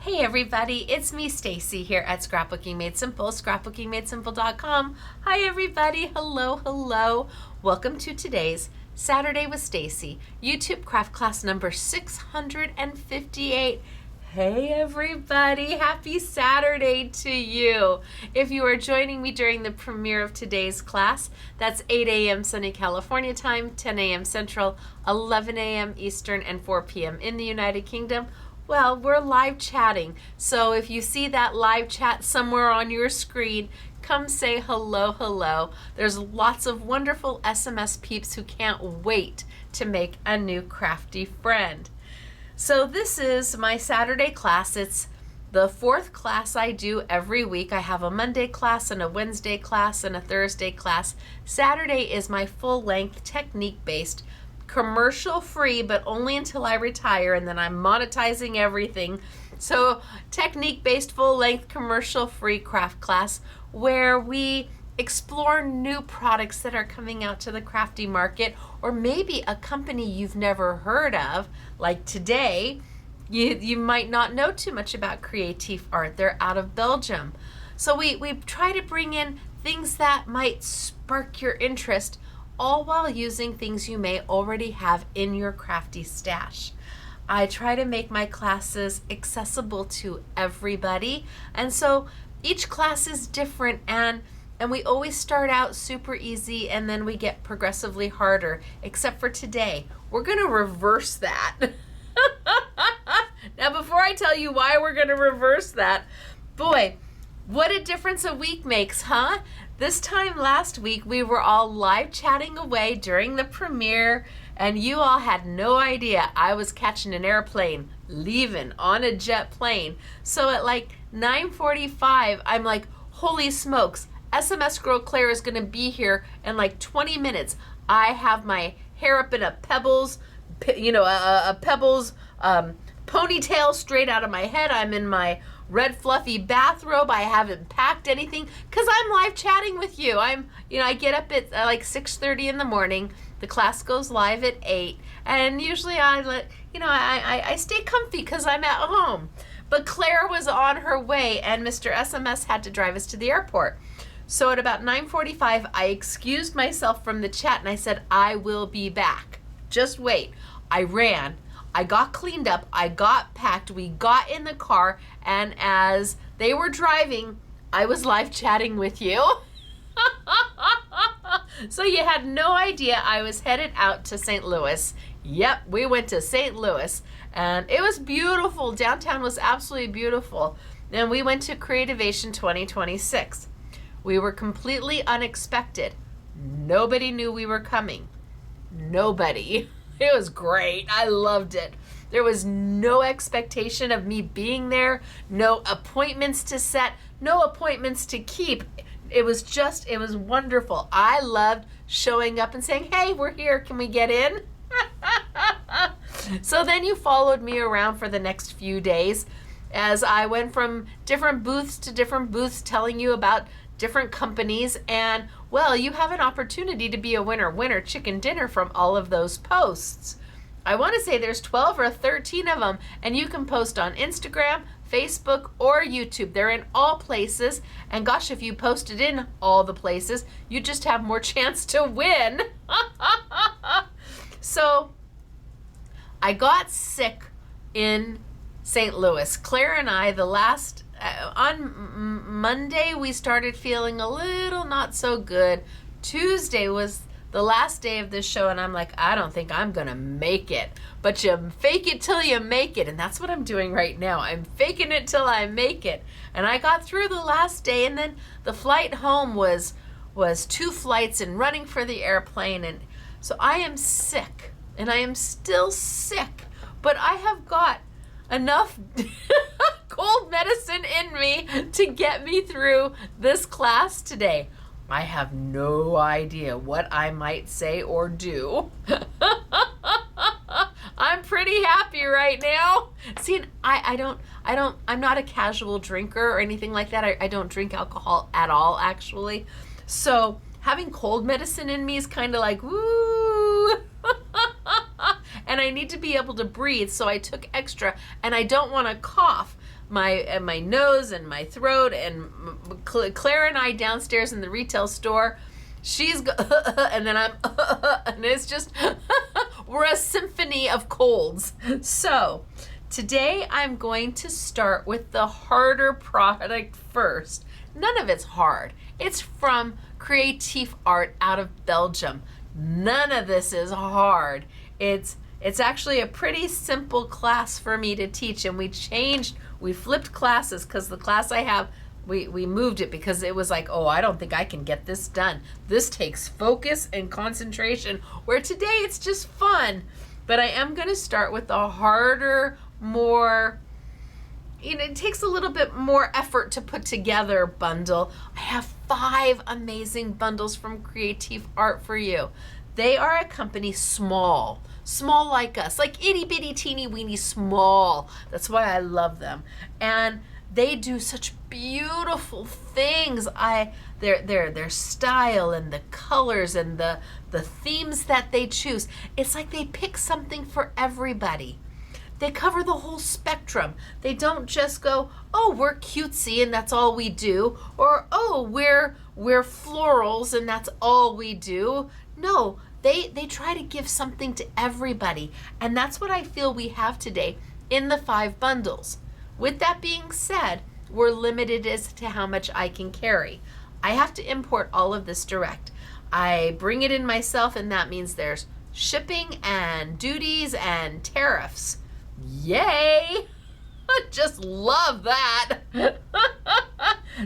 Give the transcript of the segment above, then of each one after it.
Hey everybody, it's me Stacey here at Scrapbooking Made Simple, scrapbookingmadesimple.com. Hi everybody, hello. Welcome to today's Saturday with Stacey, YouTube craft class number 658. Hey everybody, happy Saturday to you. If you are joining me during the premiere of today's class, that's 8 a.m. sunny California time, 10 a.m. Central, 11 a.m. Eastern, and 4 p.m. in the United Kingdom. Well, we're live chatting, so if you see that live chat somewhere on your screen, come say hello. There's lots of wonderful SMS peeps who can't wait to make a new crafty friend. So this is my Saturday class. It's the fourth class I do every week. I have a Monday class and a Wednesday class and a Thursday class. Saturday is my full-length technique-based commercial free, but only until I retire, and then I'm monetizing everything. So technique-based full-length commercial free craft class where we explore new products that are coming out to the crafty market, or maybe a company you've never heard of. Like today, you might not know too much about Creatief Art. They're out of Belgium. So we try to bring in things that might spark your interest, all while using things you may already have in your crafty stash. I try to make my classes accessible to everybody, and so each class is different, and we always start out super easy and then we get progressively harder, except for today. We're gonna reverse that. Now before I tell you why we're gonna reverse that, boy, what a difference a week makes, huh? This time last week, we were all live chatting away during the premiere, and you all had no idea I was catching an airplane, leaving on a jet plane. So at like 9:45, I'm like, holy smokes, SMS girl Claire is gonna be here in like 20 minutes. I have my hair up in a Pebbles, a Pebbles ponytail straight out of my head. I'm in my red fluffy bathrobe. I haven't packed anything because I'm live chatting with you. I get up at like 6:30 in the morning. The class goes live at 8, and usually I stay comfy because I'm at home. But Claire was on her way, and Mr. SMS had to drive us to the airport. So at about 9:45, I excused myself from the chat and I said, I will be back. Just wait. I ran. I got cleaned up, I got packed, we got in the car, and as they were driving, I was live chatting with you. So you had no idea I was headed out to St. Louis. Yep, we went to St. Louis, and it was beautiful. Downtown was absolutely beautiful. And we went to Creativation 2026. We were completely unexpected. Nobody knew we were coming. Nobody. It was great. I loved it. There was no expectation of me being there, no appointments to set, no appointments to keep. It was wonderful. I loved showing up and saying, hey, we're here. Can we get in? So then you followed me around for the next few days as I went from different booths to different booths telling you about different companies, and well, you have an opportunity to be a winner chicken dinner from all of those posts. I want to say there's 12 or 13 of them, and you can post on Instagram, Facebook, or YouTube. They're in all places, and gosh, if you posted in all the places, you just have more chance to win. So I got sick in St. Louis. Claire and I, on Monday, we started feeling a little not so good. Tuesday was the last day of this show, and I'm like, I don't think I'm gonna make it. But you fake it till you make it, and that's what I'm doing right now. I'm faking it till I make it. And I got through the last day, and then the flight home was 2 flights and running for the airplane, and so I am sick, and I am still sick, but I have got enough cold medicine in me to get me through this class today. I have no idea what I might say or do. I'm pretty happy right now. See, I'm not a casual drinker or anything like that. I don't drink alcohol at all, actually. So having cold medicine in me is kind of like, woo. And I need to be able to breathe, so I took extra, and I don't want to cough. my nose and my throat, and Claire and I downstairs in the retail store, she's and then I'm and it's just we're a symphony of colds. So today I'm going to start with the harder product first. None of it's hard. It's from Creatief Art out of Belgium. None of this is hard. It's actually a pretty simple class for me to teach, and we flipped classes because the class I have, we moved it because it was like, oh, I don't think I can get this done. This takes focus and concentration, where today it's just fun. But I am going to start with a harder, more, it takes a little bit more effort to put together bundle. I have 5 amazing bundles from Creatief Art for you. They are a company small like us, like itty bitty teeny weeny small. That's why I love them. And they do such beautiful things. Their style and the colors and the themes that they choose. It's like they pick something for everybody. They cover the whole spectrum. They don't just go, oh, we're cutesy and that's all we do, or oh, we're florals and that's all we do. No, they try to give something to everybody, and that's what I feel we have today in the 5 bundles. With that being said, we're limited as to how much I can carry. I have to import all of this direct. I bring it in myself, and that means there's shipping and duties and tariffs. Yay! I just love that.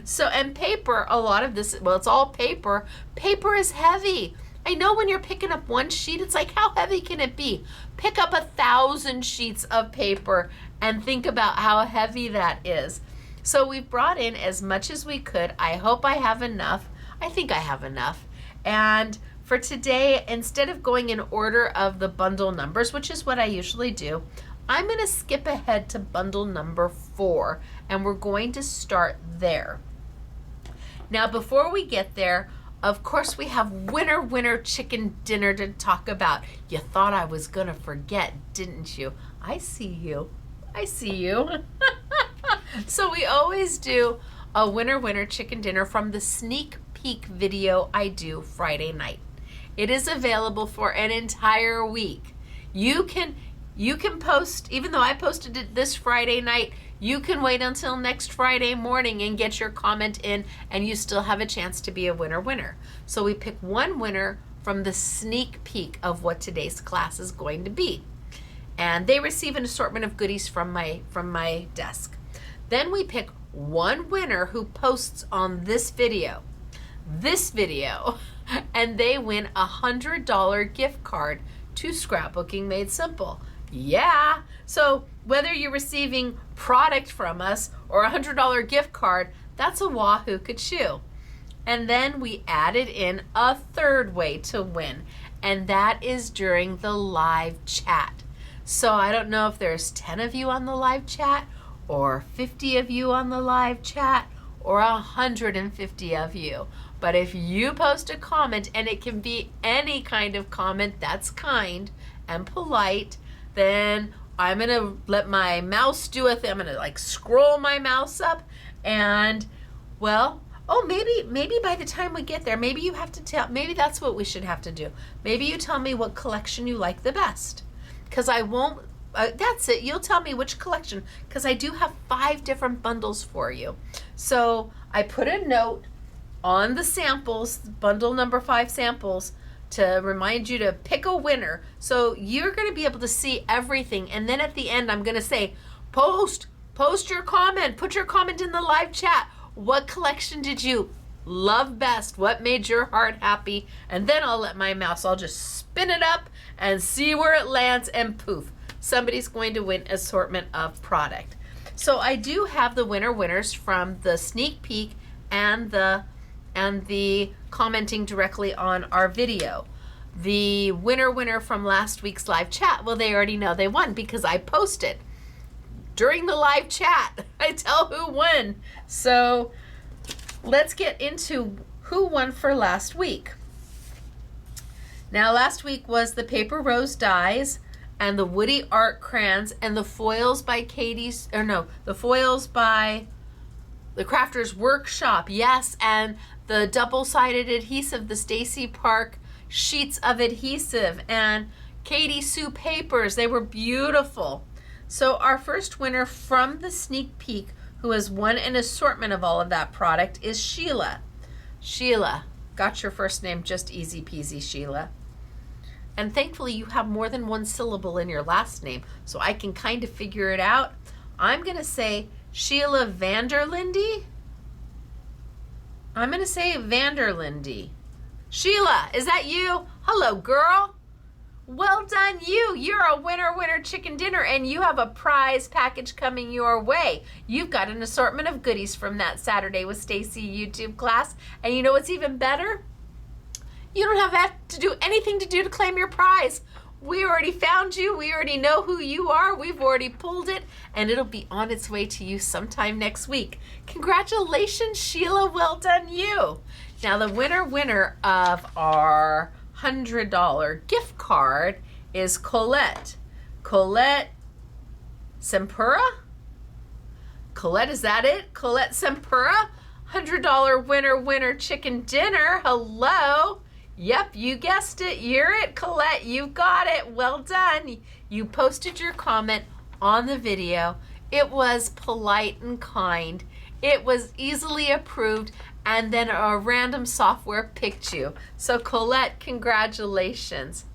So, and paper, a lot of this, well, it's all paper. Paper is heavy. I know when you're picking up one sheet, it's like, how heavy can it be? Pick up 1,000 sheets of paper and think about how heavy that is. So we've brought in as much as we could. I hope I have enough. I think I have enough. And for today, instead of going in order of the bundle numbers, which is what I usually do, I'm going to skip ahead to bundle number 4, and we're going to start there. Now, before we get there, of course, we have winner chicken dinner to talk about. You thought I was going to forget, didn't you? I see you. I see you. So we always do a winner chicken dinner from the sneak peek video I do Friday night. It is available for an entire week. You can post, even though I posted it this Friday night, you can wait until next Friday morning and get your comment in, and you still have a chance to be a winner. So we pick one winner from the sneak peek of what today's class is going to be. And they receive an assortment of goodies from my desk. Then we pick one winner who posts on this video, and they win a $100 gift card to Scrapbooking Made Simple. Yeah, so whether you're receiving product from us or a $100 gift card, that's a wahoo ka-choo. And then we added in a third way to win, and that is during the live chat. So I don't know if there's 10 of you on the live chat, or 50 of you on the live chat, or 150 of you. But if you post a comment, and it can be any kind of comment that's kind and polite, then I'm gonna let my mouse do a thing. I'm gonna like scroll my mouse up, and well, oh, maybe by the time we get there, maybe you have to tell, maybe that's what we should have to do. Maybe you tell me what collection you like the best, because I won't, that's it, you'll tell me which collection, because I do have 5 different bundles for you. So I put a note on the samples, bundle number 5 samples, to remind you to pick a winner. So you're going to be able to see everything, and then at the end I'm going to say, post your comment, put your comment in the live chat. What collection did you love best? What made your heart happy? And then I'll let my mouse, I'll just spin it up and see where it lands, and poof, somebody's going to win assortment of product. So I do have the winners from the sneak peek and the commenting directly on our video. The winner from last week's live chat, well, they already know they won because I posted during the live chat. I tell who won. So let's get into who won for last week. Now, last week was the Paper Rose Dies, and the Woody Art crayons, and the foils by the foils by the Crafters Workshop. Yes, and the double-sided adhesive, the Stacey Park sheets of adhesive, and Katie Sue papers. They were beautiful. So our first winner from the sneak peek, who has won an assortment of all of that product, is Sheila. Sheila, got your first name just easy peasy, Sheila. And thankfully you have more than one syllable in your last name, so I can kind of figure it out. I'm gonna say Sheila Vanderlinde. I'm gonna say Vanderlinde. Sheila, is that you? Hello, girl. Well done, you. You're a winner chicken dinner, and you have a prize package coming your way. You've got an assortment of goodies from that Saturday with Stacey YouTube class. And you know what's even better? You don't have to do anything to claim your prize. We already found you. We already know who you are. We've already pulled it, and it'll be on its way to you sometime next week. Congratulations, Sheila. Well done, you. Now, the winner of our $100 gift card is Colette. Colette Sempura? Colette, is that it? Colette Sempura? $100 winner chicken dinner. Hello. Yep, you guessed it. You're it, Colette. You got it. Well done. You posted your comment on the video. It was polite and kind. It was easily approved, and then a random software picked you. So Colette, congratulations.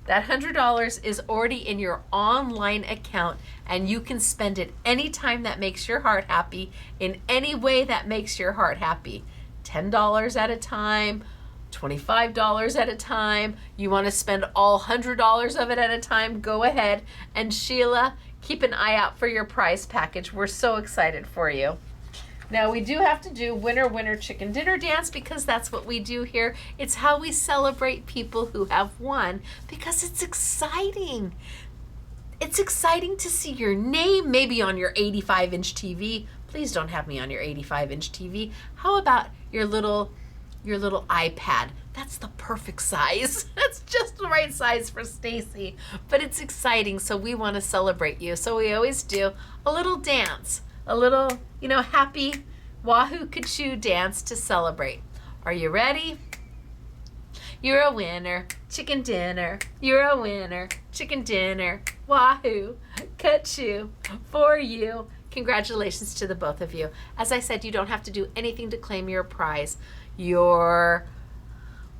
That $100 is already in your online account, and you can spend it anytime that makes your heart happy, in any way that makes your heart happy. $10 at a time, $25 at a time. You want to spend all $100 of it at a time, go ahead. And Sheila, keep an eye out for your prize package. We're so excited for you. Now, we do have to do winner chicken dinner dance, because that's what we do here. It's how we celebrate people who have won, because it's exciting. It's exciting to see your name maybe on your 85-inch TV. Please don't have me on your 85-inch TV. How about your little iPad? That's the perfect size. That's just the right size for Stacey. But it's exciting, so we want to celebrate you. So we always do a little dance, a little, happy Wahoo Kachoo dance to celebrate. Are you ready? You're a winner, chicken dinner. You're a winner, chicken dinner. Wahoo Kachoo for you. Congratulations to the both of you. As I said, you don't have to do anything to claim your prize. Your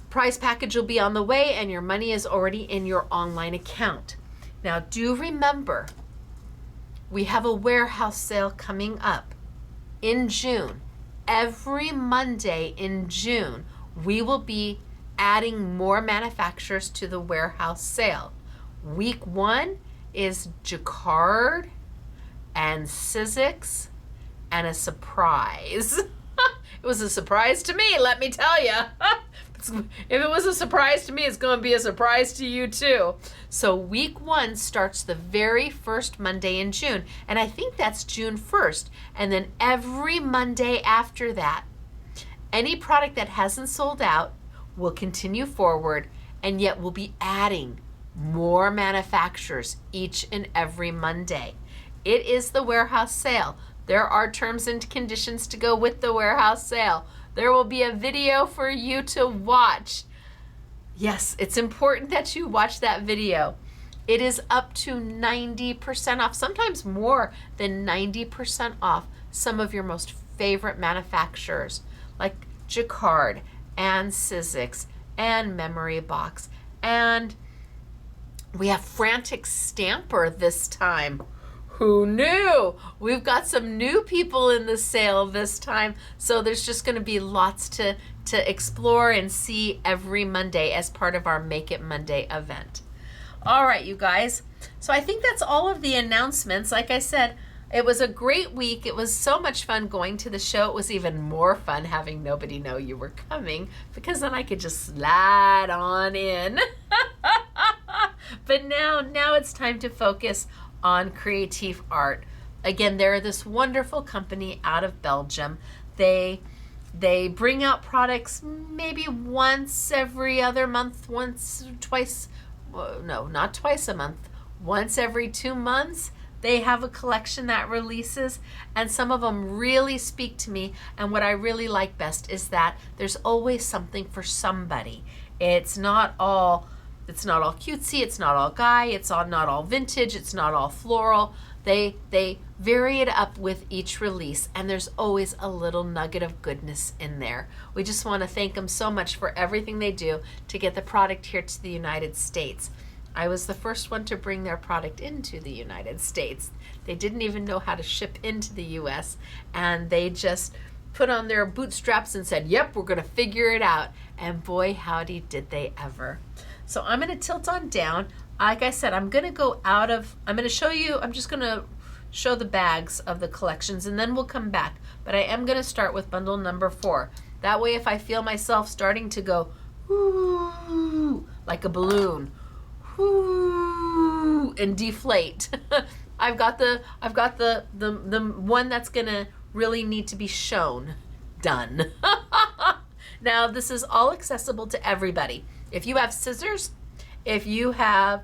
prize package will be on the way, and your money is already in your online account. Now, do remember, we have a warehouse sale coming up in June. Every Monday in June, we will be adding more manufacturers to the warehouse sale. Week 1 is Jacquard and Sizzix and a surprise. It was a surprise to me, let me tell you. If it was a surprise to me, it's going to be a surprise to you too. So week 1 starts the very first Monday in June, and I think that's June 1st. And then every Monday after that, any product that hasn't sold out will continue forward, and yet we'll be adding more manufacturers each and every Monday. It is the warehouse sale. There are terms and conditions to go with the warehouse sale. There will be a video for you to watch. Yes, it's important that you watch that video. It is up to 90% off, sometimes more than 90% off some of your most favorite manufacturers, like Jacquard and Sizzix and Memory Box. And we have Frantic Stamper this time. Who knew? We've got some new people in the sale this time, so there's just going to be lots to explore and see every Monday as part of our Make It Monday event. All right, you guys. So I think that's all of the announcements. Like I said, it was a great week. It was so much fun going to the show. It was even more fun having nobody know you were coming, because then I could just slide on in. But now it's time to focus on Creatief Art. Again, they're this wonderful company out of Belgium. They bring out products maybe once every other month, twice no, not twice a month, once every 2 months, they have a collection that releases, and some of them really speak to me. And what I really like best is that there's always something for somebody. It's not all cutesy, it's not all guy, it's not all vintage, it's not all floral. They vary it up with each release, and there's always a little nugget of goodness in there. We just want to thank them so much for everything they do to get the product here to the United States. I was the first one to bring their product into the United States. They didn't even know how to ship into the US, and they just put on their bootstraps and said, yep, we're going to figure it out. And boy, howdy did they ever. So I'm going to tilt on down. Like I said, I'm just going to show the bags of the collections, and then we'll come back. But I am going to start with bundle number 4. That way, if I feel myself starting to go, ooh, like a balloon, ooh, and deflate, I've got the one that's going to really need to be shown done. Now, this is all accessible to everybody. If you have scissors, if you have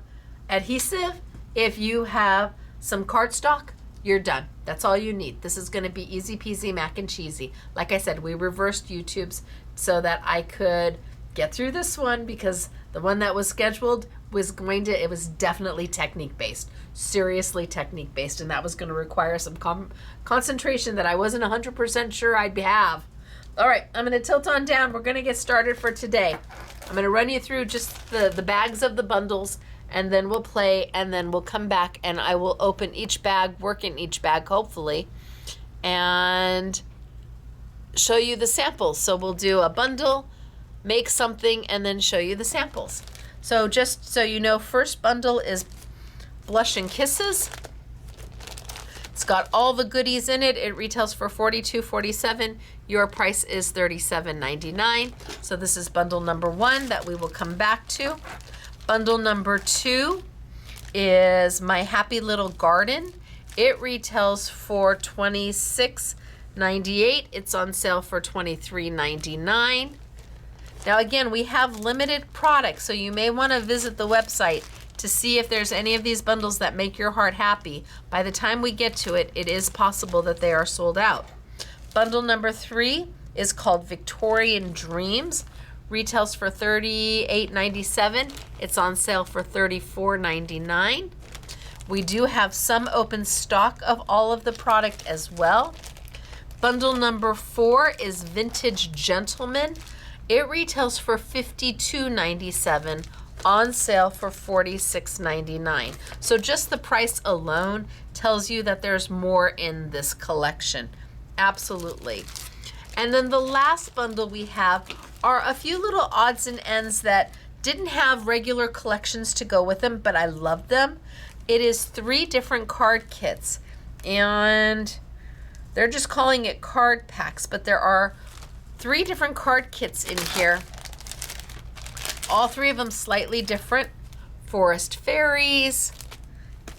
adhesive, if you have some cardstock, you're done. That's all you need. This is going to be easy peasy mac and cheesy. Like I said, we reversed YouTube's so that I could get through this one, because the one that was scheduled it was definitely technique based, seriously technique based, and that was going to require some concentration that I wasn't 100% sure I'd have. All right, I'm going to tilt on down. We're going to get started for today. I'm going to run you through just the bags of the bundles, and then we'll play, and then we'll come back and I will open each bag, work in each bag hopefully, and show you the samples. So we'll do a bundle, make something, and then show you the samples. So just so you know, first bundle is Blush and Kisses. It's got all the goodies in it. It retails for $42.47. Your price is $37.99. So this is bundle number 1 that we will come back to. Bundle number 2 is My Happy Little Garden. It retails for $26.98. It's on sale for $23.99. Now again, we have limited products, so you may want to visit the website to see if there's any of these bundles that make your heart happy. By the time we get to it, it is possible that they are sold out. Bundle number 3 is called Victorian Dreams. Retails for $38.97. It's on sale for $34.99. We do have some open stock of all of the product as well. Bundle number 4 is Vintage Gentleman. It retails for $52.97, on sale for $46.99. So just the price alone tells you that there's more in this collection. Absolutely. And then the last bundle we have are a few little odds and ends that didn't have regular collections to go with them, but I love them. It is 3 different card kits, and they're just calling it card packs, but there are 3 different card kits in here. All 3 of them slightly different. Forest Fairies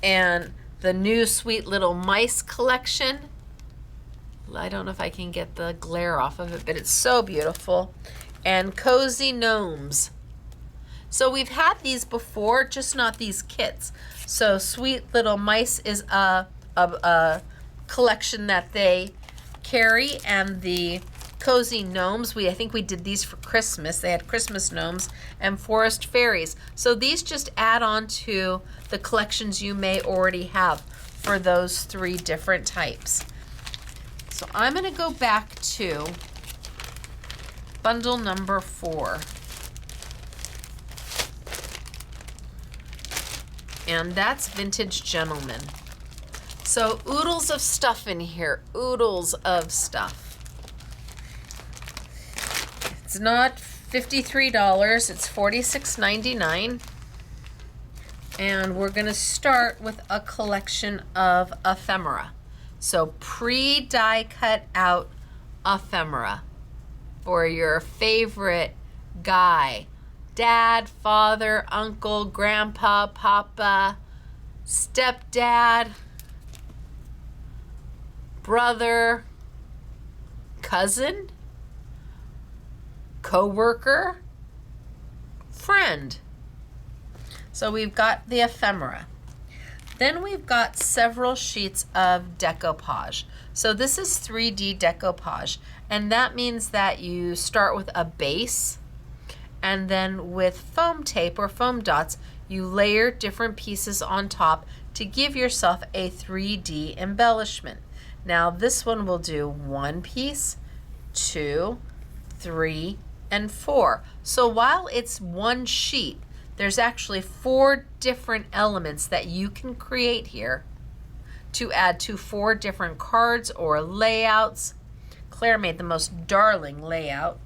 and the new Sweet Little Mice collection. I don't know if I can get the glare off of it, but it's so beautiful. And Cozy Gnomes. So we've had these before, just not these kits. So Sweet Little Mice is a collection that they carry, and the Cozy Gnomes, I think we did these for Christmas. They had Christmas gnomes and Forest Fairies. So these just add on to the collections you may already have for those 3 different types. So I'm going to go back to bundle number 4. And that's Vintage Gentleman. So oodles of stuff in here, oodles of stuff. It's not $53, it's $46.99. And we're going to start with a collection of ephemera. So pre-die cut out ephemera for your favorite guy. Dad, father, uncle, grandpa, papa, stepdad, brother, cousin, co-worker, friend. So we've got the ephemera. Then we've got several sheets of decoupage. So this is 3D decoupage, and that means that you start with a base, and then with foam tape or foam dots, you layer different pieces on top to give yourself a 3D embellishment. Now this one will do 1 piece, 2, 3, and 4. So while it's one sheet, there's actually 4 different elements that you can create here to add to 4 different cards or layouts. Claire made the most darling layout.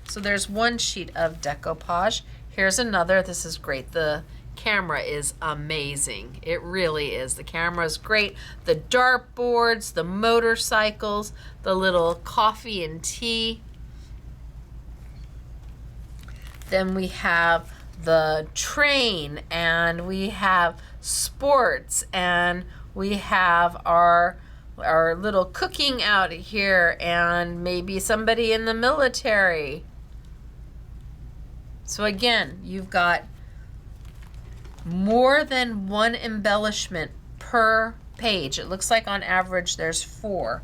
So there's 1 sheet of decoupage. Here's another. This is great. The camera is amazing. It really is. The camera is great. The dartboards, the motorcycles, the little coffee and tea. Then we have the train, and we have sports, and we have our little cooking out here, and maybe somebody in the military. So again, you've got more than 1 embellishment per page. It looks like on average there's 4.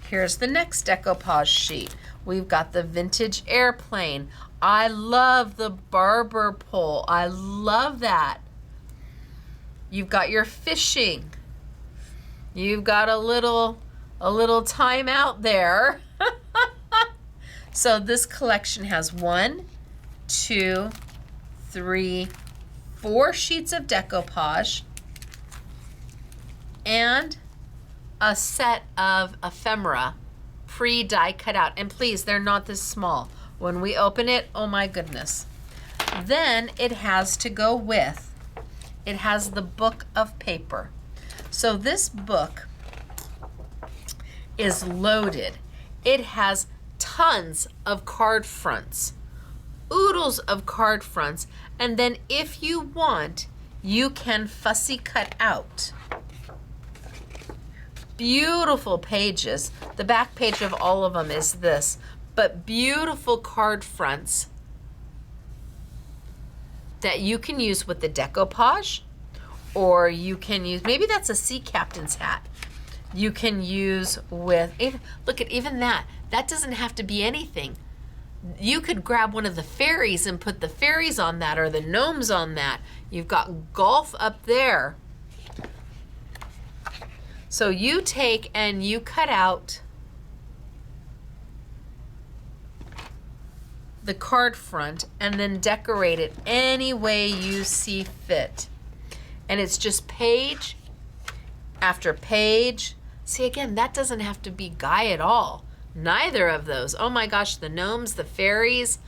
Here's the next decoupage sheet. We've got the vintage airplane. I love the barber pole. I love that. You've got your fishing. You've got a little time out there. So this collection has 1, 2, 3, 4 sheets of decoupage and a set of ephemera pre-die cut out. And please, they're not this small. When we open it, oh my goodness. Then it has to go with, it has the book of paper. So this book is loaded. It has tons of card fronts, oodles of card fronts, and then if you want, you can fussy cut out. Beautiful pages. The back page of all of them is this, but beautiful card fronts that you can use with the decoupage, or you can use, maybe that's a sea captain's hat. You can use with, look at even that. That doesn't have to be anything. You could grab one of the fairies and put the fairies on that, or the gnomes on that. You've got golf up there. So you take and you cut out the card front and then decorate it any way you see fit. And it's just page after page. See, again, that doesn't have to be Guy at all. Neither of those. Oh my gosh, the gnomes, the fairies,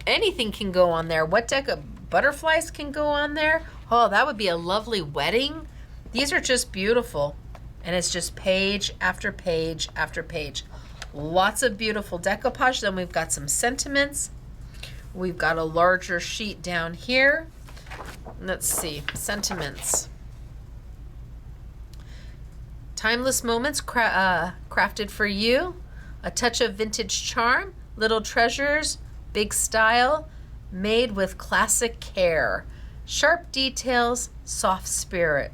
anything can go on there. What butterflies can go on there? Oh, that would be a lovely wedding. These are just beautiful. And it's just page after page after page. Lots of beautiful decoupage. Then we've got some sentiments. We've got a larger sheet down here. Let's see, sentiments. Timeless moments crafted for you. A touch of vintage charm. Little treasures. Big style. Made with classic care. Sharp details. Soft spirit.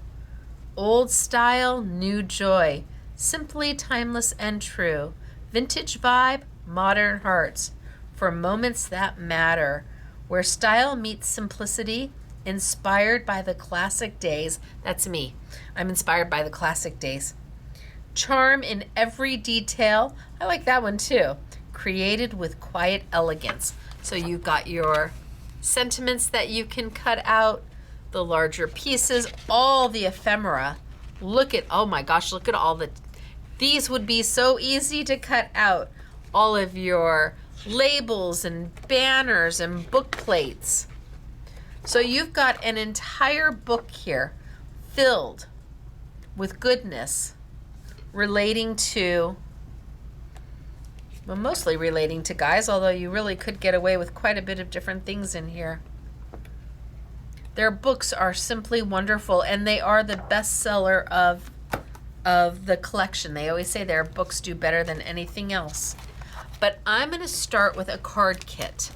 Old style. New joy. Simply timeless and true. Vintage vibe. Modern hearts. For moments that matter. Where style meets simplicity. Inspired by the classic days. That's me. I'm inspired by the classic days. Charm in every detail. I like that one too. Created with quiet elegance. So you've got your sentiments that you can cut out, the larger pieces, all the ephemera. Look at, oh my gosh, look at all these would be so easy to cut out. All of your labels and banners and book plates. So you've got an entire book here filled with goodness relating to, well, mostly relating to guys, although you really could get away with quite a bit of different things in here. Their books are simply wonderful, and they are the bestseller of the collection. They always say their books do better than anything else. But I'm going to start with a card kit.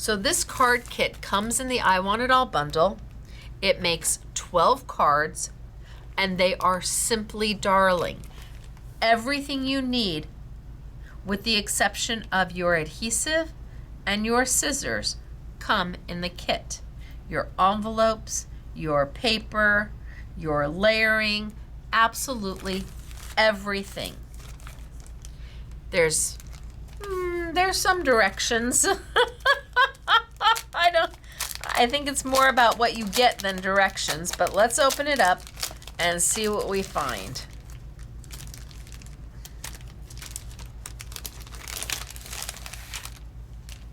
So this card kit comes in the I Want It All bundle. It makes 12 cards, and they are simply darling. Everything you need, with the exception of your adhesive and your scissors, come in the kit. Your envelopes, your paper, your layering, absolutely everything. There's some directions. I think it's more about what you get than directions, but let's open it up and see what we find.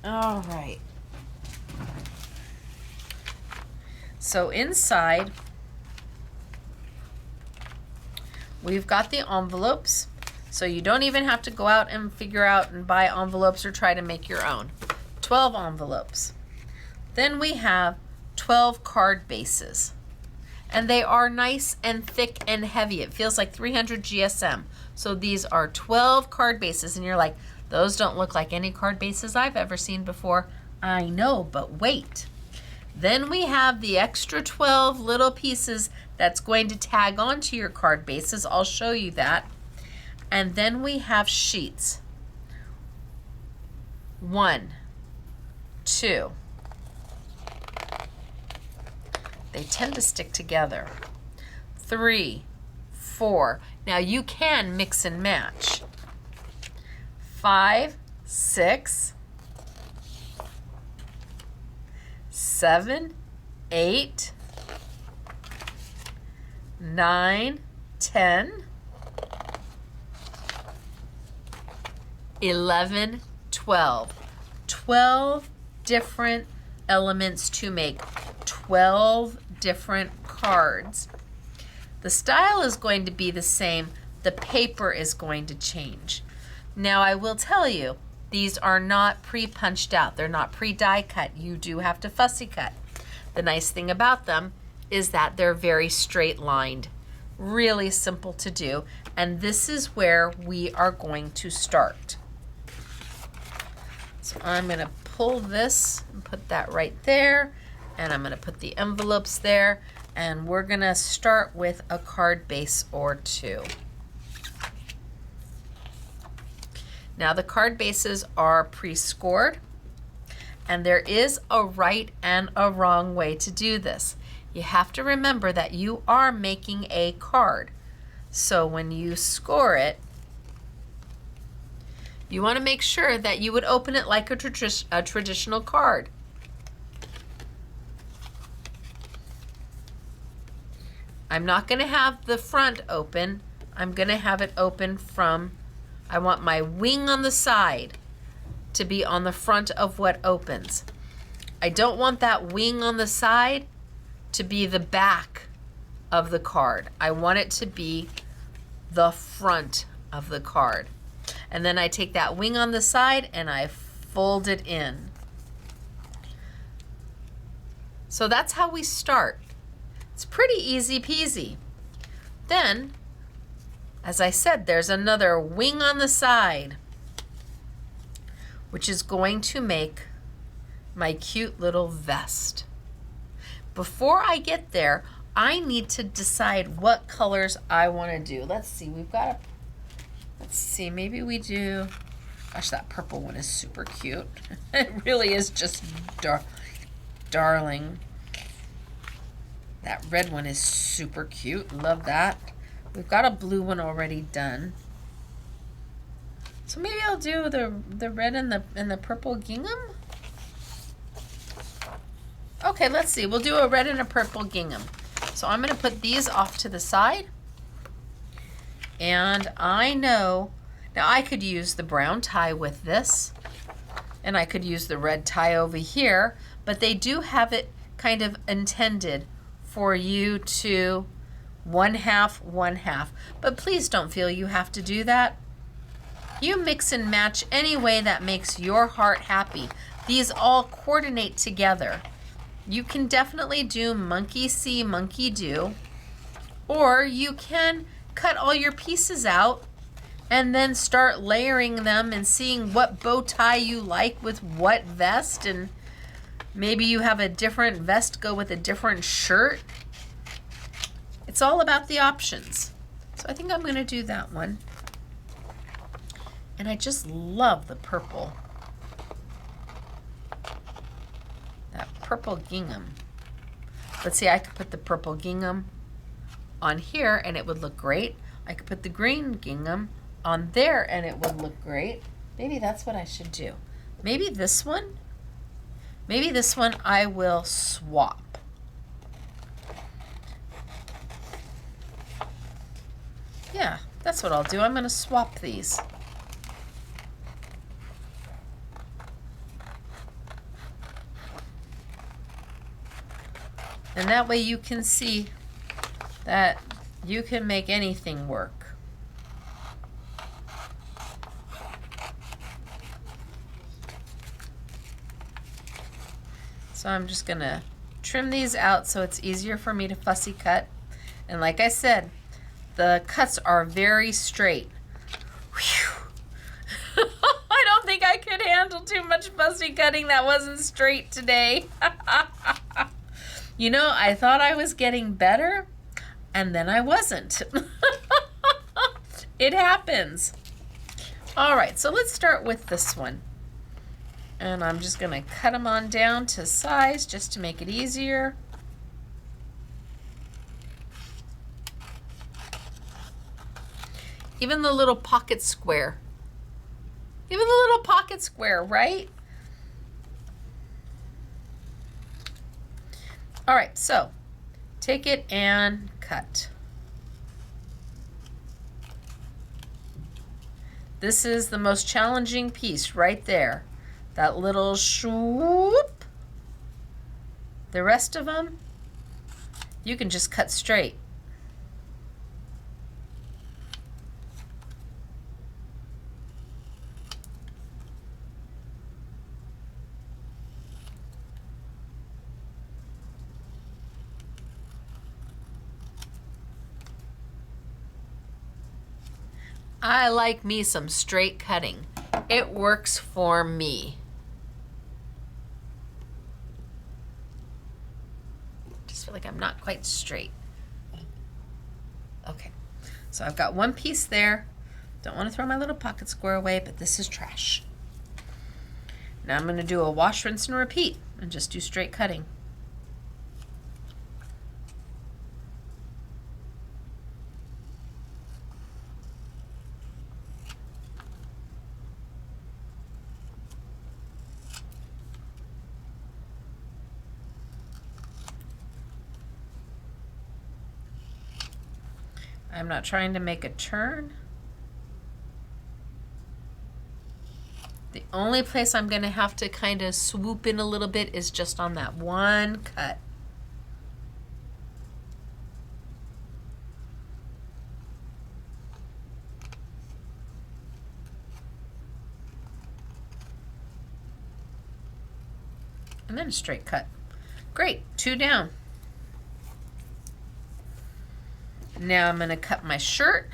All right. So inside, we've got the envelopes. So you don't even have to go out and figure out and buy envelopes or try to make your own. 12 envelopes. Then we have 12 card bases. And they are nice and thick and heavy. It feels like 300 GSM. So these are 12 card bases, and you're like, those don't look like any card bases I've ever seen before. I know, but wait. Then we have the extra 12 little pieces that's going to tag onto your card bases. I'll show you that. And then we have sheets. 1, 2. They tend to stick together. 3, 4. Now you can mix and match. 5, 6, 7, 8, 9, 10, 11, 12. 12 different elements to make 12 different cards. The style is going to be the same. The paper is going to change. Now I will tell you, these are not pre-punched out. They're not pre-die cut. You do have to fussy cut. The nice thing about them is that they're very straight lined. Really simple to do. And this is where we are going to start. So I'm going to pull this and put that right there. And I'm going to put the envelopes there. And we're going to start with a card base or two. Now the card bases are pre-scored, and there is a right and a wrong way to do this. You have to remember that you are making a card. So when you score it, you want to make sure that you would open it like a traditional card. I'm not going to have the front open. I'm going to have it open from, I want my wing on the side to be on the front of what opens. I don't want that wing on the side to be the back of the card. I want it to be the front of the card. And then I take that wing on the side and I fold it in. So that's how we start. It's pretty easy peasy. Then, as I said, there's another wing on the side, which is going to make my cute little vest. Before I get there, I need to decide what colors I want to do. Let's see, maybe we do, gosh, that purple one is super cute. It really is just darling. That red one is super cute, love that. We've got a blue one already done. So maybe I'll do the red and the purple gingham. Okay, let's see. We'll do a red and a purple gingham. So I'm going to put these off to the side. And I know, now I could use the brown tie with this. And I could use the red tie over here. But they do have it kind of intended for you to 1/2, 1/2. But please don't feel you have to do that. You mix and match any way that makes your heart happy. These all coordinate together. You can definitely do monkey see, monkey do. Or you can cut all your pieces out and then start layering them and seeing what bow tie you like with what vest. And Maybe you have a different vest go with a different shirt. It's all about the options. So I think I'm going to do that one. And I just love the purple. That purple gingham. Let's see, I could put the purple gingham on here and it would look great. I could put the green gingham on there and it would look great. Maybe that's what I should do. Maybe this one. Maybe this one I will swap. Yeah, that's what I'll do. I'm going to swap these. And that way you can see that you can make anything work. So I'm just going to trim these out so it's easier for me to fussy cut. And like I said, the cuts are very straight. Whew. I don't think I could handle too much fussy cutting that wasn't straight today. You know, I thought I was getting better, and then I wasn't. It happens. All right, so let's start with this one. And I'm just going to cut them on down to size just to make it easier. Even the little pocket square. Even the little pocket square, right? All right, so take it and cut. This is the most challenging piece right there. That little swoop. The rest of them, you can just cut straight. I like me some straight cutting. It works for me. Just feel like I'm not quite straight. Okay, so I've got one piece there. Don't want to throw my little pocket square away, but this is trash. Now I'm going to do a wash, rinse, and repeat and just do straight cutting. I'm not trying to make a turn. The only place I'm going to have to kind of swoop in a little bit is just on that one cut. And then a straight cut. Great, 2 down. Now I'm going to cut my shirt.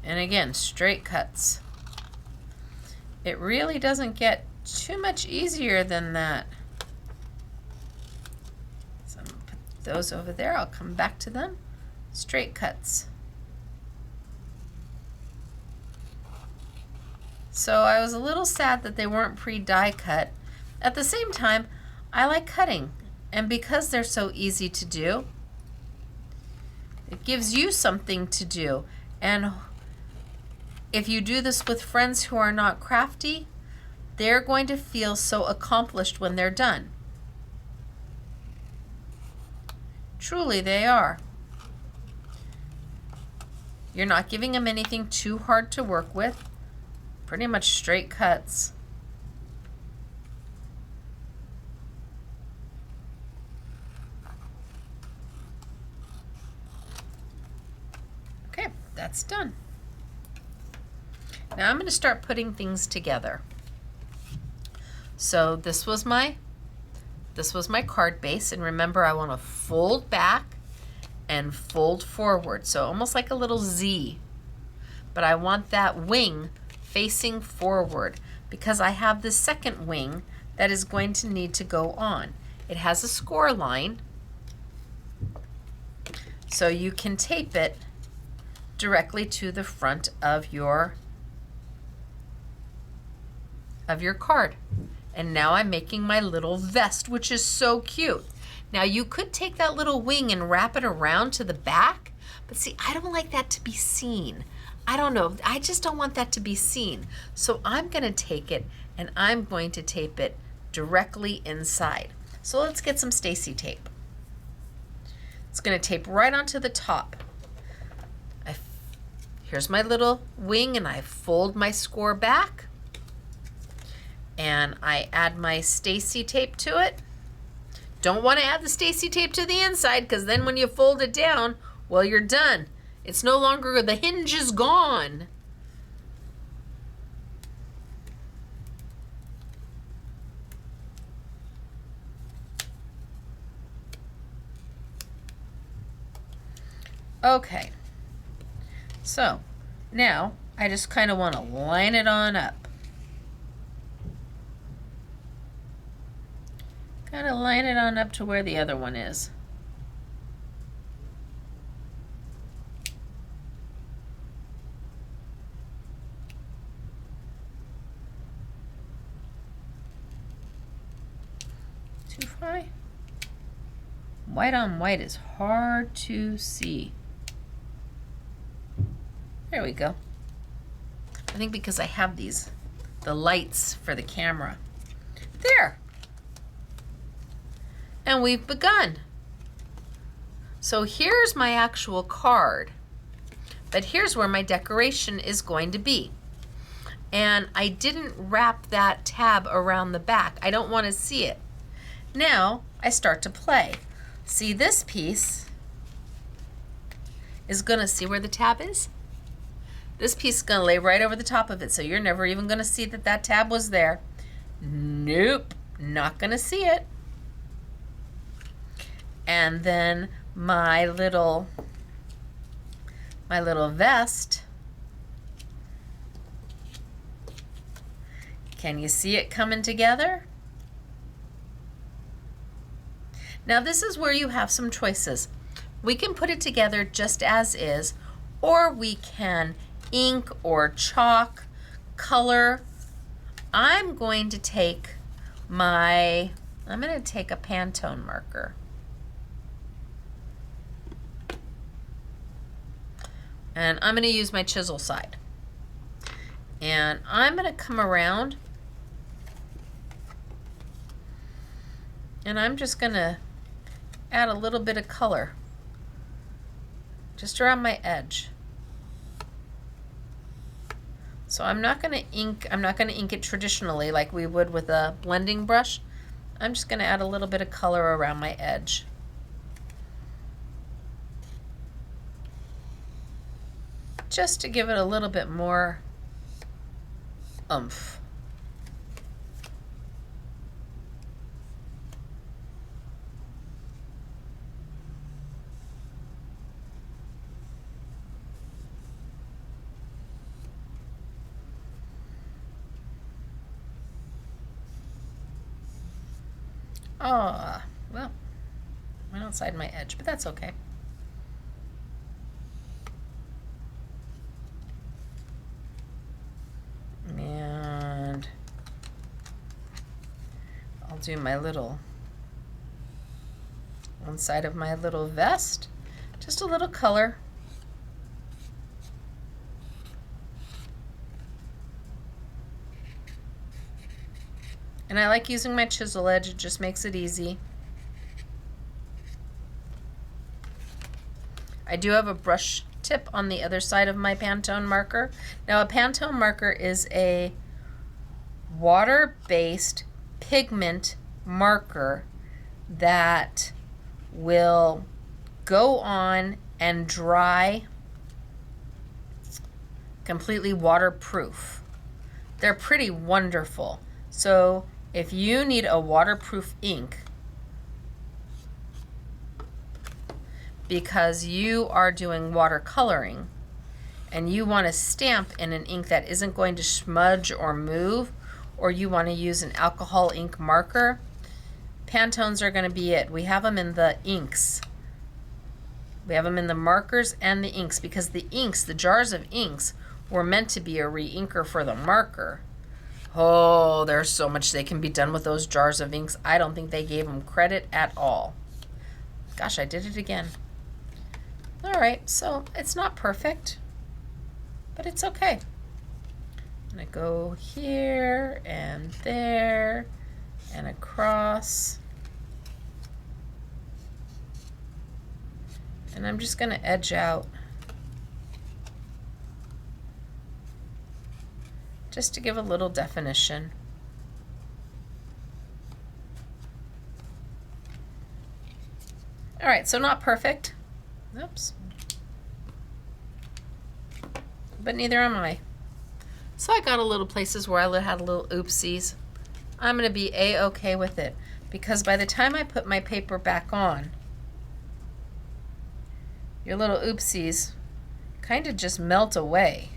And again, straight cuts. It really doesn't get too much easier than that. So I'm going to put those over there. I'll come back to them. Straight cuts. So I was a little sad that they weren't pre-die cut. At the same time, I like cutting. And because they're so easy to do, it gives you something to do. And if you do this with friends who are not crafty, they're going to feel so accomplished when they're done. Truly, they are. You're not giving them anything too hard to work with. Pretty much straight cuts. That's done. Now I'm going to start putting things together. So this was my card base, and remember I want to fold back and fold forward, so almost like a little Z. But I want that wing facing forward. because I have the second wing that is going to need to go on. It has a score line, so you can tape it directly to the front of your card. And now I'm making my little vest, which is so cute. Now you could take that little wing and wrap it around to the back, but see, I don't like that to be seen. I don't know, I just don't want that to be seen. So I'm gonna take it and I'm going to tape it directly inside. So let's get some Stacey tape. It's gonna tape right onto the top. Here's my little wing, and I fold my score back and I add my Stacey tape to it. Don't want to add the Stacey tape to the inside, because then when you fold it down, well, you're done. It's no longer, the hinge is gone. Okay, so now I just kind of want to line it on up. Kind of line it on up to where the other one is. Too high? White on white is hard to see. There we go. I think because I have the lights for the camera. There. And we've begun. So here's my actual card, but here's where my decoration is going to be. And I didn't wrap that tab around the back. I don't want to see it. Now I start to play. See, this piece is gonna see where the tab is? This piece is gonna lay right over the top of it, so you're never even gonna see that that tab was there. Nope, not gonna see it. And then my little vest, can you see it coming together? Now this is where you have some choices. We can put it together just as is, or we can ink or chalk, color. I'm going to take a Pantone marker. And I'm going to use my chisel side. And I'm going to come around and I'm just going to add a little bit of color just around my edge. So I'm not going to ink it traditionally like we would with a blending brush. I'm just going to add a little bit of color around my edge. Just to give it a little bit more oomph. Oh, well, went outside my edge, but that's okay. And I'll do my little, one side of my little vest, just a little color. And I like using my chisel edge, it just makes it easy. I do have a brush tip on the other side of my Pantone marker. Now a Pantone marker is a water-based pigment marker that will go on and dry completely waterproof. They're pretty wonderful. So if you need a waterproof ink because you are doing watercoloring and you want to stamp in an ink that isn't going to smudge or move, or you want to use an alcohol ink marker, Pantones are going to be it. We have them in the inks. We have them in the markers and the inks, because the inks, the jars of inks, were meant to be a re-inker for the marker. Oh, there's so much they can be done with those jars of inks. I don't think they gave them credit at all. Gosh, I did it again. All right, so it's not perfect, but it's okay. I'm gonna go here and there and across. And I'm just gonna edge out just to give a little definition. All right, so not perfect. Oops. But neither am I. So I got a little places where I had a little oopsies. I'm gonna be a-okay with it, because by the time I put my paper back on, your little oopsies kind of just melt away.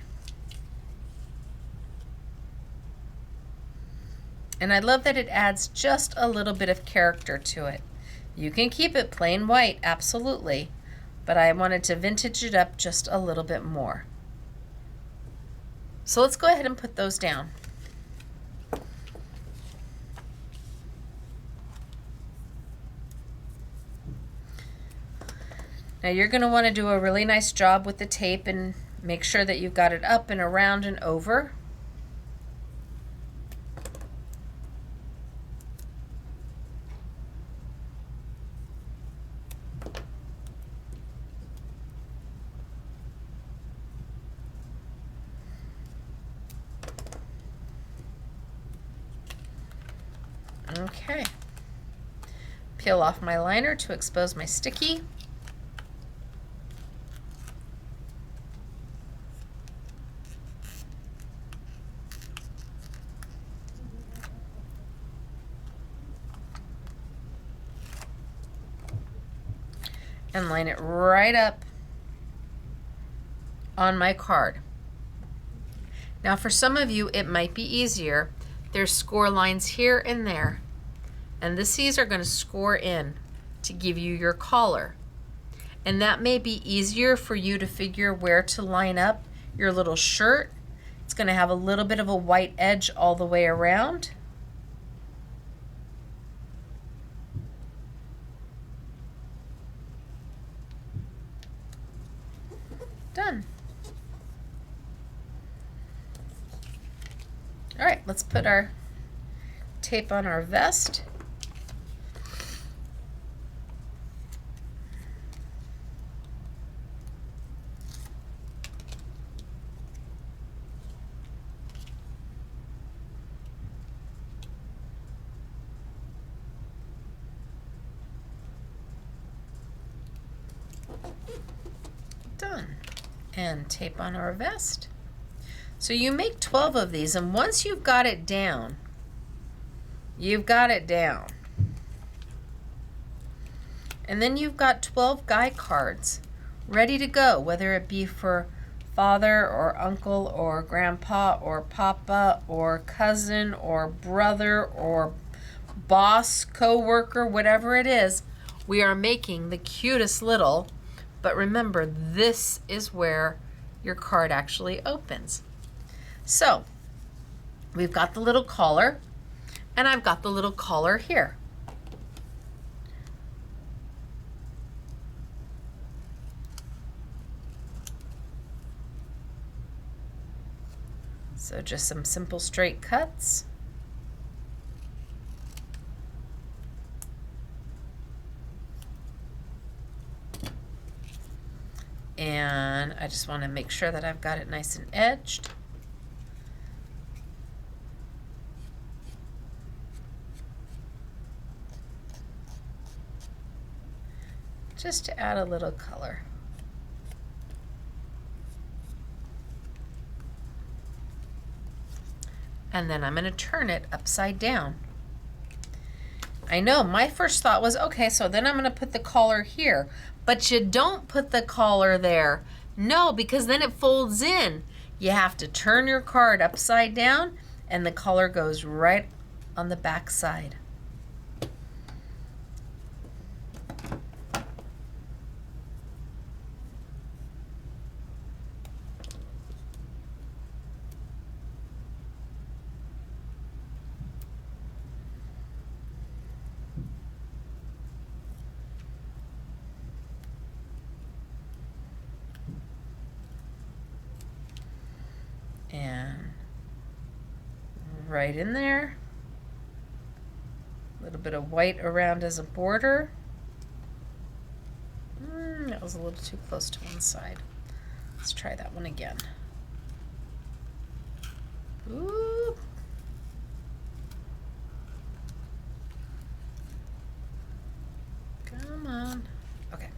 And I love that it adds just a little bit of character to it. You can keep it plain white, absolutely, but I wanted to vintage it up just a little bit more. So let's go ahead and put those down. Now you're going to want to do a really nice job with the tape and make sure that you've got it up and around and over. Okay. Peel off my liner to expose my sticky. And line it right up on my card. Now for some of you, it might be easier. There's score lines here and there, and these are going to score in to give you your collar. And that may be easier for you to figure where to line up your little shirt. It's going to have a little bit of a white edge all the way around. Done. All right, let's put our tape on our vest. Done. And tape on our vest. So you make 12 of these, and once you've got it down, you've got it down. And then you've got 12 guy cards ready to go, whether it be for father or uncle or grandpa or papa or cousin or brother or boss, co-worker, whatever it is. We are making the cutest little, but remember, this is where your card actually opens. So we've got the little collar, and I've got the little collar here. So just some simple straight cuts. And I just want to make sure that I've got it nice and edged. Just to add a little color. And then I'm going to turn it upside down. I know my first thought was, okay, so then I'm going to put the collar here, but you don't put the collar there. No, because then it folds in. You have to turn your card upside down and the collar goes right on the back side. And right in there. A little bit of white around as a border. That was a little too close to one side. Let's try that one again. Ooh. Come on. Okay.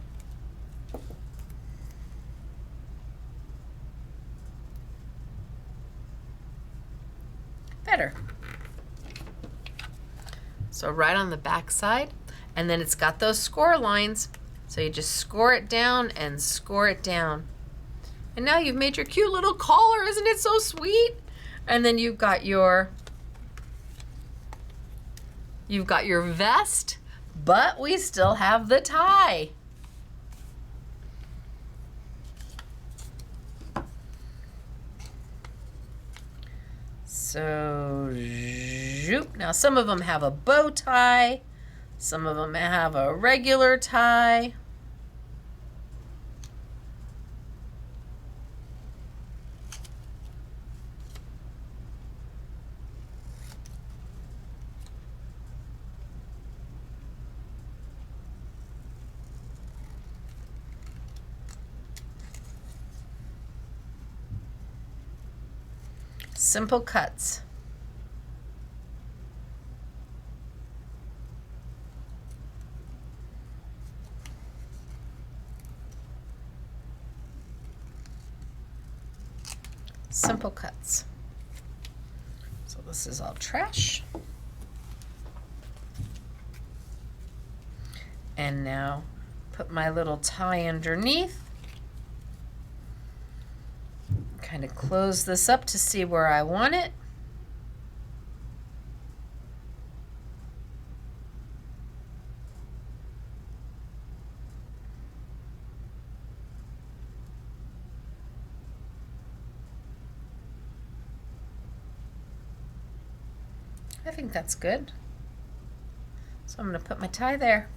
Better. So right on the back side, and then it's got those score lines. So you just score it down and score it down. And now you've made your cute little collar. Isn't it so sweet? And then you've got your vest, but we still have the tie. So, zoop. Now some of them have a bow tie. Some of them have a regular tie. Simple cuts. Simple cuts. So this is all trash. And now put my little tie underneath. Kind of close this up to see where I want it. I think that's good. So I'm going to put my tie there.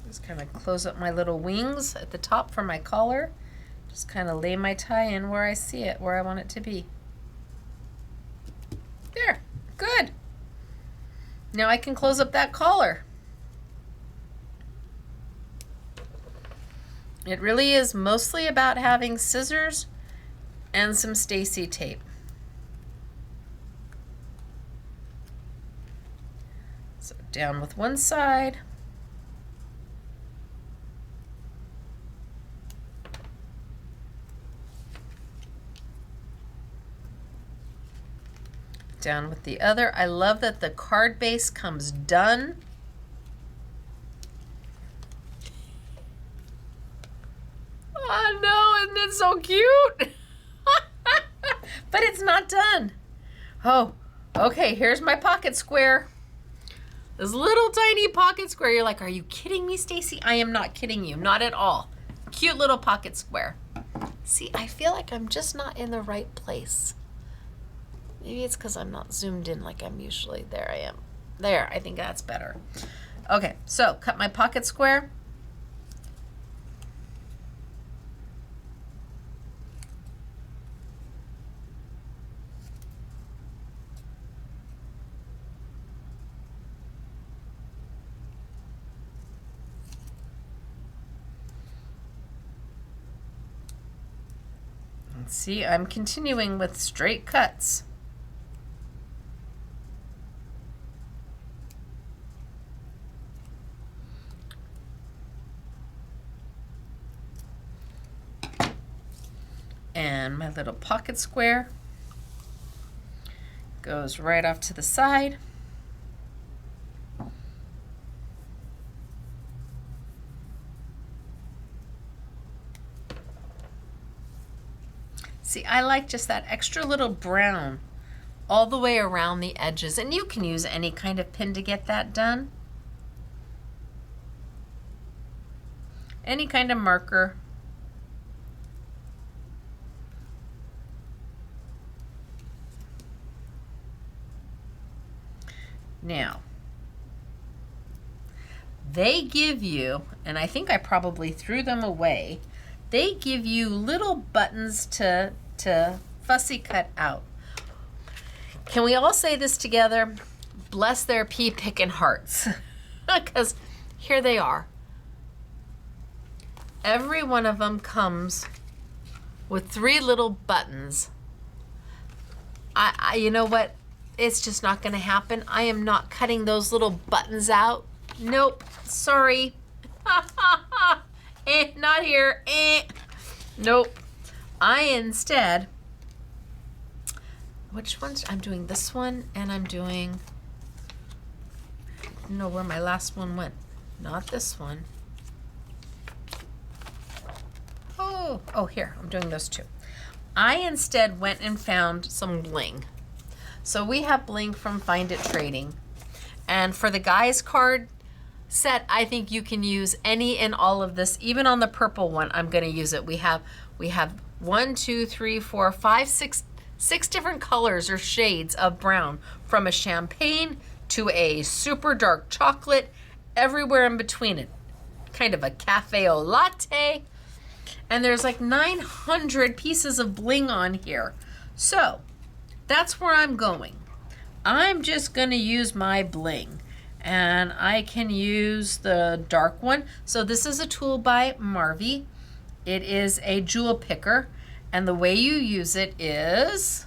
Just kind of close up my little wings at the top for my collar. Just kind of lay my tie in where I see it, where I want it to be. There, good. Now I can close up that collar. It really is mostly about having scissors and some Stacey tape. So down with one side. Down with the other. I love that the card base comes done. Oh no, isn't it so cute? But it's not done. Oh, okay, here's my pocket square. This little tiny pocket square. You're like, are you kidding me, Stacey? I am not kidding you, not at all. Cute little pocket square. See, I feel like I'm just not in the right place. Maybe it's because I'm not zoomed in like I'm usually. There I am. There, I think that's better. Okay, so cut my pocket square. And see, I'm continuing with straight cuts. And And my little pocket square goes right off to the side. See, I like just that extra little brown all the way around the edges, and you can use any kind of pin to get that done. Any kind of marker. Now, they give you, and I think I probably threw them away, they give you little buttons to fussy cut out. Can we all say this together? Bless their pea pickin' hearts. Because here they are. Every one of them comes with 3 little buttons. You know what? It's just not going to happen. I am not cutting those little buttons out. Nope. Sorry. Not here. Nope. I instead, which ones? I'm doing this one, and I'm doing, I don't know where my last one went. Not this one. Oh, here. I'm doing those 2. I instead went and found some bling. So we have bling from Find It Trading. And for the guys card set, I think you can use any and all of this. Even on the purple one, I'm going to use it. We have 1, 2, 3, 4, 5, 6 different colors or shades of brown, from a champagne to a super dark chocolate, everywhere in between it. Kind of a cafe au latte. And there's like 900 pieces of bling on here. So that's where I'm going. I'm just going to use my bling, and I can use the dark one. So this is a tool by Marvy. It is a jewel picker, and the way you use it is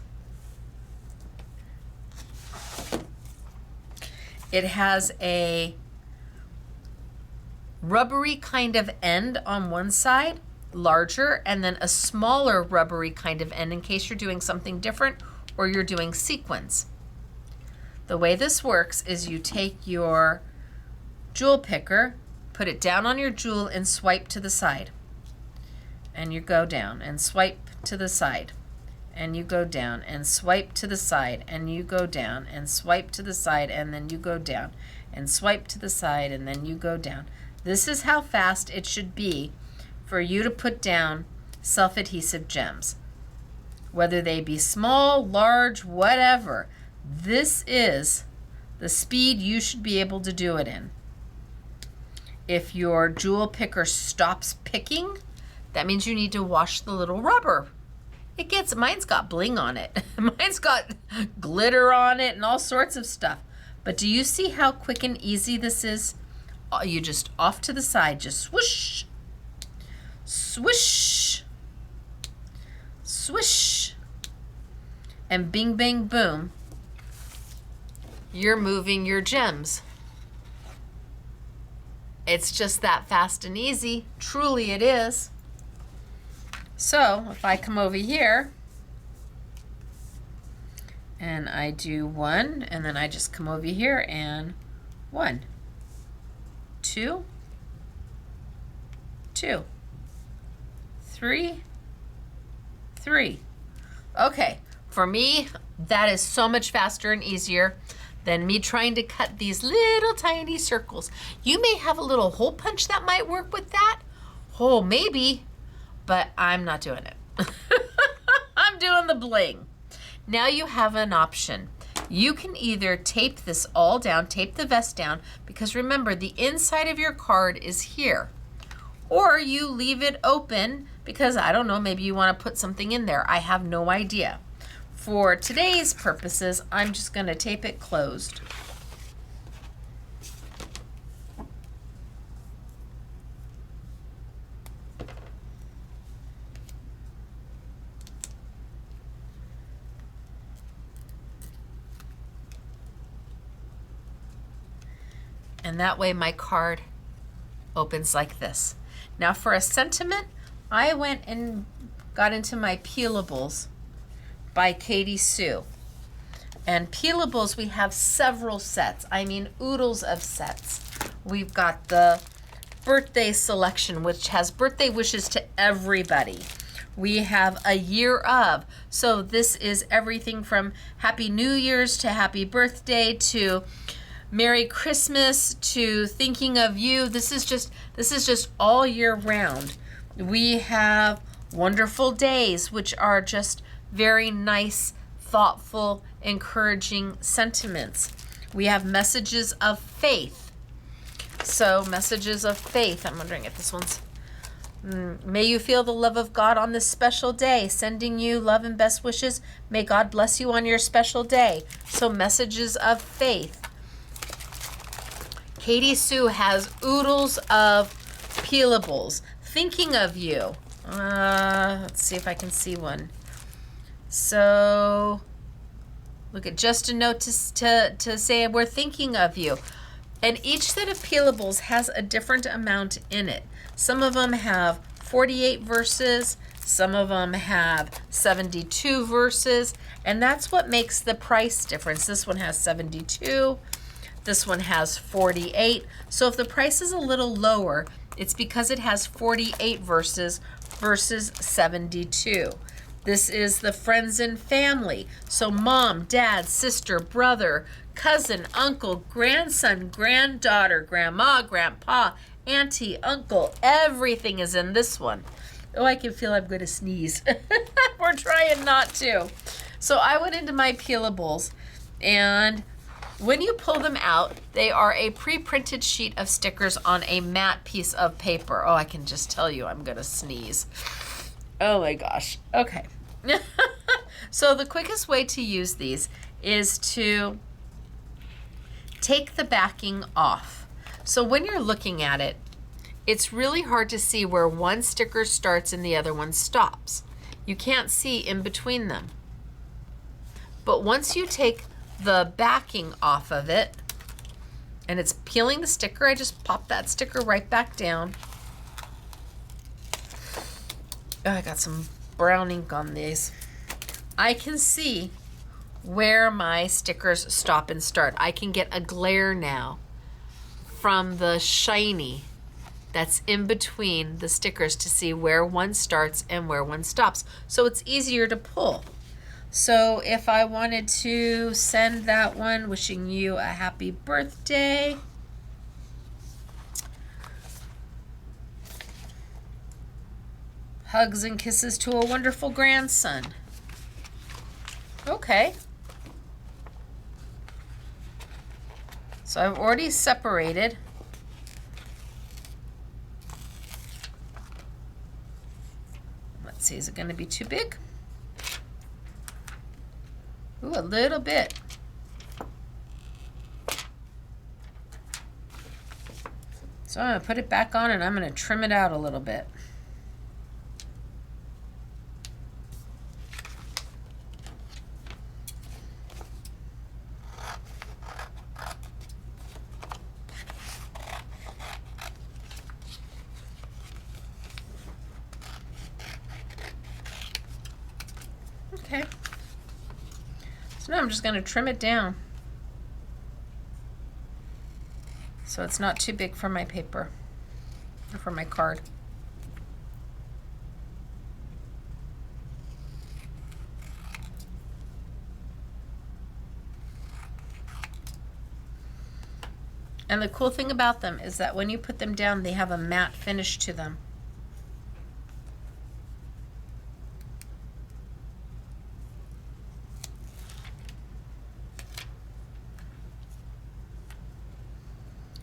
it has a rubbery kind of end on one side, larger, and then a smaller rubbery kind of end in case you're doing something different or you're doing sequins. The way this works is you take your jewel picker, put it down on your jewel, and swipe to the side. And you go down and swipe to the side. And you go down and swipe to the side. And you go down and swipe to the side. And then you go down and swipe to the side. And then you go down. This is how fast it should be for you to put down self-adhesive gems. Whether they be small, large, whatever. This is the speed you should be able to do it in. If your jewel picker stops picking, that means you need to wash the little rubber. Mine's got bling on it. Mine's got glitter on it and all sorts of stuff. But do you see how quick and easy this is? You just off to the side, just swoosh, swish, swish, and bing, bang, boom. You're moving your gems. It's just that fast and easy. Truly it is. So if I come over here and I do 1, and then I just come over here and 1, 2, 2, 3, 3. Okay, for me, that is so much faster and easier than me trying to cut these little tiny circles. You may have a little hole punch that might work with that. Oh, maybe, but I'm not doing it. I'm doing the bling. Now you have an option. You can either tape this all down, tape the vest down, because remember the inside of your card is here. Or you leave it open because, I don't know, maybe you want to put something in there. I have no idea. For today's purposes, I'm just going to tape it closed. And that way my card opens like this. Now for a sentiment, I went and got into my Peelables by Katie Sue. And Peelables, we have several sets. I mean, oodles of sets. We've got the birthday selection, which has birthday wishes to everybody. We have a year of. So this is everything from Happy New Year's to Happy Birthday to Merry Christmas to thinking of you. This is just all year round. We have Wonderful Days, which are just very nice, thoughtful, encouraging sentiments. We have Messages of Faith. So Messages of Faith, I'm wondering if this one's, may you feel the love of God on this special day, sending you love and best wishes. May God bless you on your special day. So Messages of Faith. Katie Sue has oodles of Peelables. Thinking of you. Let's see if I can see one. So, look at just a note to say we're thinking of you. And each set of Peelables has a different amount in it. Some of them have 48 verses. Some of them have 72 verses. And that's what makes the price difference. This one has 72. This one has 48. So if the price is a little lower, it's because it has 48 verses versus 72. This is the Friends and Family. So mom, dad, sister, brother, cousin, uncle, grandson, granddaughter, grandma, grandpa, auntie, uncle. Everything is in this one. Oh, I can feel I'm going to sneeze. We're trying not to. So I went into my Peelables, and when you pull them out, they are a pre-printed sheet of stickers on a matte piece of paper. Oh, I can just tell you I'm going to sneeze. Oh my gosh. Okay. So the quickest way to use these is to take the backing off. So when you're looking at it, it's really hard to see where one sticker starts and the other one stops. You can't see in between them. But once you take the backing off of it, and it's peeling the sticker, I just pop that sticker right back down. Oh, I got some brown ink on these. I can see where my stickers stop and start. I can get a glare now from the shiny that's in between the stickers to see where one starts and where one stops. So it's easier to pull. So if I wanted to send that one, wishing you a happy birthday. Hugs and kisses to a wonderful grandson. Okay. So I've already separated. Let's see, is it going to be too big? Ooh, a little bit. So I'm going to put it back on and I'm going to trim it out a little bit. Okay. So now I'm just going to trim it down so it's not too big for my paper or for my card. And the cool thing about them is that when you put them down, they have a matte finish to them.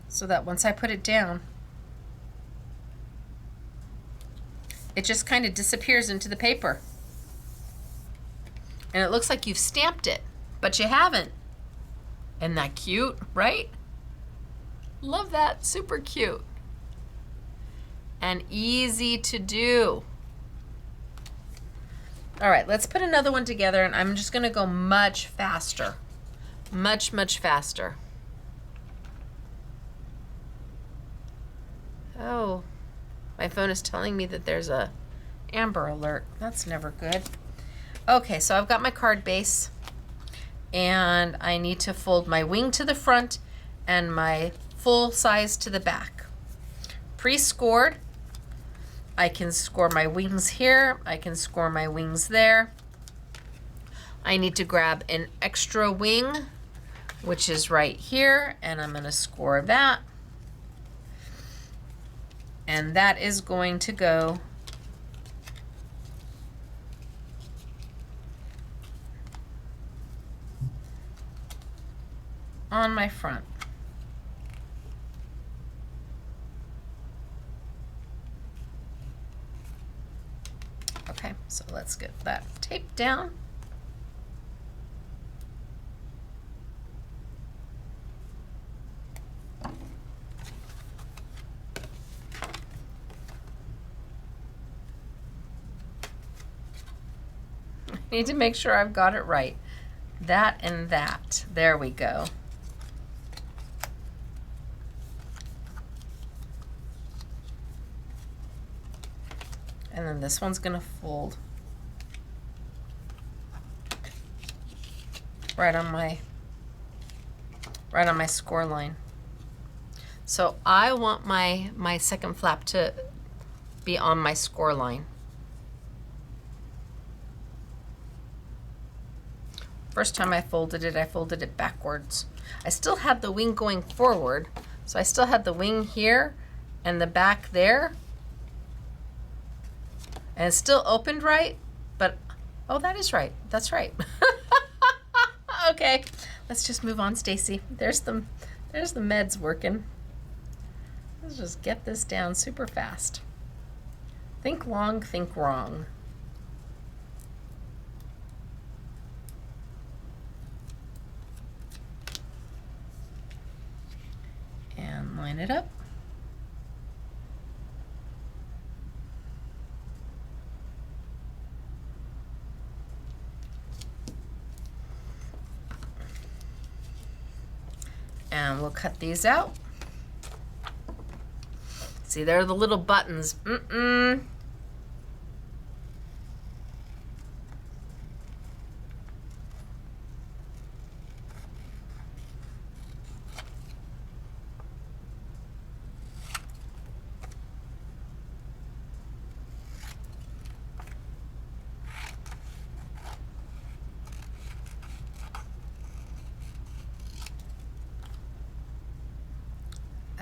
So that once I put it down, it just kind of disappears into the paper. And it looks like you've stamped it, but you haven't. Isn't that cute, right? Love that, super cute. And easy to do. All right, let's put another one together, and I'm just gonna go much faster. Much, much faster. Oh, my phone is telling me that there's a Amber alert. That's never good. Okay, so I've got my card base, and I need to fold my wing to the front and my full size to the back. Pre-scored. I can score my wings here. I can score my wings there. I need to grab an extra wing, which is right here, and I'm going to score that. And that is going to go on my front. Okay, so let's get that taped down. I need to make sure I've got it right. That and that. There we go. And then this one's gonna fold right on my score line. So I want my second flap to be on my score line. First time I folded it backwards. I still had the wing going forward, so I still had the wing here and the back there. And it's still opened right, but, oh, that is right. That's right. Okay, let's just move on, Stacey. There's the meds working. Let's just get this down super fast. Think long, think wrong. And line it up. And we'll cut these out. See, there are the little buttons.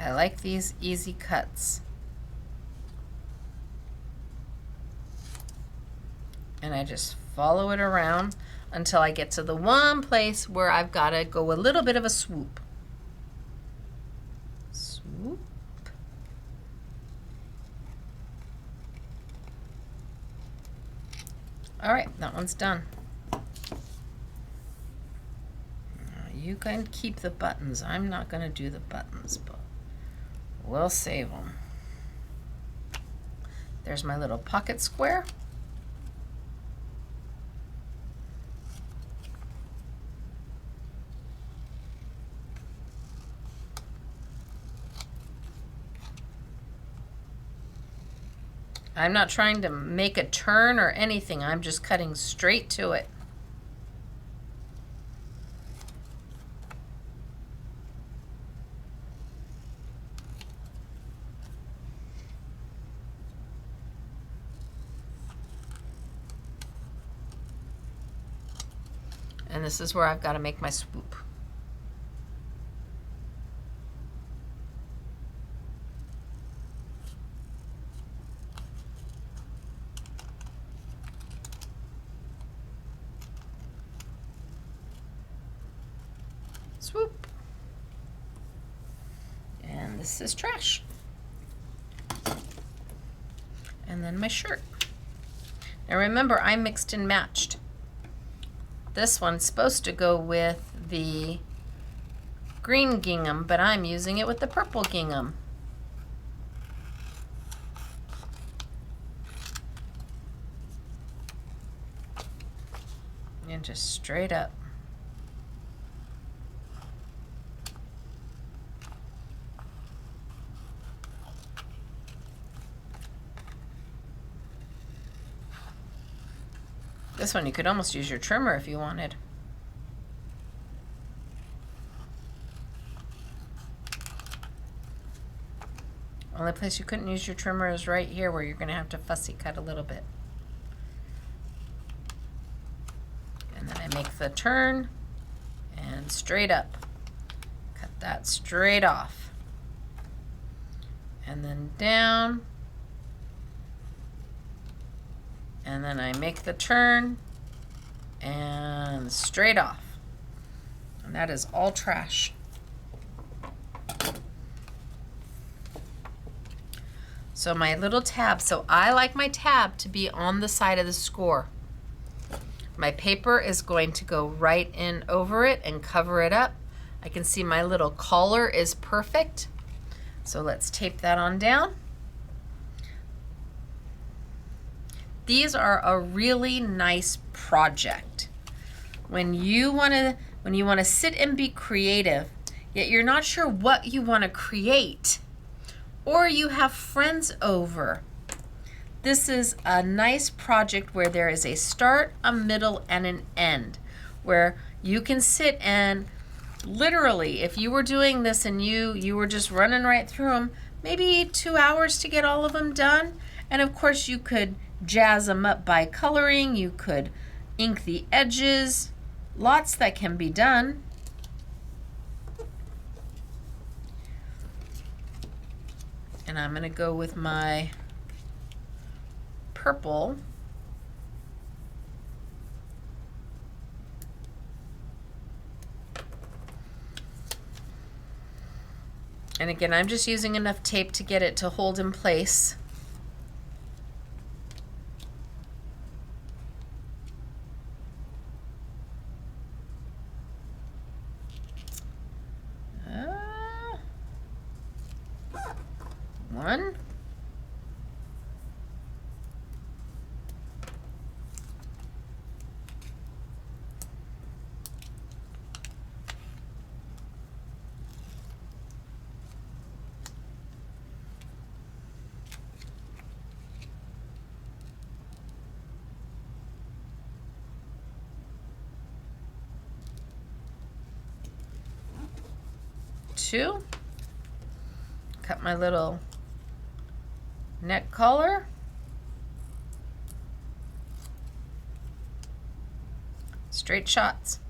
I like these easy cuts. And I just follow it around until I get to the one place where I've got to go a little bit of a swoop. Swoop. All right, that one's done. You can keep the buttons. I'm not going to do the buttons, but we'll save them. There's my little pocket square. I'm not trying to make a turn or anything. I'm just cutting straight to it. And this is where I've got to make my swoop. Swoop. And this is trash. And then my shirt. Now remember, I mixed and matched. This one's supposed to go with the green gingham, but I'm using it with the purple gingham. And just straight up. This one you could almost use your trimmer if you wanted. Only place you couldn't use your trimmer is right here where you're going to have to fussy cut a little bit. And then I make the turn and straight up. Cut that straight off. And then down. And then I make the turn and straight off. And that is all trash. So my little tab, so I like my tab to be on the side of the score. My paper is going to go right in over it and cover it up. I can see my little collar is perfect. So let's tape that on down. These are a really nice project. When you want to sit and be creative, yet you're not sure what you want to create, or you have friends over. This is a nice project where there is a start, a middle, and an end, where you can sit and literally, if you were doing this and you were just running right through them, maybe 2 hours to get all of them done. And of course you could jazz them up by coloring, you could ink the edges, lots that can be done. And I'm going to go with my purple. And again, I'm just using enough tape to get it to hold in place. One. Two. Cut my little neck collar. Straight shots.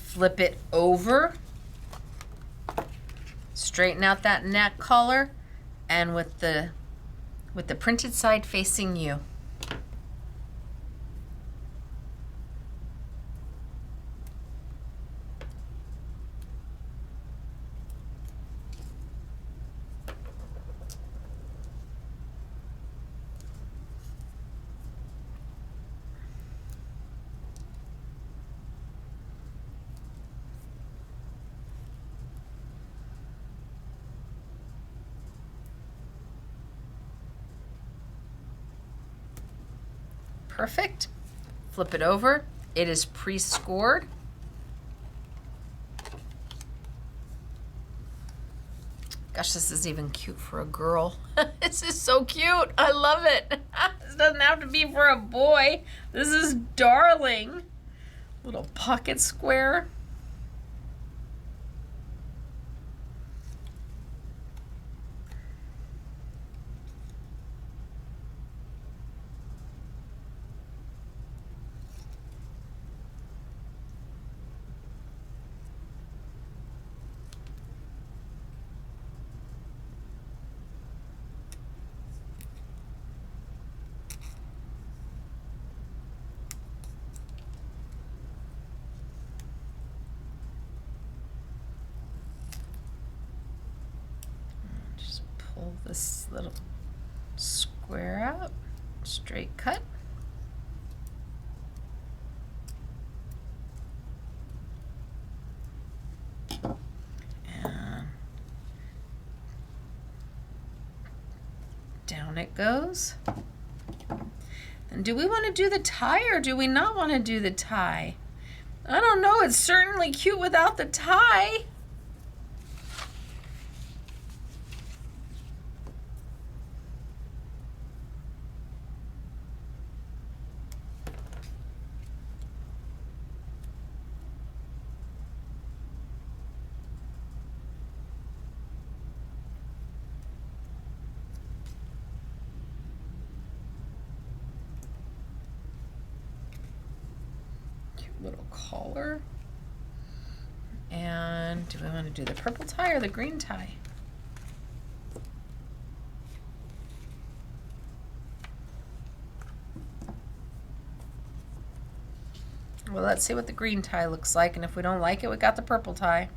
Flip it over. Straighten out that neck collar, and with the printed side facing you. Perfect. Flip it over. It is pre-scored. Gosh, this is even cute for a girl. This is so cute. I love it. This doesn't have to be for a boy. This is darling. Little pocket square. Pull this little square out, straight cut. And down it goes. And do we want to do the tie or do we not want to do the tie? I don't know. It's certainly cute without the tie. Little collar. And do we want to do the purple tie or the green tie? Well, let's see what the green tie looks like, and if we don't like it, we got the purple tie.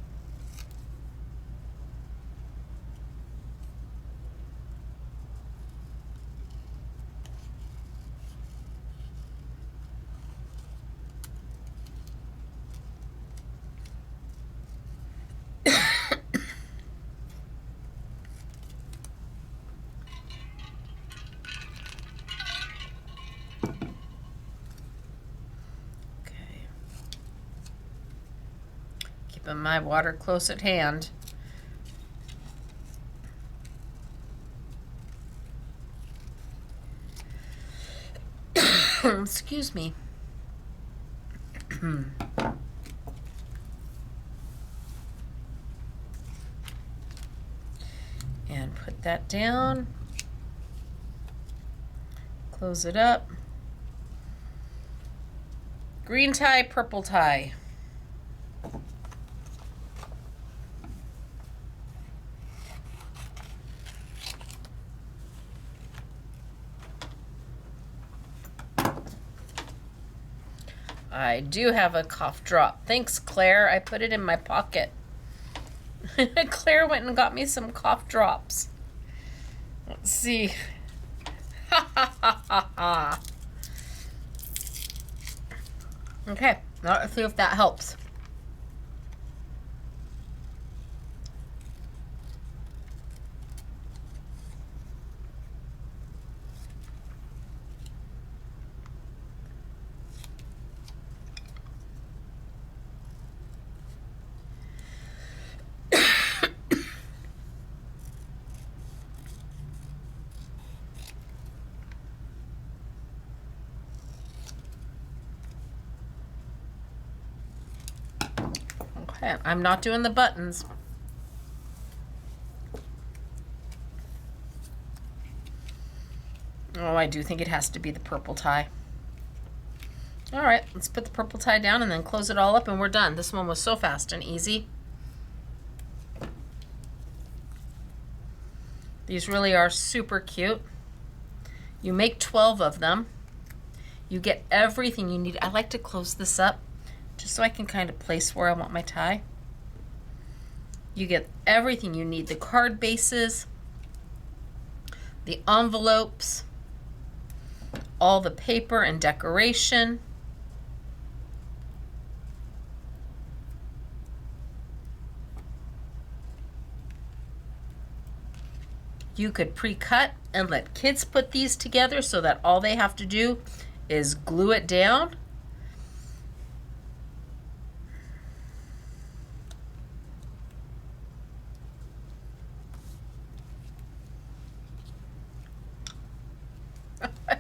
Keeping my water close at hand. Excuse me. And put that down. Close it up. Green tie, purple tie. I do have a cough drop. Thanks, Claire. I put it in my pocket. Claire went and got me some cough drops. Let's see. Ha ha ha ha ha. Okay, now let's see if that helps. Okay, I'm not doing the buttons. Oh, I do think it has to be the purple tie. All right, let's put the purple tie down and then close it all up and we're done. This one was so fast and easy. These really are super cute. You make 12 of them. You get everything you need. I like to close this up just so I can kind of place where I want my tie. You get everything you need. The card bases, the envelopes, all the paper and decoration. You could pre-cut and let kids put these together so that all they have to do is glue it down.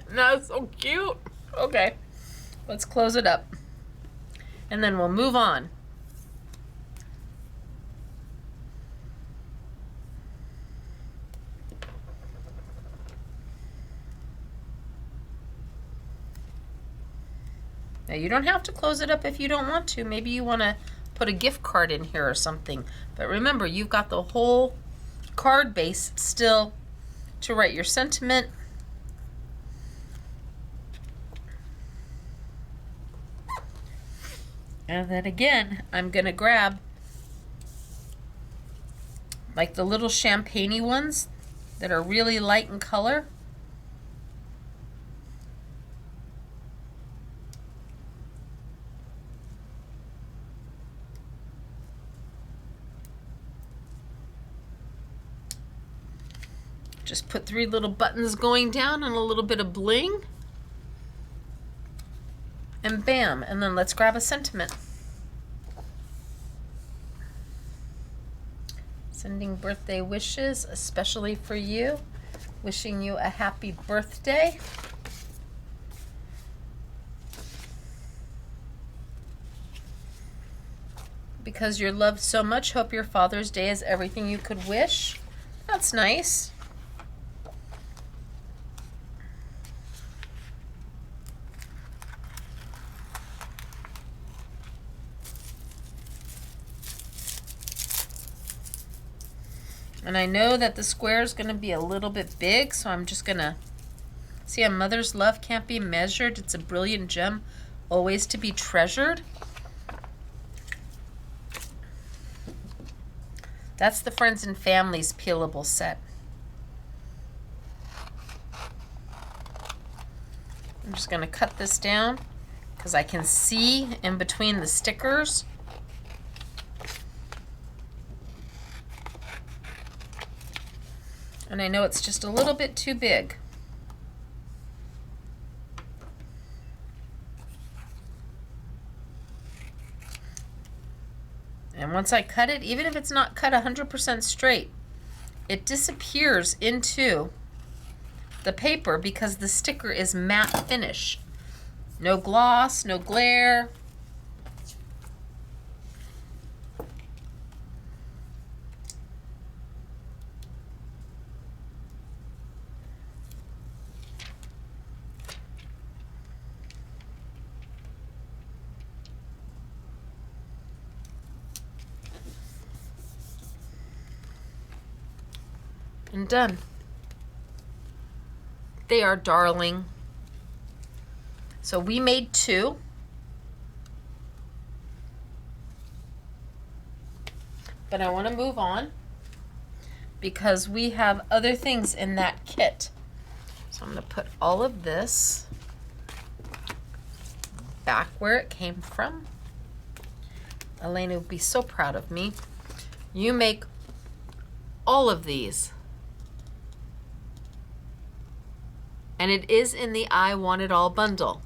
That's so cute. Okay, let's close it up and then we'll move on. Now you don't have to close it up if you don't want to. Maybe you want to put a gift card in here or something. But remember, you've got the whole card base still to write your sentiment. And then again, I'm going to grab like the little champagne-y ones that are really light in color. Just put 3 little buttons going down and a little bit of bling. And bam, and then let's grab a sentiment. Sending birthday wishes, especially for you. Wishing you a happy birthday. Because you're loved so much, hope your Father's Day is everything you could wish. That's nice. And I know that the square is going to be a little bit big, so I'm just going to see a mother's love can't be measured. It's a brilliant gem, always to be treasured. That's the Friends and Families peelable set. I'm just going to cut this down because I can see in between the stickers. And I know it's just a little bit too big. And once I cut it, even if it's not cut 100% straight, it disappears into the paper because the sticker is matte finish. No gloss, no glare. And done. They are darling. So we made 2. But I want to move on because we have other things in that kit. So I'm going to put all of this back where it came from. Elena would be so proud of me. You make all of these. And it is in the I Want It All bundle.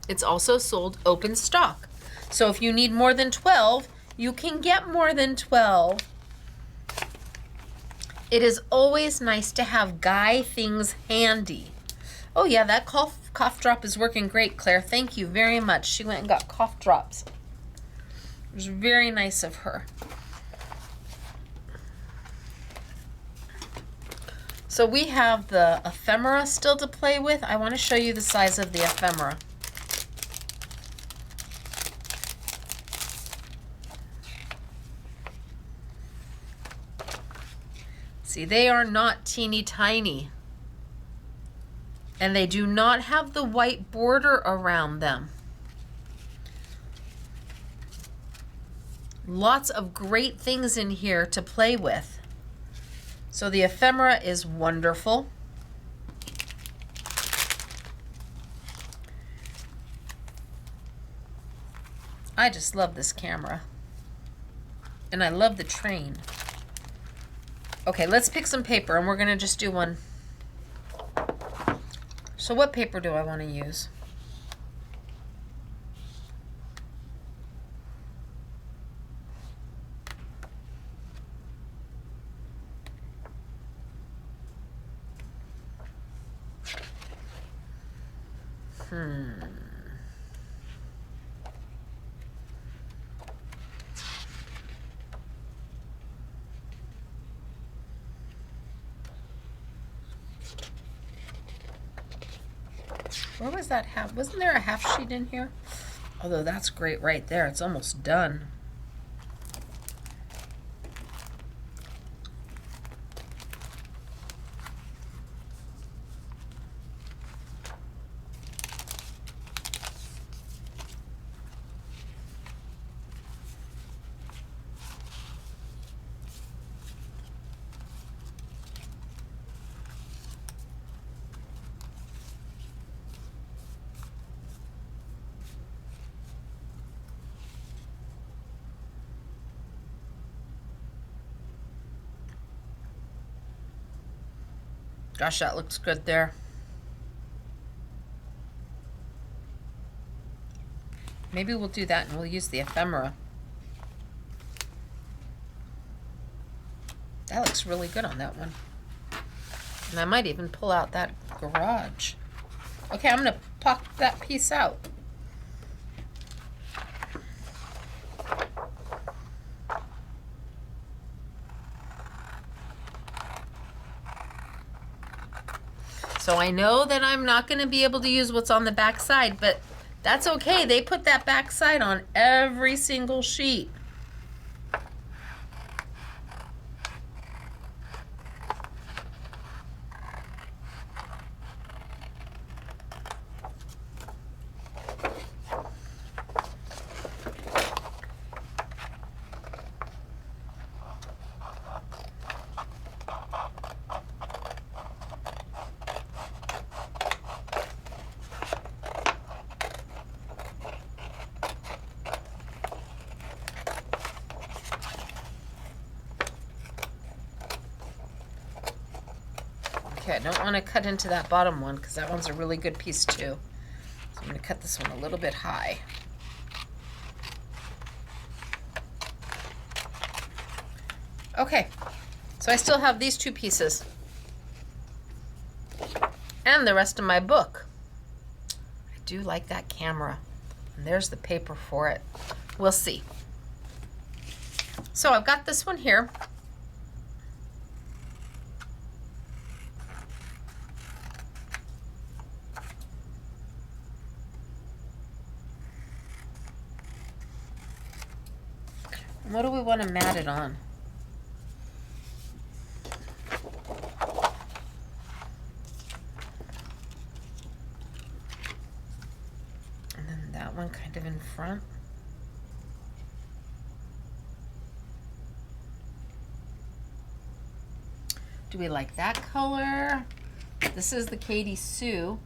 It's also sold open stock. So if you need more than 12, you can get more than 12. It is always nice to have guy things handy. Oh yeah, that cough drop is working great, Claire. Thank you very much. She went and got cough drops. It was very nice of her. So we have the ephemera still to play with. I want to show you the size of the ephemera. See, they are not teeny tiny. And they do not have the white border around them. Lots of great things in here to play with. So the ephemera is wonderful. I just love this camera. And I love the train. Okay, let's pick some paper and we're gonna just do one. So what paper do I want to use? Where was that half? Wasn't there a half sheet in here? Although that's great right there. It's almost done. Gosh, that looks good there. Maybe we'll do that and we'll use the ephemera. That looks really good on that one. And I might even pull out that garage. Okay, I'm gonna pop that piece out. So I know that I'm not gonna be able to use what's on the back side, but that's okay. They put that back side on every single sheet. Okay, I don't want to cut into that bottom one because that one's a really good piece too. So I'm going to cut this one a little bit high. Okay, so I still have these two pieces and the rest of my book. I do like that camera, and there's the paper for it. We'll see. So I've got this one here. What do we want to mat it on? And then that one kind of in front. Do we like that color? This is the Katie Sue.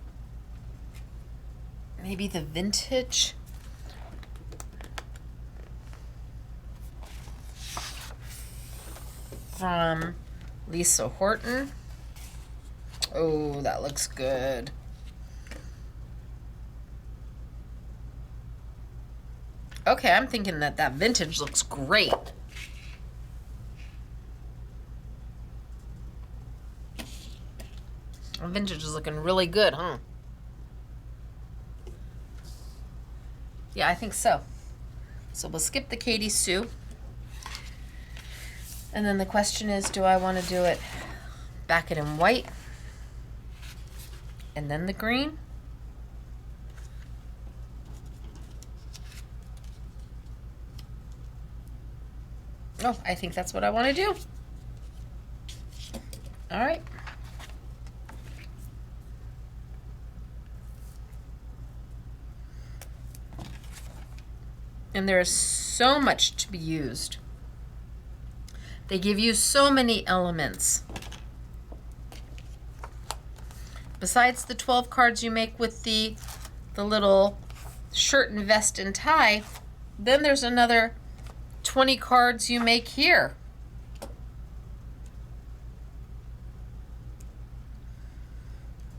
Maybe the vintage. From Lisa Horton. Oh, that looks good. Okay, I'm thinking that that vintage looks great. Vintage is looking really good, huh? Yeah, I think so. So we'll skip the Katie Sue. And then the question is, do I want to do it, back it in white, and then the green? Oh, I think that's what I want to do. All right. And there is so much to be used. They give you so many elements. Besides the 12 cards you make with the little shirt and vest and tie, then there's another 20 cards you make here.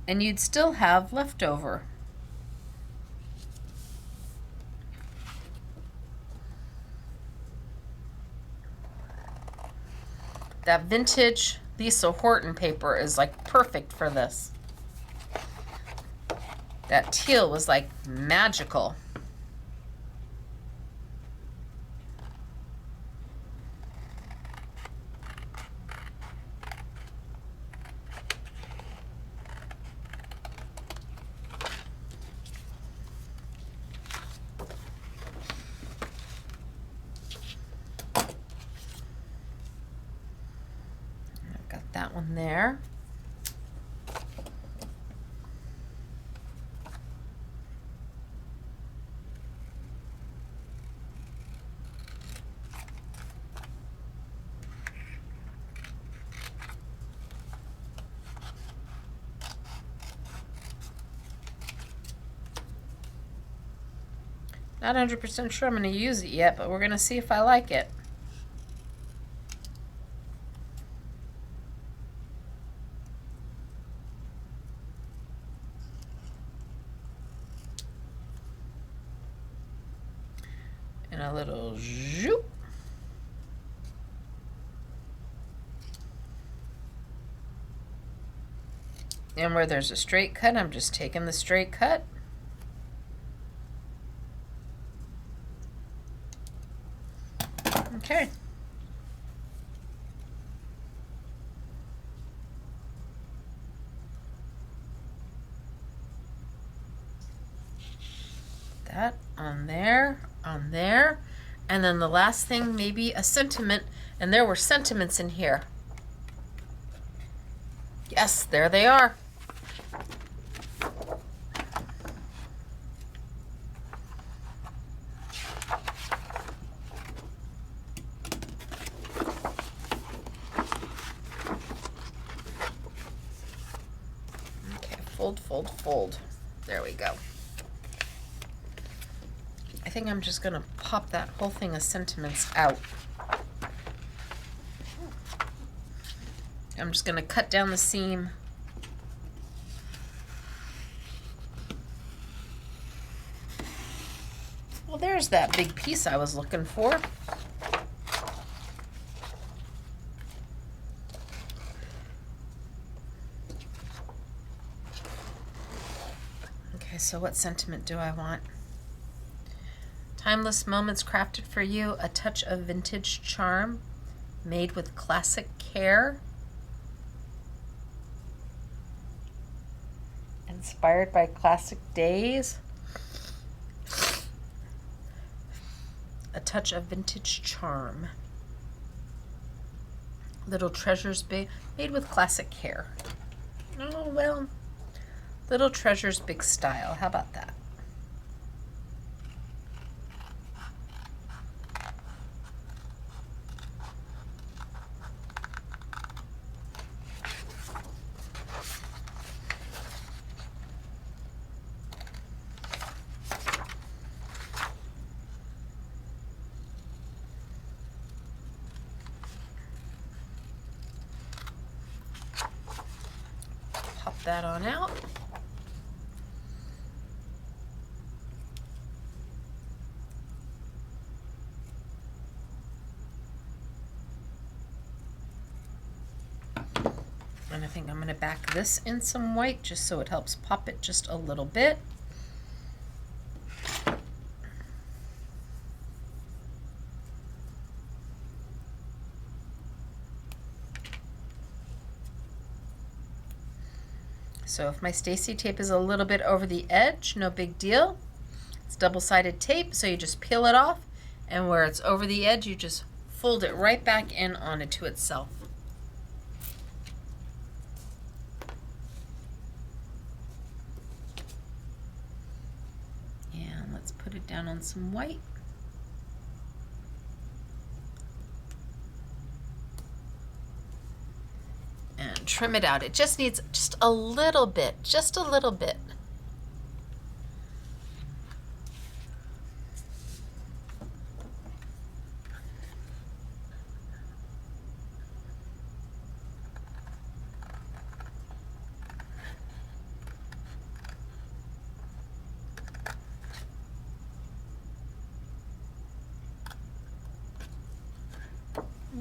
And you'd still have leftover. That vintage Lisa Horton paper is like perfect for this. That teal was like magical. That one there. Not 100% sure I'm going to use it yet, but we're going to see if I like it. And a little zoop. And where there's a straight cut, I'm just taking the straight cut. Okay. That on there, and then the last thing, maybe a sentiment, and there were sentiments in here. Yes, there they are. Okay, fold, fold, fold. There we go. I think I'm just going to pop that whole thing of sentiments out. I'm just going to cut down the seam. Well, there's that big piece I was looking for. Okay, so what sentiment do I want? Timeless moments crafted for you, a touch of vintage charm, made with classic care. Inspired by classic days. A touch of vintage charm. Little treasures made with classic care. Oh, well, little treasures, big style. How about that? That on out. And I think I'm going to back this in some white just so it helps pop it just a little bit. So if my Stacey tape is a little bit over the edge, no big deal. It's double-sided tape, so you just peel it off, and where it's over the edge, you just fold it right back in on it to itself. And let's put it down on some white. And trim it out. It just needs just a little bit, just a little bit.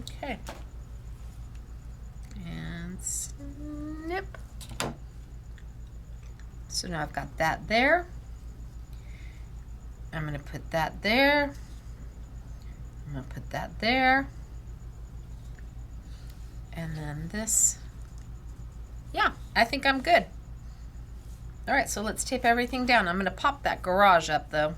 Okay. Snip. So now I've got that there. I'm going to put that there. I'm going to put that there. And then this. Yeah, I think I'm good. All right, so let's tape everything down. I'm going to pop that garage up though.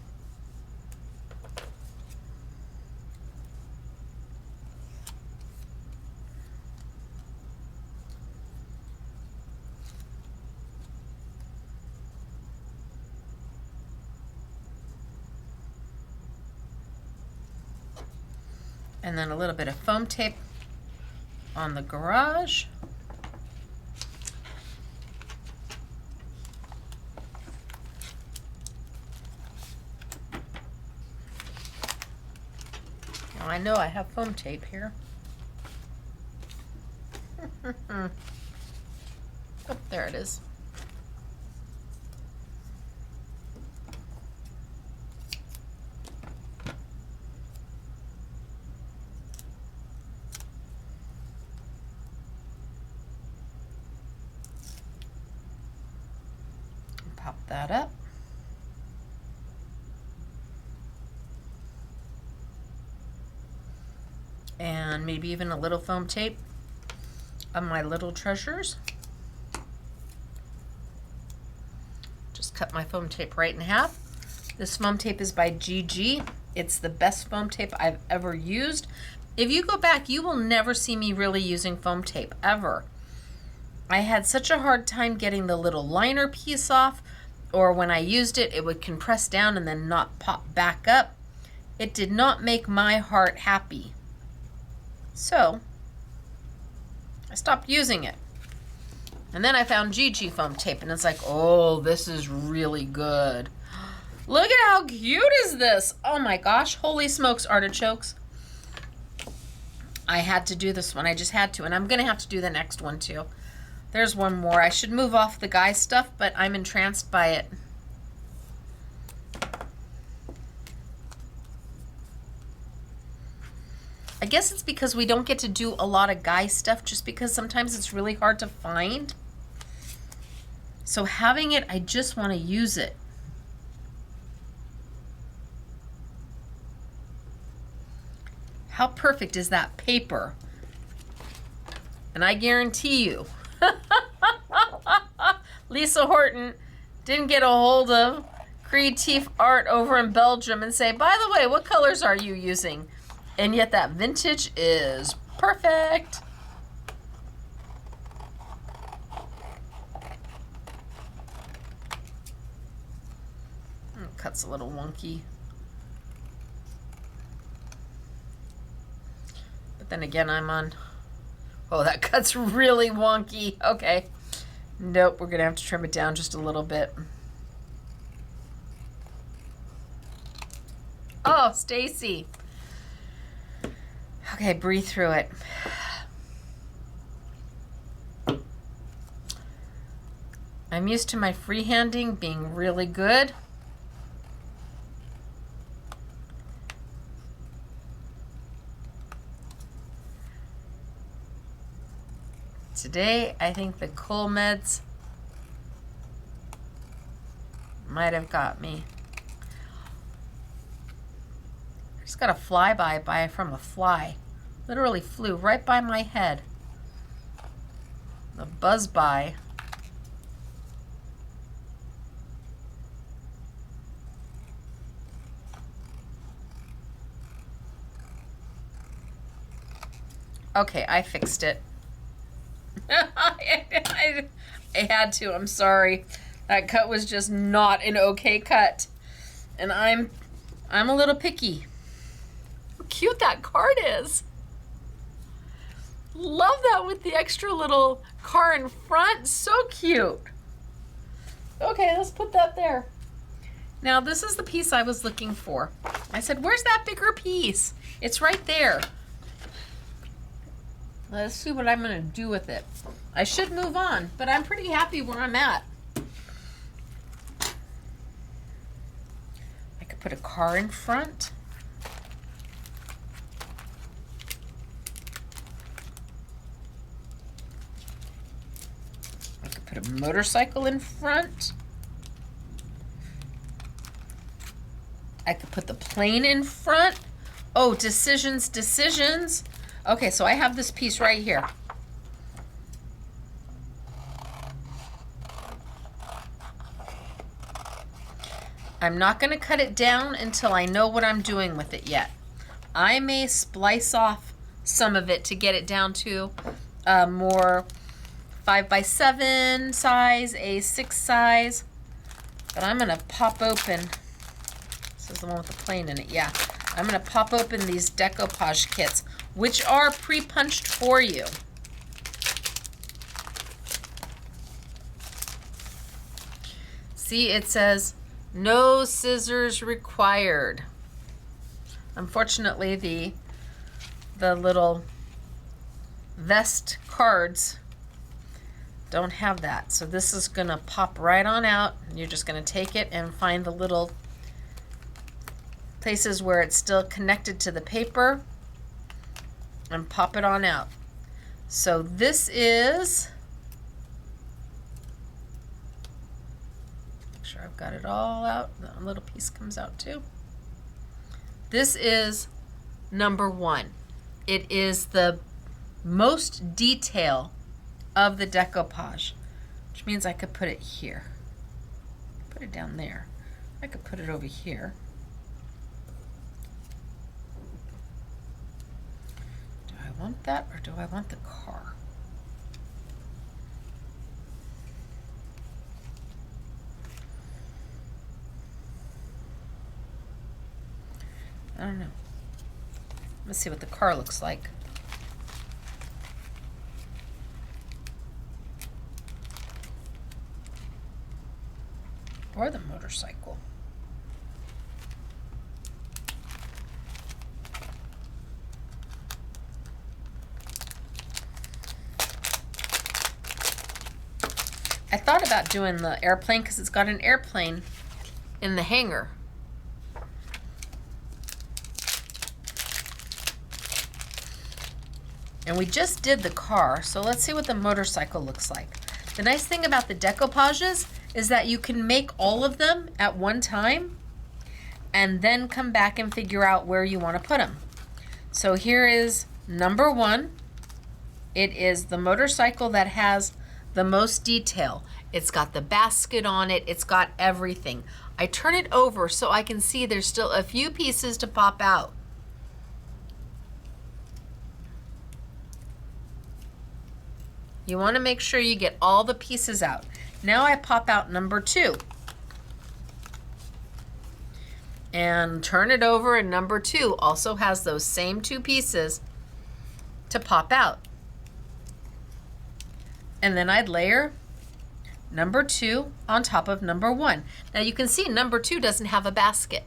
And then a little bit of foam tape on the garage. Now I know I have foam tape here. Oh, there it is. Pop that up. And maybe even a little foam tape of my little treasures. Just cut my foam tape right in half. This foam tape is by GG. It's the best foam tape I've ever used. If you go back, you will never see me really using foam tape, ever. I had such a hard time getting the little liner piece off, or when I used it, it would compress down and then not pop back up. It did not make my heart happy. So, I stopped using it. And then I found GG foam tape, and it's like, oh, this is really good. Look at how cute is this? Oh my gosh, holy smokes, artichokes. I had to do this one, I just had to, and I'm gonna have to do the next one too. There's one more. I should move off the guy stuff, but I'm entranced by it. I guess it's because we don't get to do a lot of guy stuff, just because sometimes it's really hard to find. So having it, I just want to use it. How perfect is that paper? And I guarantee you, Lisa Horton didn't get a hold of Creatief Art over in Belgium and say, by the way, what colors are you using? And yet that vintage is perfect. Cuts a little wonky. But then again, I'm on, oh, that cut's really wonky. Okay. Nope, we're gonna have to trim it down just a little bit. Oh, Stacey. Okay, breathe through it. I'm used to my freehanding being really good. Today, I think the Colmeds might have got me. I just got a flyby from a fly. Literally flew right by my head. The buzz by. Okay, I fixed it. I had to, I'm sorry. That cut was just not an okay cut. And I'm a little picky. How cute that card is. Love that with the extra little car in front. So cute. Okay, let's put that there. Now this is the piece I was looking for. I said, where's that bigger piece? It's right there. Let's see what I'm gonna do with it. I should move on, but I'm pretty happy where I'm at. I could put a car in front. I could put a motorcycle in front. I could put the plane in front. Oh, decisions, decisions. Okay, so I have this piece right here. I'm not going to cut it down until I know what I'm doing with it yet. I may splice off some of it to get it down to a more 5x7 size, A6 size. But I'm going to pop open, this is the one with the plane in it, yeah. I'm going to pop open these decoupage kits, which are pre-punched for you. See, it says no scissors required. Unfortunately, the little vest cards don't have that. So this is gonna pop right on out. You're just gonna take it and find the little places where it's still connected to the paper and pop it on out. So this is sure I've got it all out. The little piece comes out too. This is number 1. It is the most detail of the decoupage, which means I could put it here. Put it down there. I could put it over here. Do I want that or do I want the car? I don't know. Let's see what the car looks like. Or the motorcycle. I thought about doing the airplane because it's got an airplane in the hanger. And we just did the car, so let's see what the motorcycle looks like. The nice thing about the decoupages is that you can make all of them at one time and then come back and figure out where you want to put them. So here is number 1. It is the motorcycle that has the most detail. It's got the basket on it. It's got everything. I turn it over so I can see there's still a few pieces to pop out. You want to make sure you get all the pieces out. Now I pop out number 2. And turn it over, and number 2 also has those same 2 pieces to pop out. And then I'd layer number 2 on top of number 1. Now you can see number 2 doesn't have a basket.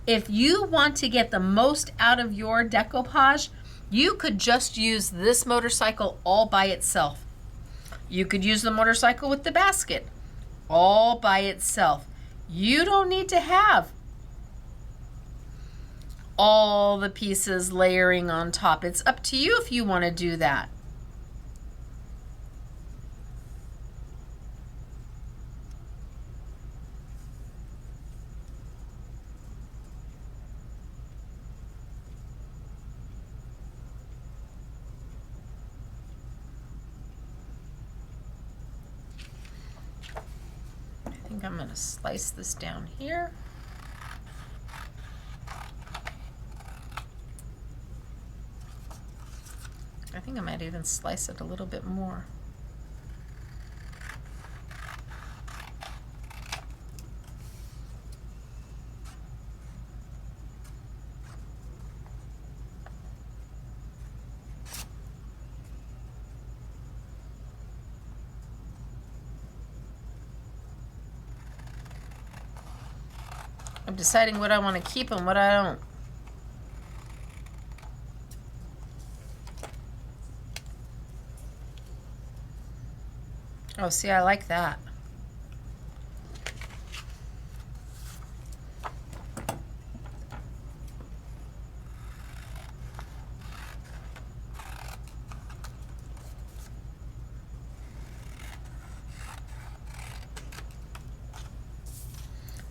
If you want to get the most out of your decoupage, you could just use this motorcycle all by itself. You could use the motorcycle with the basket all by itself. You don't need to have all the pieces layering on top. It's up to you if you want to do that. I think I'm going to slice this down here. I think I might even slice it a little bit more. I'm deciding what I want to keep and what I don't. Oh, see, I like that.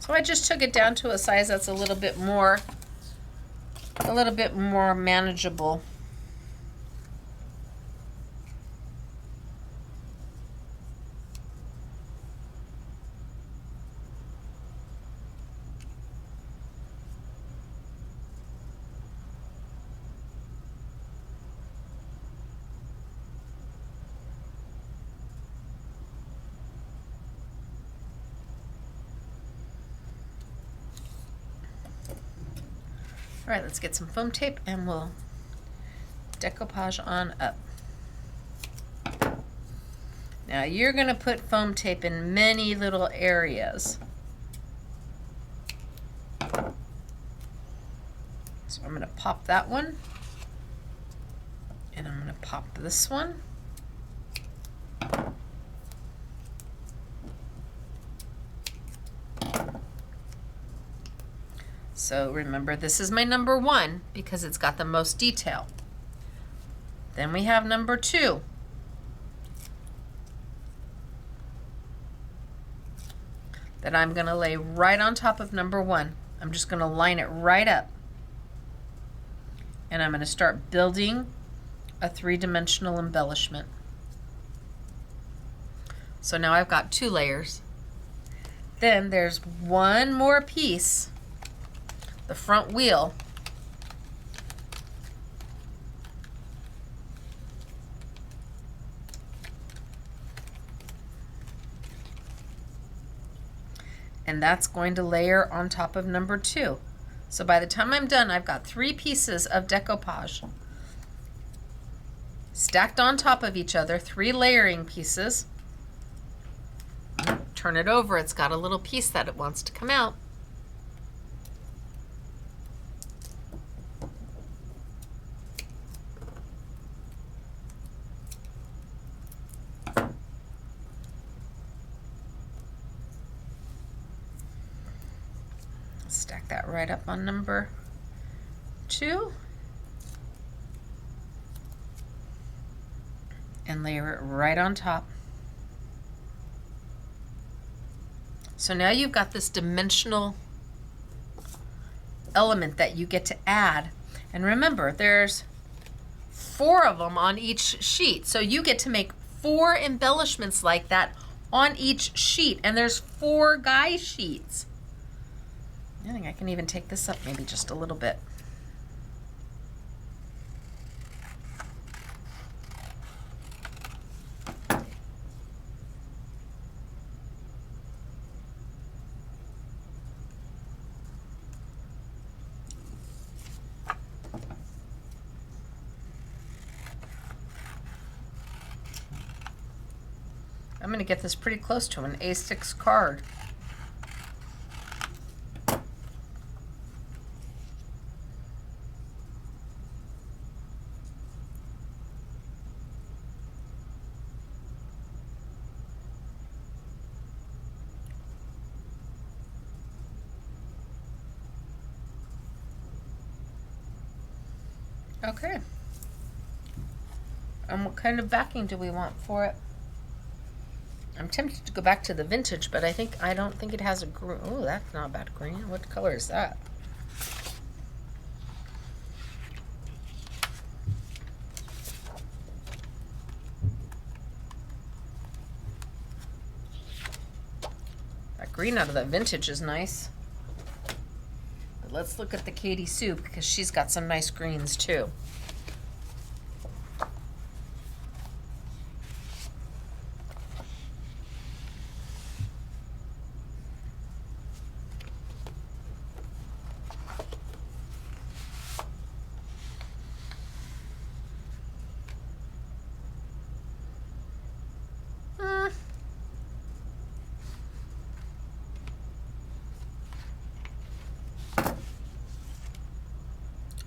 So I just took it down to a size that's a little bit more manageable. All right, let's get some foam tape and we'll decoupage on up. Now you're going to put foam tape in many little areas. So I'm going to pop that one, and I'm going to pop this one. So remember, this is my number 1 because it's got the most detail. Then we have number 2. that I'm going to lay right on top of number 1. I'm just going to line it right up. And I'm going to start building a 3-dimensional embellishment. So now I've got 2 layers. Then there's one more piece, the front wheel. And that's going to layer on top of number 2. So by the time I'm done, I've got 3 pieces of decoupage stacked on top of each other, 3 layering pieces. Turn it over, it's got a little piece that it wants to come out. Stack that right up on number 2 and layer it right on top. So now you've got this dimensional element that you get to add. And remember, there's 4 of them on each sheet. So you get to make 4 embellishments like that on each sheet. And there's 4 guy sheets. I think I can even take this up maybe just a little bit. I'm going to get this pretty close to an A6 card. Okay. And what kind of backing do we want for it? I'm tempted to go back to the vintage, but I don't think it has a green. Oh, that's not a bad green. What color is that? That green out of that vintage is nice. But let's look at the Katie Sue because she's got some nice greens too.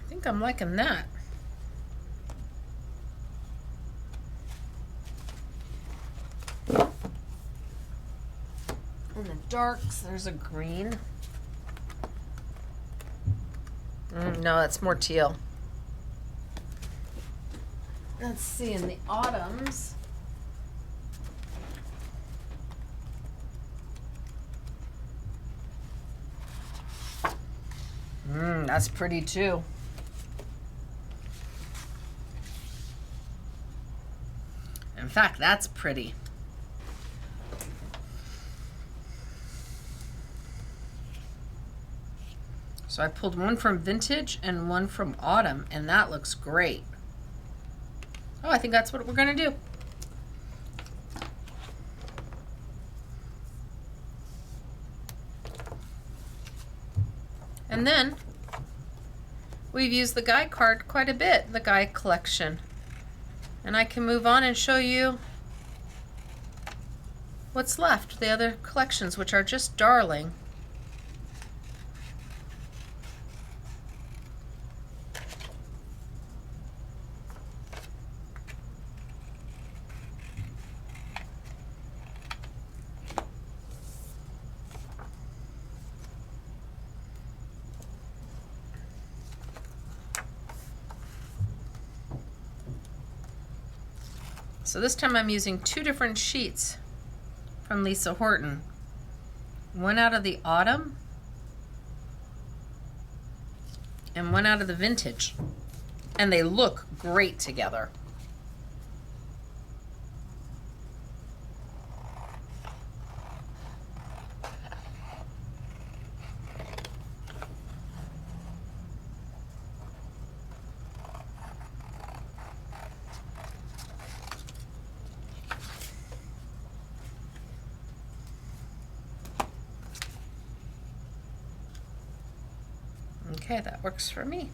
I think I'm liking that. In the darks, there's a green. No, that's more teal. Let's see, in the autumns. That's pretty too. In fact, that's pretty. So I pulled one from vintage and one from autumn, and that looks great. Oh, I think that's what we're gonna do. And then we've used the Guy card quite a bit, the Guy collection. And I can move on and show you what's left, the other collections, which are just darling. So this time I'm using 2 different sheets from Lisa Horton. one out of the autumn and one out of the vintage. And they look great together. Okay, that works for me.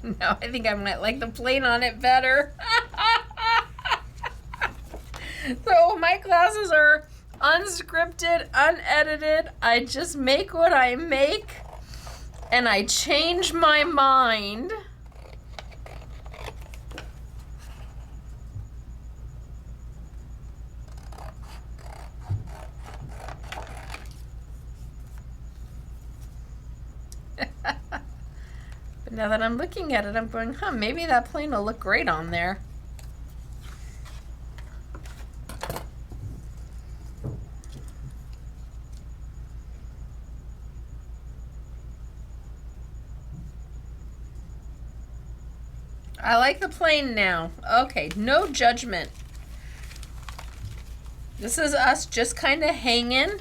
No, I think I might like the plain on it better. So my classes are unscripted, unedited. I just make what I make and I change my mind. But now that I'm looking at it, I'm going, maybe that plain will look great on there. I like the plain now. Okay, no judgment. This is us just kind of hanging.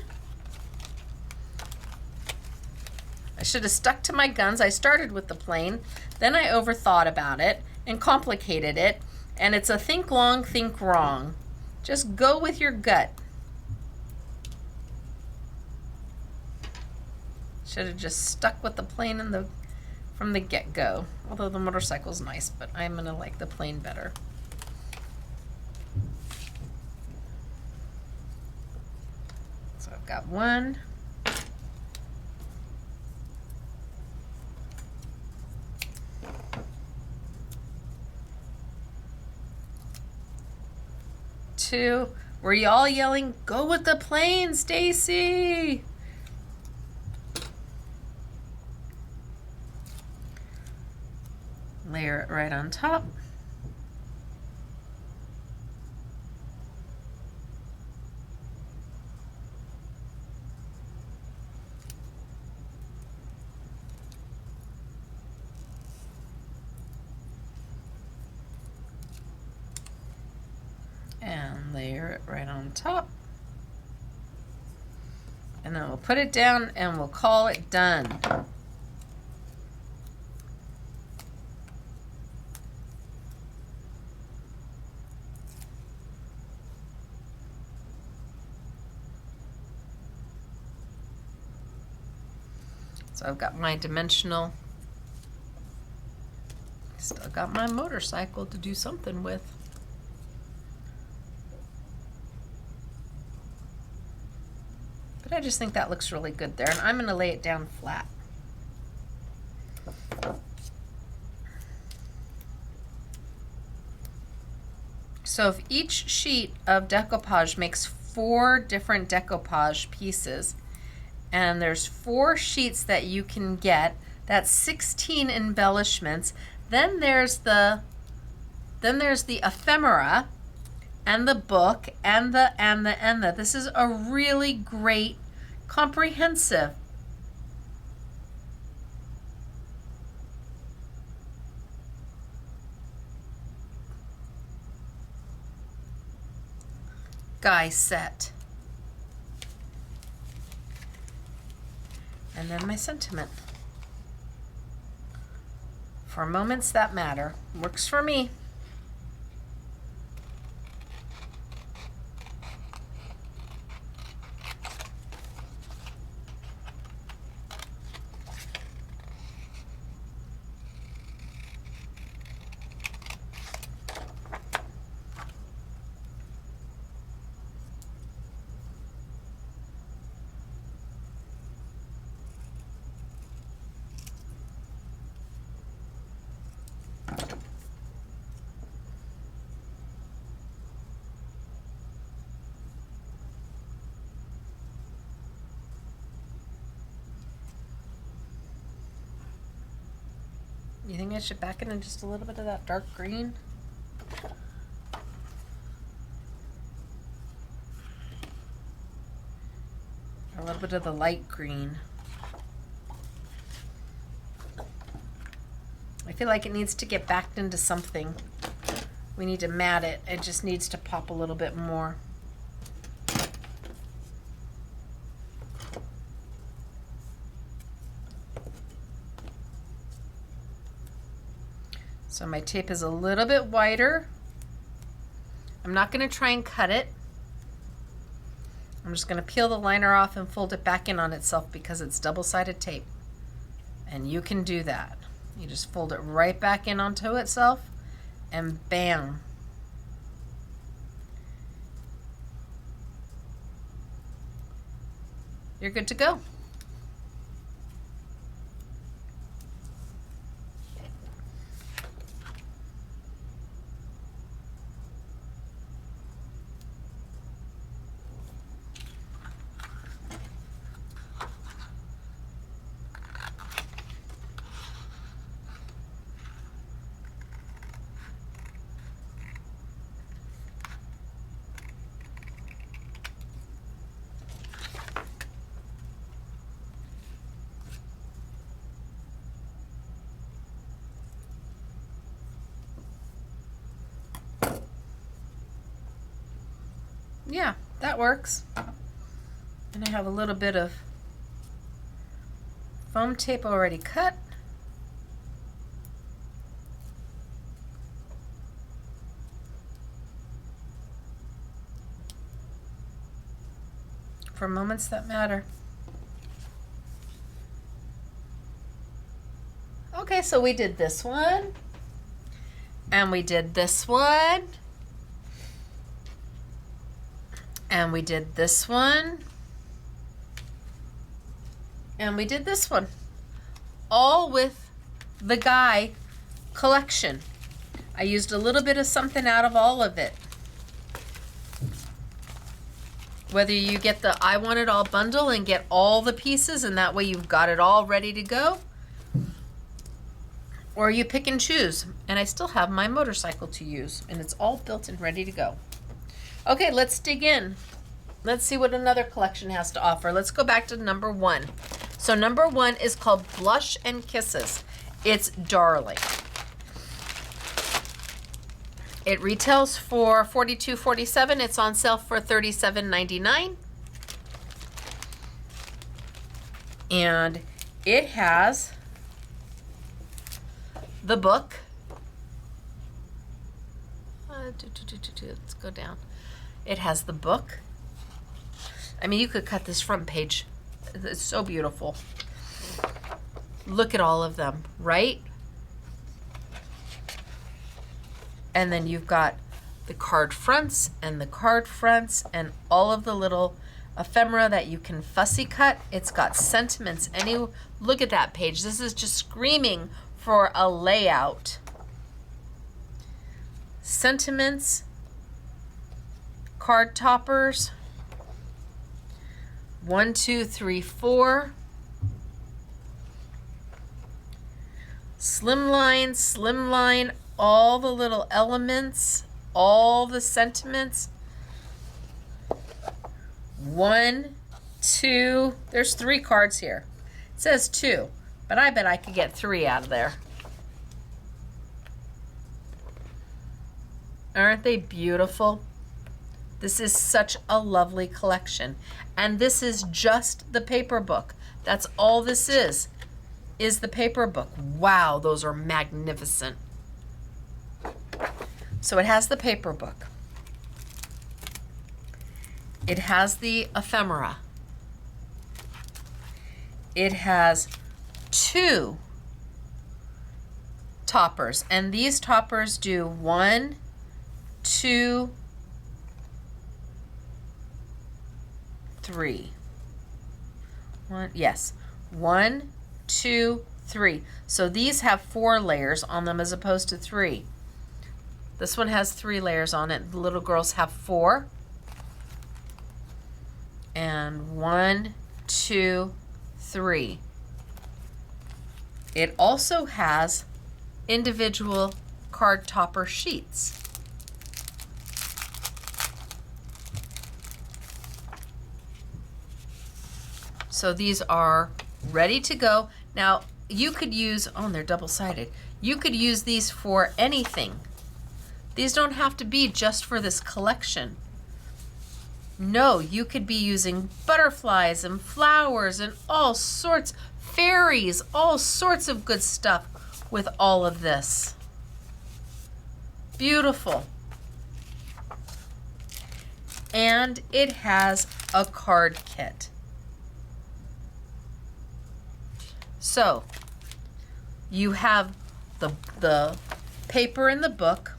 I should have stuck to my guns. I started with the plain, then I overthought about it and complicated it, and it's a think long, think wrong. Just go with your gut. Should have just stuck with the plain from the get-go. Although the motorcycle's nice, but I'm gonna like the plain better. So I've got 1, 2. Were y'all yelling, go with the plain, Stacey? Layer it right on top. And layer it right on top. And then we'll put it down and we'll call it done. So I've got my dimensional, still got my motorcycle to do something with. But I just think that looks really good there, and I'm going to lay it down flat. So if each sheet of decoupage makes 4 different decoupage pieces, and there's 4 sheets that you can get, that's 16 embellishments. Then there's the ephemera and the book and the. This is a really great comprehensive. Guy set. And then my sentiment. For moments that matter. Works for me. You think I should back it in just a little bit of that dark green? A little bit of the light green. I feel like it needs to get backed into something. We need to mat it. It just needs to pop a little bit more. So my tape is a little bit wider. I'm not going to try and cut it. I'm just going to peel the liner off and fold it back in on itself because it's double-sided tape. And you can do that. You just fold it right back in onto itself and bam. You're good to go. Yeah, that works. And I have a little bit of foam tape already cut. For moments that matter. Okay, so we did this one. And we did this one. And we did this one. And we did this one. All with the Guy collection. I used a little bit of something out of all of it. Whether you get the I Want It All bundle and get all the pieces and that way you've got it all ready to go, or you pick and choose. And I still have my motorcycle to use and it's all built and ready to go. Okay, let's dig in. Let's see what another collection has to offer. Let's go back to number 1. So number 1 is called Blush and Kisses. It's darling. It retails for $42.47. It's on sale for $37.99. And it has the book. Let's go down. It has the book. I mean, you could cut this front page. It's so beautiful. Look at all of them, right? And then you've got the card fronts and the card fronts and all of the little ephemera that you can fussy cut. It's got sentiments. Look at that page. This is just screaming for a layout. Sentiments, card toppers, 1, 2, 3, 4. Slimline, all the little elements, all the sentiments. 1, 2, there's 3 cards here. It says 2, but I bet I could get 3 out of there. Aren't they beautiful? This is such a lovely collection. And this is just the paper book. That's all this is the paper book. Wow, those are magnificent. So it has the paper book. It has the ephemera. It has 2 toppers. And these toppers do 1, 2, 3. 1, 2, 3. So these have 4 layers on them as opposed to 3. This one has 3 layers on it. The little girls have 4. And 1, 2, 3. It also has individual card topper sheets. So these are ready to go. Now you could use, oh, they're double-sided. You could use these for anything. These don't have to be just for this collection. No, you could be using butterflies and flowers and all sorts, fairies, all sorts of good stuff with all of this. Beautiful. And it has a card kit. So you have the paper in the book,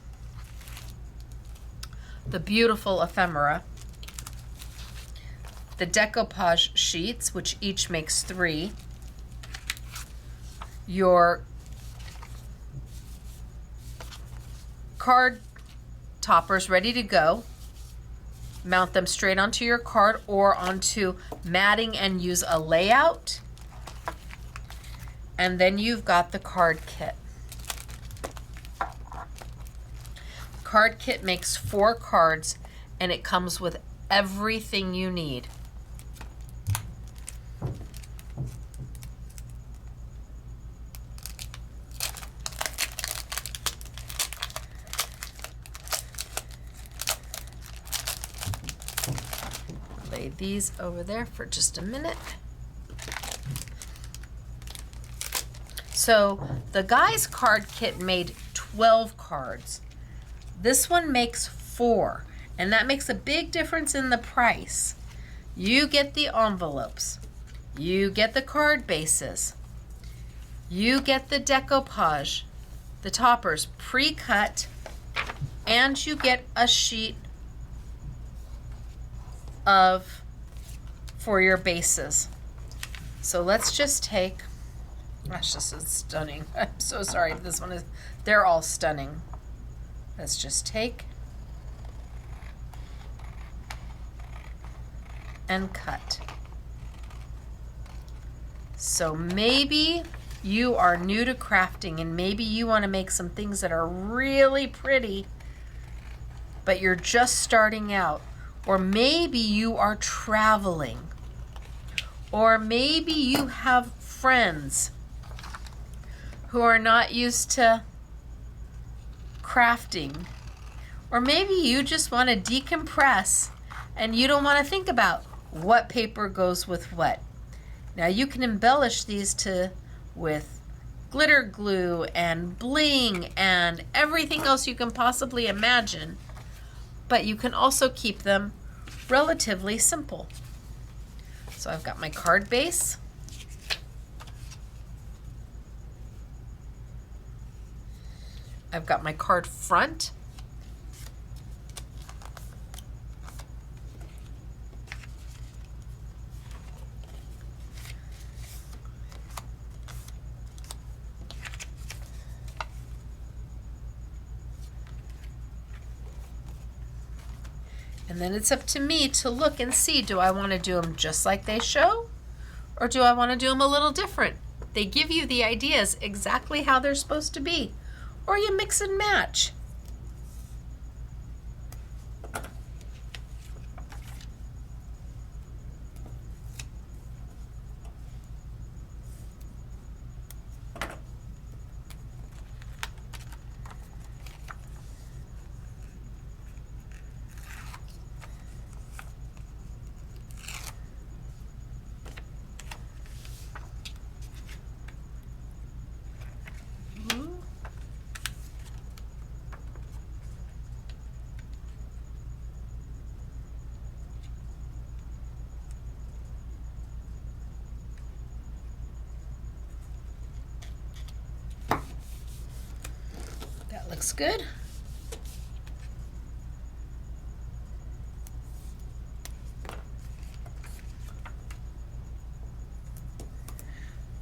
the beautiful ephemera, the decoupage sheets, which each makes 3, your card toppers ready to go. Mount them straight onto your card or onto matting and use a layout. And then you've got the card kit. Card kit makes 4 cards and it comes with everything you need. Lay these over there for just a minute. So the guy's card kit made 12 cards. This one makes 4, and that makes a big difference in the price. You get the envelopes, you get the card bases, you get the decoupage, the toppers pre-cut, and you get a sheet for your bases. So let's just take, gosh, this is stunning. I'm so sorry. This one is, they're all stunning. Let's just take and cut. So maybe you are new to crafting and maybe you want to make some things that are really pretty, but you're just starting out. Or maybe you are traveling. Or maybe you have friends who are not used to crafting. Or maybe you just want to decompress and you don't want to think about what paper goes with what. Now you can embellish these with glitter glue and bling and everything else you can possibly imagine, but you can also keep them relatively simple. So I've got my card base. I've got my card front. And then it's up to me to look and see, do I want to do them just like they show? Or do I want to do them a little different? They give you the ideas exactly how they're supposed to be. Or you mix and match. Looks good.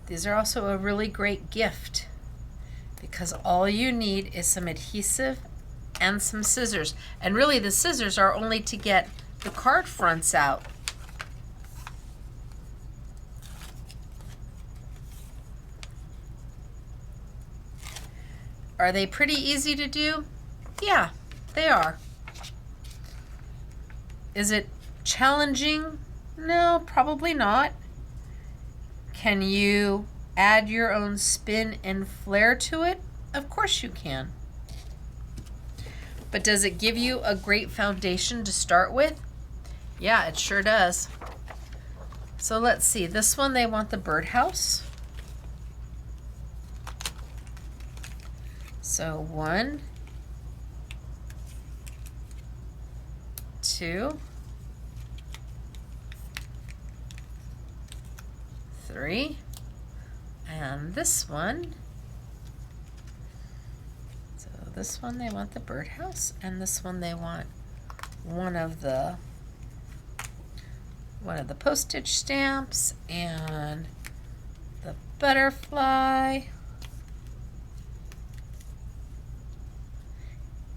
These are also a really great gift because all you need is some adhesive and some scissors. And really the scissors are only to get the card fronts out. Are they pretty easy to do? Yeah, they are. Is it challenging? No, probably not. Can you add your own spin and flair to it? Of course you can. But does it give you a great foundation to start with? Yeah, it sure does. So let's see, this one they want the birdhouse. So 1, 2, 3, and this one. So this one they want the birdhouse, and this one they want one of the postage stamps and the butterfly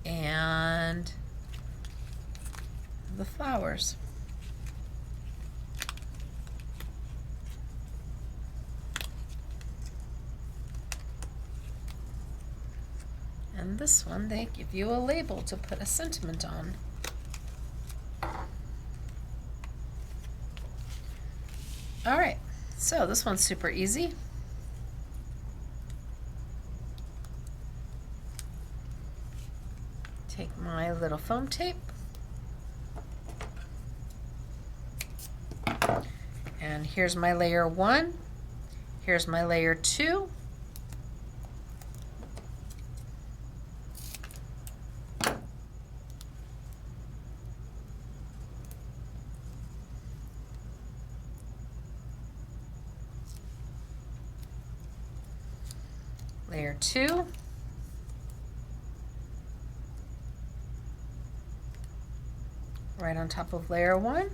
and the flowers. And this one, they give you a label to put a sentiment on. All right, so this one's super easy. Take my little foam tape and here's my layer 1, here's my layer 2, layer 2, right on top of layer 1,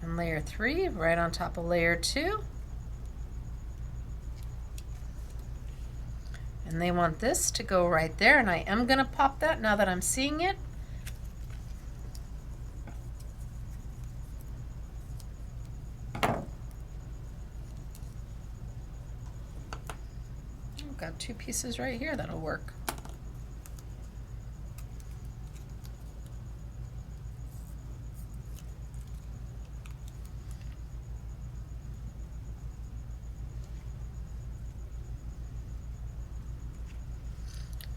and layer 3 right on top of layer 2. And they want this to go right there, and I am going to pop that now that I'm seeing it. I've got 2 pieces right here that'll work.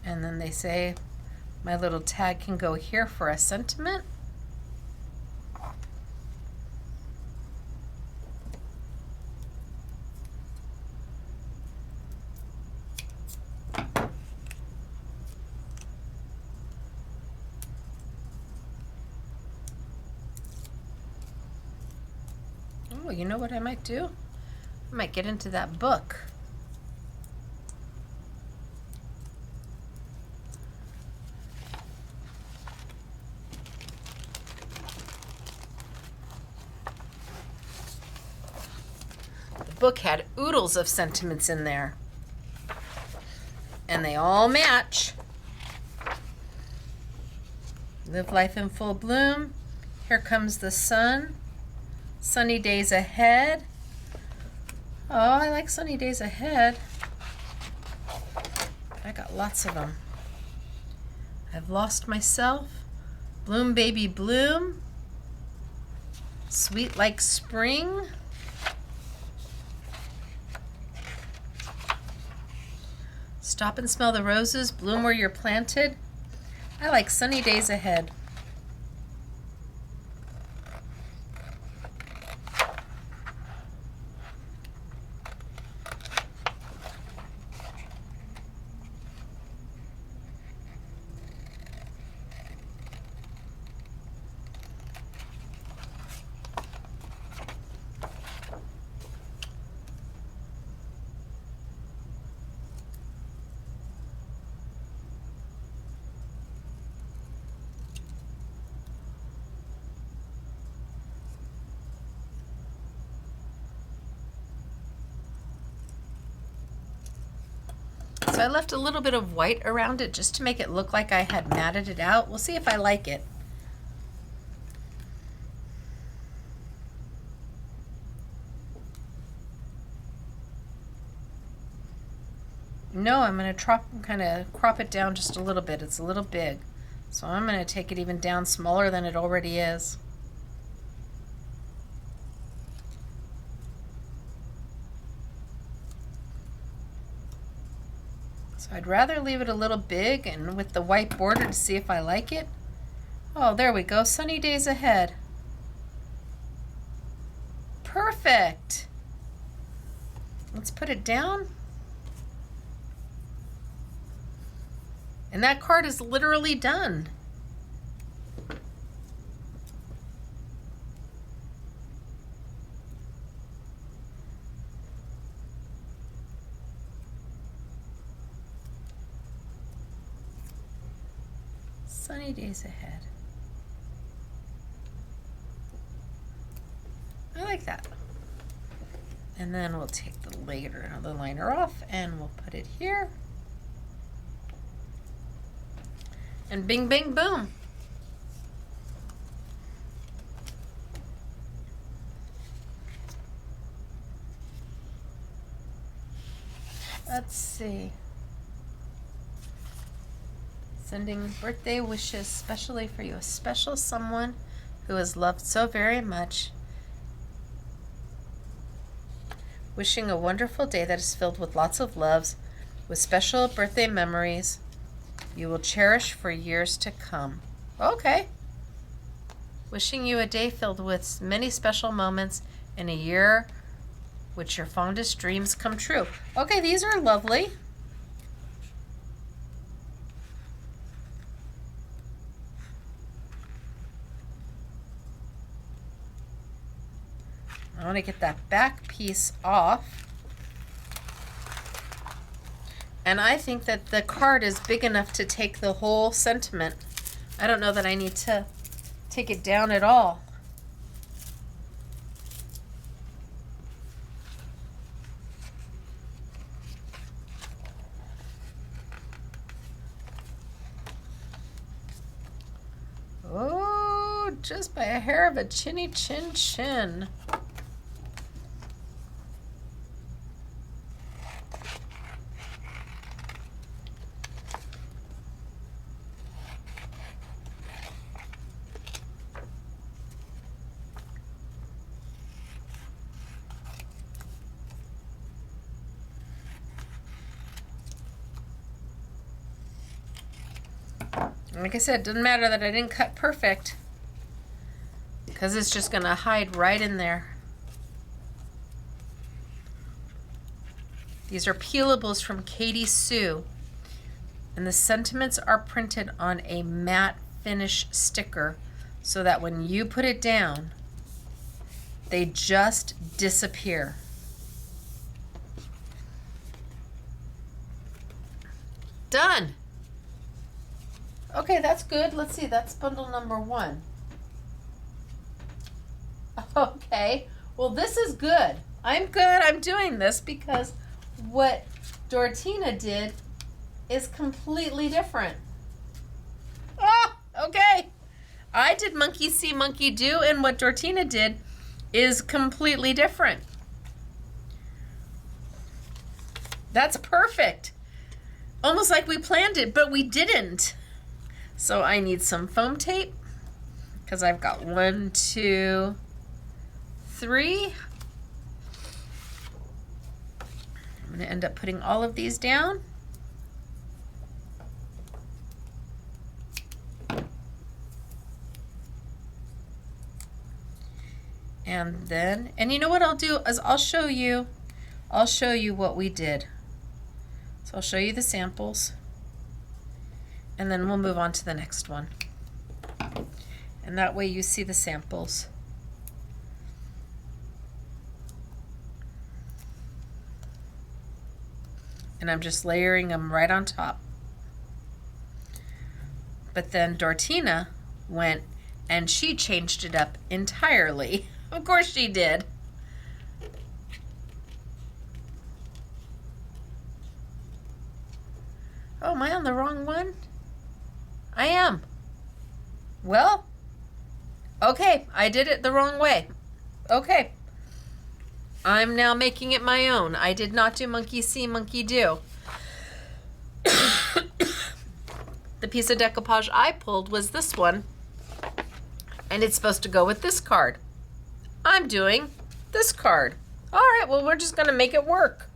And then they say my little tag can go here for a sentiment. Oh, you know what I might do? I might get into that book. Book had oodles of sentiments in there, and they all match. Live life in full bloom. Here comes the sun. Sunny days ahead. Oh, I like sunny days ahead. I got lots of them. I've lost myself. Bloom baby bloom. Sweet like spring. Stop and smell the roses, bloom where you're planted. I like sunny days ahead. So I left a little bit of white around it just to make it look like I had matted it out. We'll see if I like it. No, I'm going to kind of crop it down just a little bit. It's a little big. So I'm going to take it even down smaller than it already is. So I'd rather leave it a little big and with the white border to see if I like it. Oh, there we go. Sunny days ahead. Perfect. Let's put it down. And that card is literally done. Sunny days ahead. I like that. And then we'll take the liner off and we'll put it here. And bing, bing, boom. Let's see. Sending birthday wishes especially for you, a special someone who is loved so very much. Wishing a wonderful day that is filled with lots of loves, with special birthday memories you will cherish for years to come. Okay. Wishing you a day filled with many special moments in a year which your fondest dreams come true. Okay, these are lovely. I want to get that back piece off. And I think that the card is big enough to take the whole sentiment. I don't know that I need to take it down at all. Oh, just by a hair of a chinny chin chin. Like I said, it doesn't matter that I didn't cut perfect because it's just going to hide right in there. These are peelables from Katie Sue, and the sentiments are printed on a matte finish sticker so that when you put it down, they just disappear. Done. Okay, that's good. Let's see, that's bundle number 1. Okay, well this is good. I'm good. I'm doing this because what Dortina did is completely different. Ah, okay. I did monkey see, monkey do, and what Dortina did is completely different. That's perfect. Almost like we planned it, but we didn't. So I need some foam tape because I've got 1, 2, 3. I'm going to end up putting all of these down. And then, and you know what I'll do is I'll show you what we did. So I'll show you the samples. And then we'll move on to the next one. And that way you see the samples. And I'm just layering them right on top. But then Dortina went and she changed it up entirely. Of course she did. Oh, am I on the wrong one? I am. Well, okay, I did it the wrong way. Okay. I'm now making it my own. I did not do monkey see, monkey do. The piece of decoupage I pulled was this one, and it's supposed to go with this card. I'm doing this card. All right, well, we're just gonna make it work.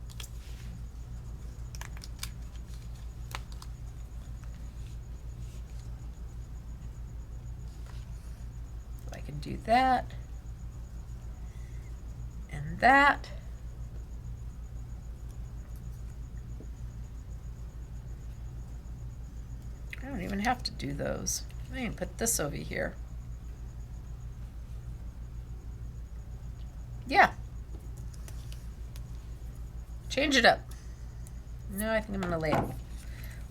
So I can do that and that. I don't even have to do those. I can put this over here. Yeah. Change it up. No, I think I'm gonna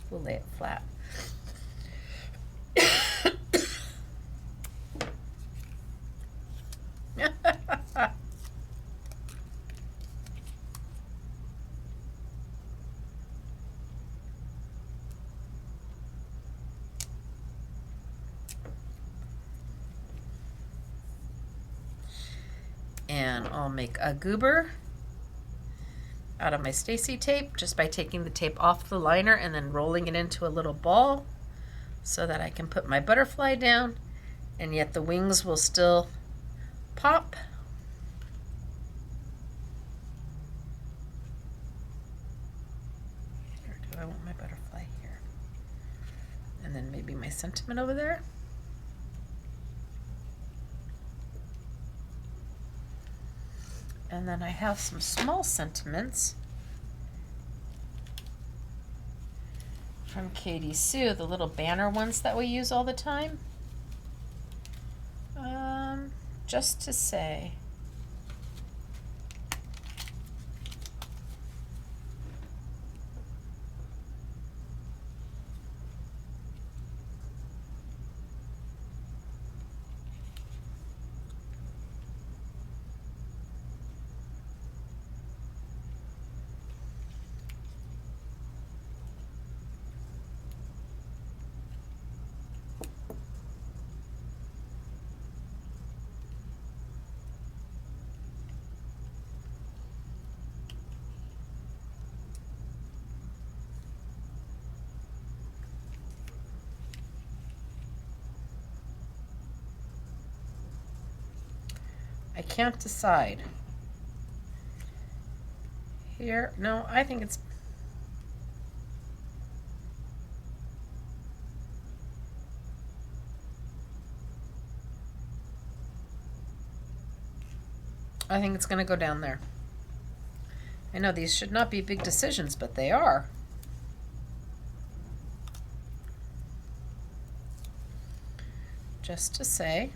we'll lay it flat. And I'll make a goober out of my Stacey tape just by taking the tape off the liner and then rolling it into a little ball so that I can put my butterfly down and yet the wings will still pop. Or do I want my butterfly here? And then maybe my sentiment over there. And then I have some small sentiments from Katie Sue, the little banner ones that we use all the time. Just to say. I can't decide. Here, no, I think it's, going to go down there. I know these should not be big decisions, but they are. Just to say.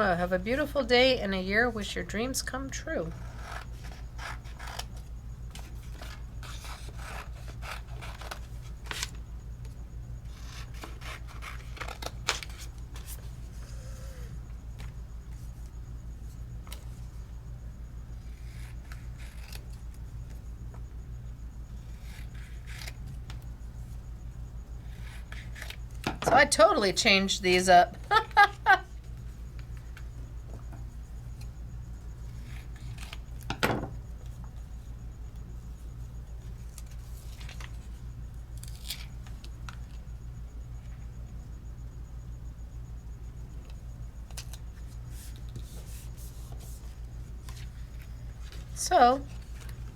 Have a beautiful day and a year. Wish your dreams come true. So I totally changed these up. So,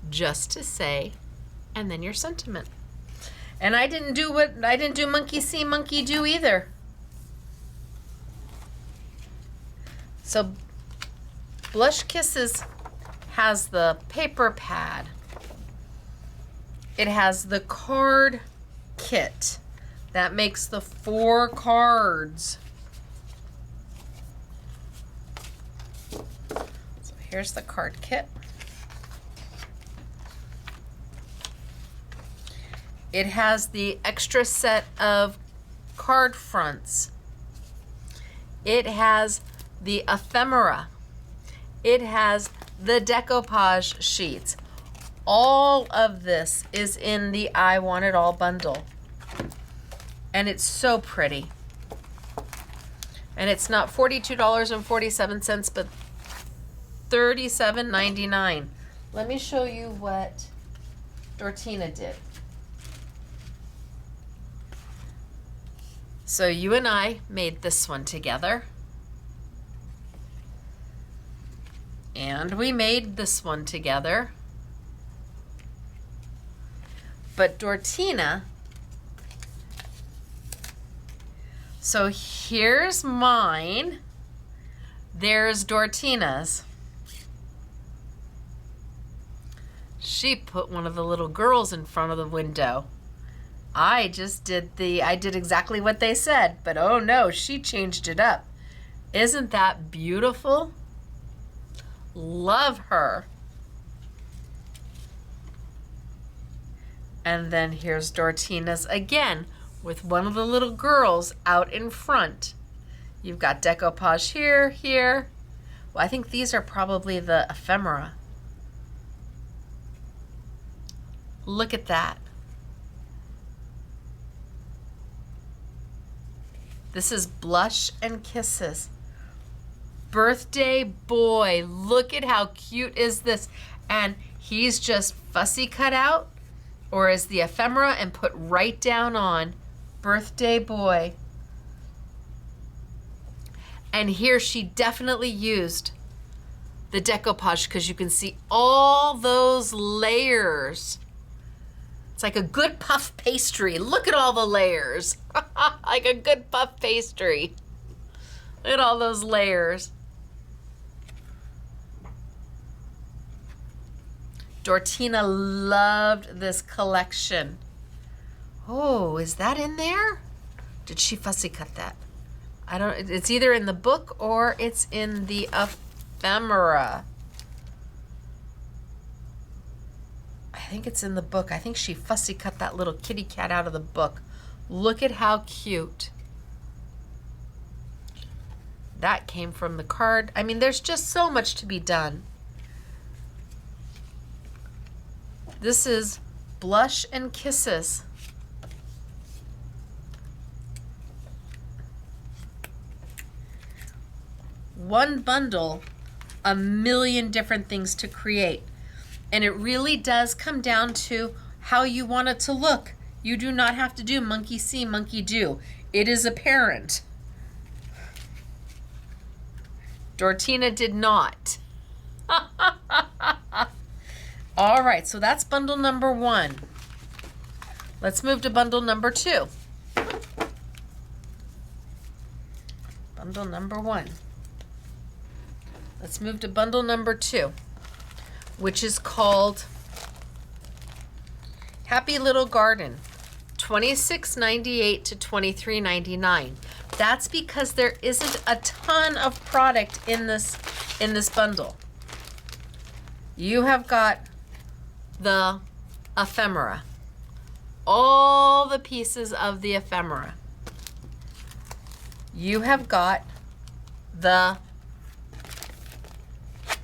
just to say, and then your sentiment. And I didn't do monkey see, monkey do either. So, Blush Kisses has the paper pad. It has the card kit that makes the 4 cards. So here's the card kit. It has the extra set of card fronts. It has the ephemera. It has the decoupage sheets. All of this is in the I Want It All bundle. And it's so pretty. And it's not $42.47, but $37.99. Let me show you what Dortina did. So you and I made this one together. And we made this one together. But Dortina, so here's mine. There's Dortina's. She put one of the little girls in front of the window. I did exactly what they said, but oh no, she changed it up. Isn't that beautiful? Love her. And then here's Dortina's again with one of the little girls out in front. You've got decoupage here, here. Well, I think these are probably the ephemera. Look at that. This is Blush and Kisses. Birthday boy, look at how cute is this. And he's just fussy cut out, or is the ephemera and put right down on birthday boy. And here she definitely used the decoupage because you can see all those layers. It's like a good puff pastry. Look at all the layers. Like a good puff pastry. Look at all those layers. Dortina loved this collection. Oh, is that in there? Did she fussy cut that? I don't, it's either in the book or it's in the ephemera. I think it's in the book. I think she fussy cut that little kitty cat out of the book. Look at how cute. That came from the card. I mean, there's just so much to be done. This is Blush and Kisses. One bundle, a million different things to create. And it really does come down to how you want it to look. You do not have to do monkey see, monkey do. It is apparent. Dortina did not. All right, so that's bundle number 1. Let's move to bundle number 2. Bundle number 1. Let's move to bundle number 2, which is called Happy Little Garden, $26.98 to $23.99. That's because there isn't a ton of product in this bundle. You have got the ephemera, all the pieces of the ephemera. You have got the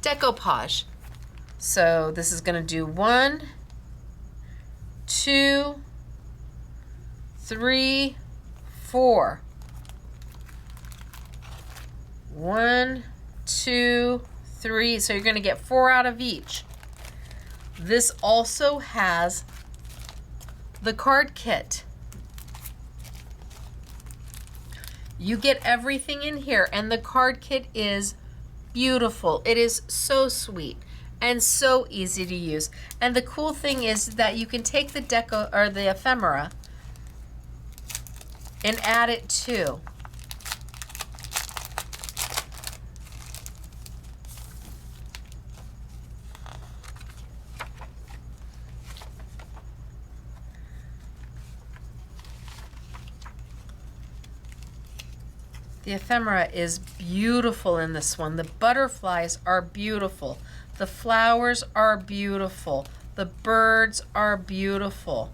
decoupage. So this is going to do 1, 2, 3, 4. 1, 2, 3. So you're going to get 4 out of each. This also has the card kit. You get everything in here, and the card kit is beautiful. It is so sweet and so easy to use. And the cool thing is that you can take the deco or the ephemera and add it too. The ephemera is beautiful in this one. The butterflies are beautiful. The flowers are beautiful. The birds are beautiful.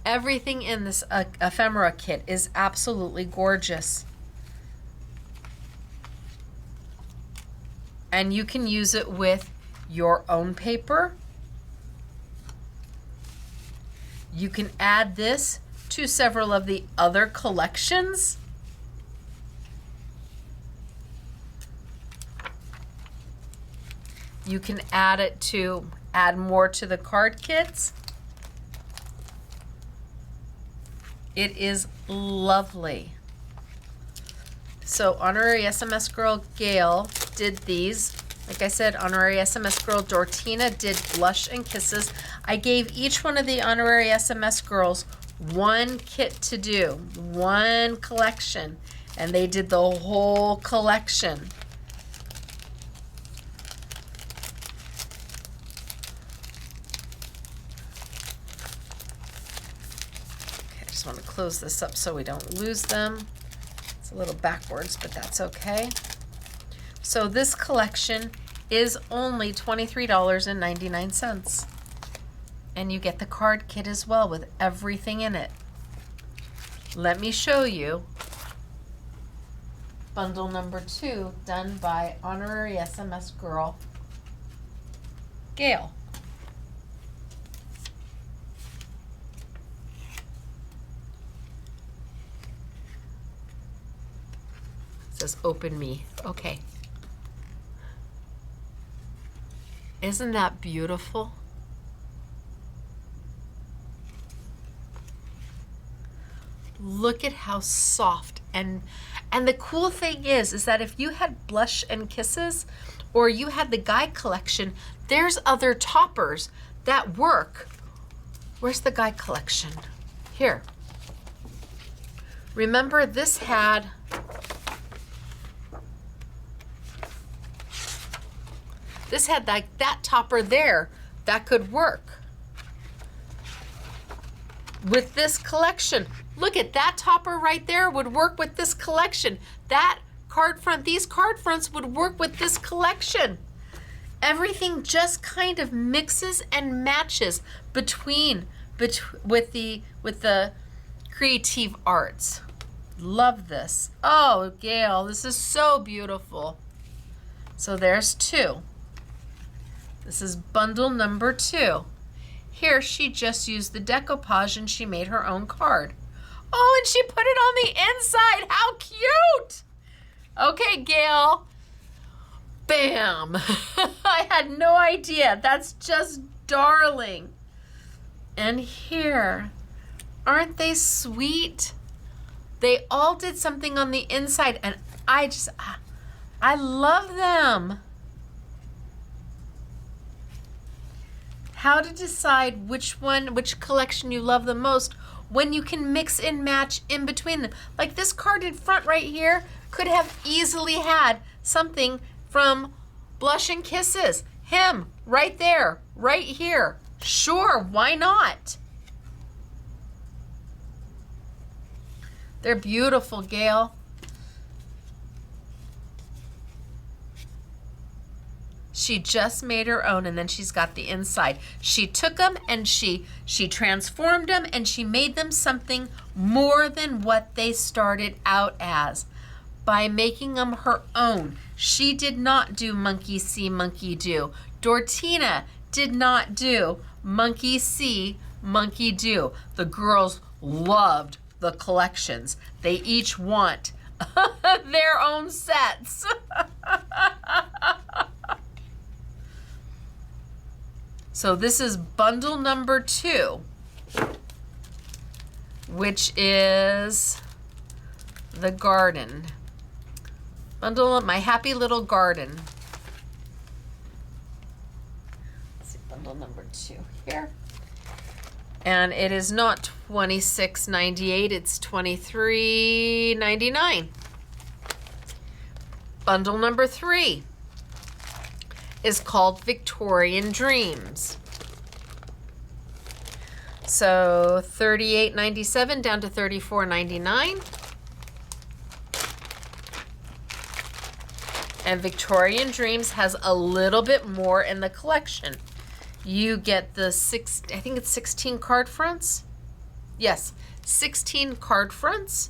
Everything in this ephemera kit is absolutely gorgeous. And you can use it with your own paper. You can add this to several of the other collections. You can add it to add more to the card kits. It is lovely. So honorary SMS girl Gail did these. Like I said, honorary SMS girl Dortina did blush and kisses. I gave each one of the honorary SMS girls one kit to do, one collection, and they did the whole collection. I want to close this up so we don't lose them. It's a little backwards, but that's okay. So this collection is only $23.99. And you get the card kit as well with everything in it. Let me show you bundle number 2 done by honorary SMS girl Gail. Says open me. Okay. Isn't that beautiful? Look at how soft and the cool thing is that if you had blush and kisses or you had the guy collection, there's other toppers that work. Where's the guy collection? Here. Remember this had like that topper there that could work with this collection. Look at that topper right there would work with this collection. That card front, these card fronts would work with this collection. Everything just kind of mixes and matches with the Creatief Arts. Love this. Oh, Gail, this is so beautiful. So there's 2. This is bundle number 2. Here she just used the decoupage and she made her own card. Oh, and she put it on the inside. How cute! Okay, Gail. Bam! I had no idea. That's just darling. And here, aren't they sweet? They all did something on the inside, and I love them. How to decide which collection you love the most when you can mix and match in between them. Like this card in front right here could have easily had something from Blush and Kisses. Him, right there, right here. Sure, why not? They're beautiful, Gail. She just made her own, and then she's got the inside. She took them and she transformed them and she made them something more than what they started out as by making them her own. She did not do monkey see, monkey do. Dortina did not do monkey see, monkey do. The girls loved the collections. They each want their own sets. So this is bundle number 2, which is the garden. Bundle My Happy Little Garden. Let's see, bundle number 2 here. And it is not $26.98, it's $23.99. Bundle number 3 is called Victorian Dreams. So $38.97 down to $34.99. And Victorian Dreams has a little bit more in the collection. You get the I think it's 16 card fronts. Yes, 16 card fronts.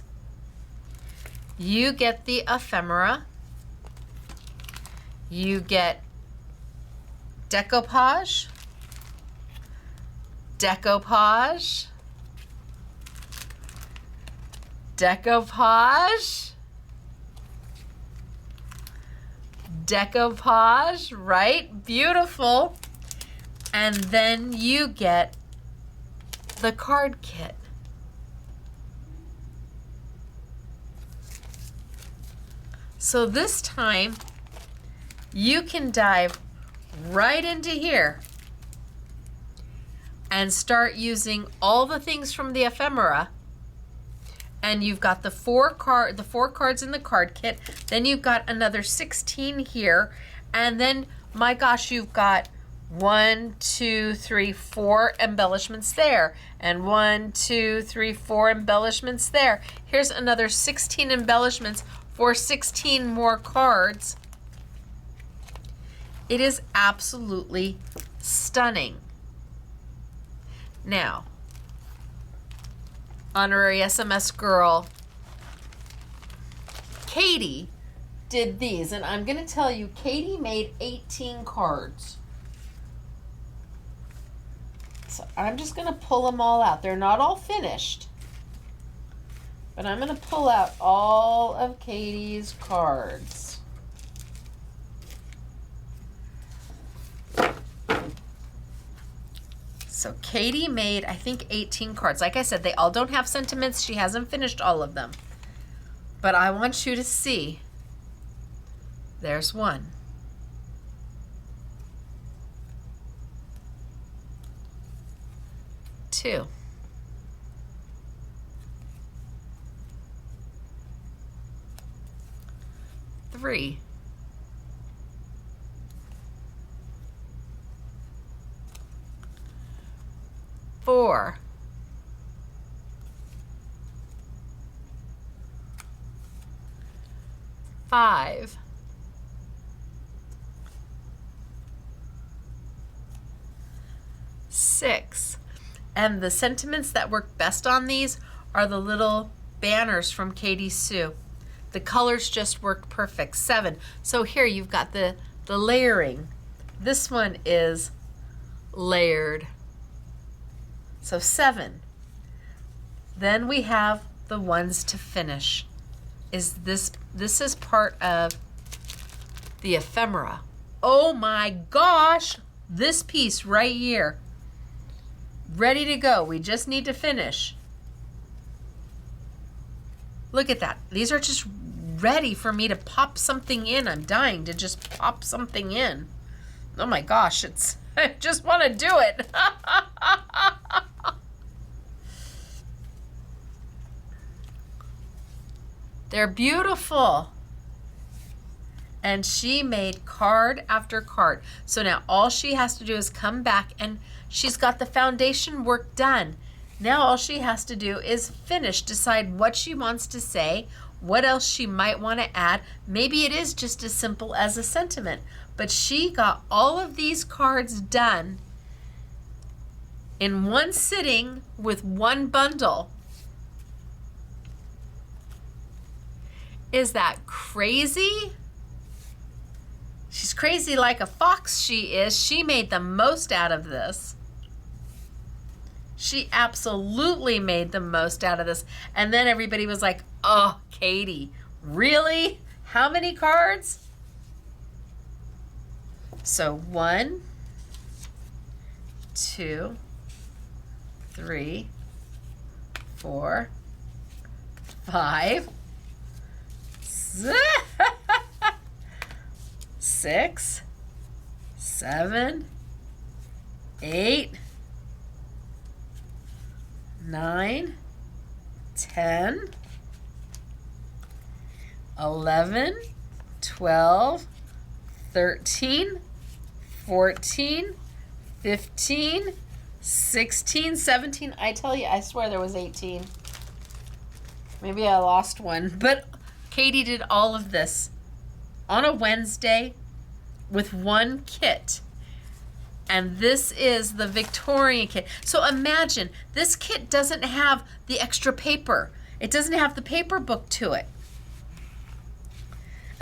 You get the ephemera. You get decoupage, decoupage, decoupage, decoupage, right? Beautiful. And then you get the card kit. So this time you can dive right into here and start using all the things from the ephemera. And you've got the four cards in the card kit. Then you've got another 16 here. And then, my gosh, you've got 1, 2, 3, 4 embellishments there. And 1, 2, 3, 4 embellishments there. Here's another 16 embellishments for 16 more cards. It is absolutely stunning. Now, honorary SMS girl, Katie did these, and I'm going to tell you, Katie made 18 cards. So I'm just going to pull them all out. They're not all finished, but I'm going to pull out all of Katie's cards. So Katie made, I think, 18 cards. Like I said, they all don't have sentiments. She hasn't finished all of them. But I want you to see. There's one. Two. Three. 4. 5. 6. And the sentiments that work best on these are the little banners from Katie Sue. The colors just work perfect. 7. So here you've got the layering. This one is layered. So 7. Then we have the ones to finish. This is part of the ephemera. Oh my gosh, this piece right here. Ready to go. We just need to finish. Look at that. These are just ready for me to pop something in. I'm dying to just pop something in. Oh my gosh, I just want to do it. They're beautiful. And she made card after card. So now all she has to do is come back, and she's got the foundation work done. Now all she has to do is finish, decide what she wants to say, what else she might want to add. Maybe it is just as simple as a sentiment, but she got all of these cards done in one sitting with one bundle. Is that crazy? She's crazy like a fox, she is. She made the most out of this. She absolutely made the most out of this. And then everybody was like, oh, Katie, really? How many cards? So 1, 2, 3, 4, 5, 6, 7, 8, 9, 10, 11, 12, 13, 14, 15, 16, 17. I tell you, I swear there was 18. Maybe I lost one, but Katie did all of this. on a Wednesday with one kit. And this is the Victorian kit. So imagine, this kit doesn't have the extra paper. It doesn't have the paper book to it.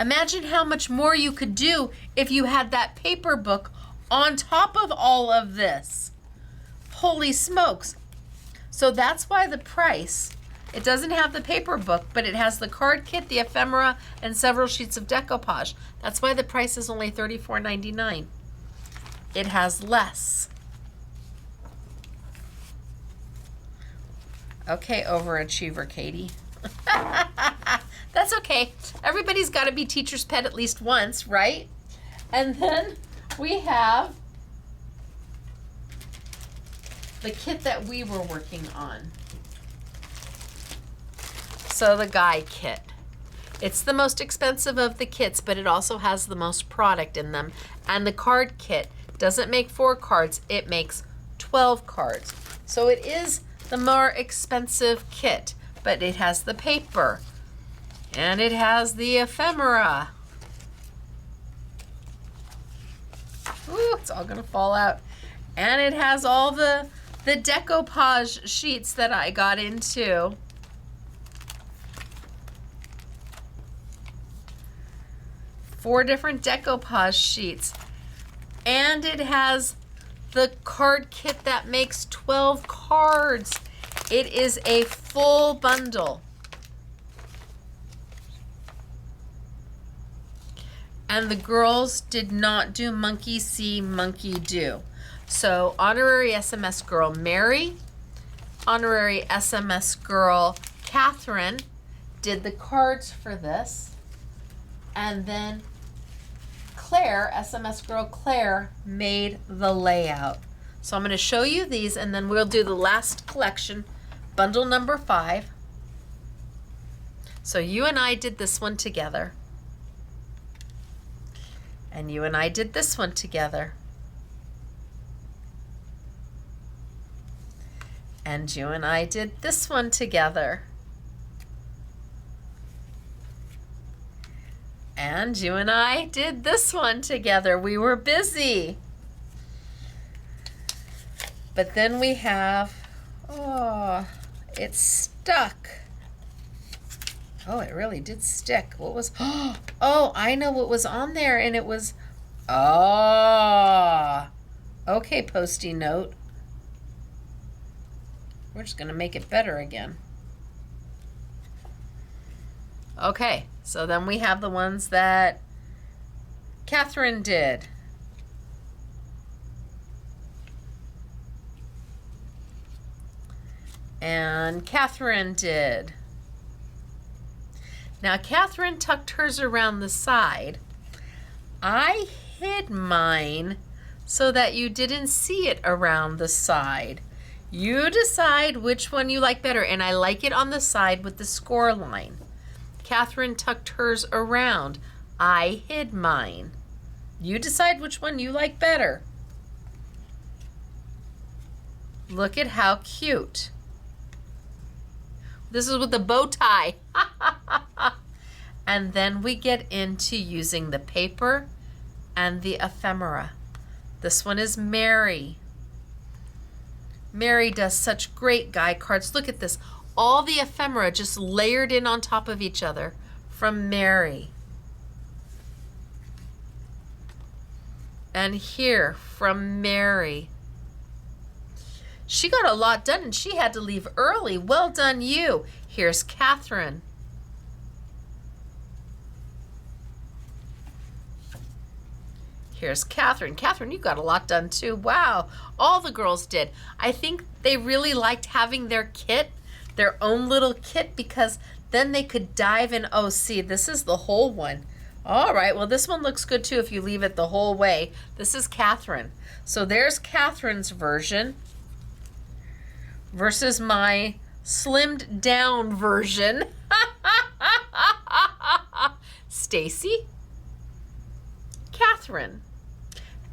Imagine how much more you could do if you had that paper book on top of all of this. Holy smokes. So that's why the price, it doesn't have the paper book, but it has the card kit, the ephemera, and several sheets of decoupage. That's why the price is only $34.99. It has less. Okay, overachiever, Katie. That's okay. Everybody's got to be teacher's pet at least once, right? And then we have the kit that we were working on. So the guy kit. It's the most expensive of the kits, but it also has the most product in them. And the card kit doesn't make 4 cards, it makes 12 cards. So it is the more expensive kit, but it has the paper and it has the ephemera. Ooh, it's all gonna fall out. And it has all the decoupage sheets that I got into. Four different decoupage sheets. And it has the card kit that makes 12 cards. It is a full bundle. And the girls did not do monkey see, monkey do. So honorary SMS girl Mary, honorary SMS girl Catherine did the cards for this. And then Claire, SMS girl Claire, made the layout. So I'm going to show you these and then we'll do the last collection, bundle number 5. So you and I did this one together. And you and I did this one together. And you and I did this one together. And you and I did this one together. We were busy. But then we have, oh, it's stuck. Oh, it really did stick. What was, oh, I know what was on there, and it was, oh, okay, Post-it note. We're just gonna make it better again. Okay, so then we have the ones that Catherine did. And Catherine did. Now, Catherine tucked hers around the side. I hid mine so that you didn't see it around the side. You decide which one you like better, and I like it on the side with the score line. Catherine tucked hers around. I hid mine. You decide which one you like better. Look at how cute. This is with the bow tie. And then we get into using the paper and the ephemera. This one is Mary. Mary does such great guy cards. Look at this. All the ephemera just layered in on top of each other from Mary. And here from Mary. She got a lot done and she had to leave early. Well done, you. Here's Catherine. Here's Catherine. Catherine, you got a lot done too. Wow. All the girls did. I think they really liked having their kit, their own little kit, because then they could dive in. Oh, see, this is the whole one. All right, well, this one looks good too if you leave it the whole way. This is Catherine. So there's Catherine's version versus my slimmed down version. Stacey, Catherine.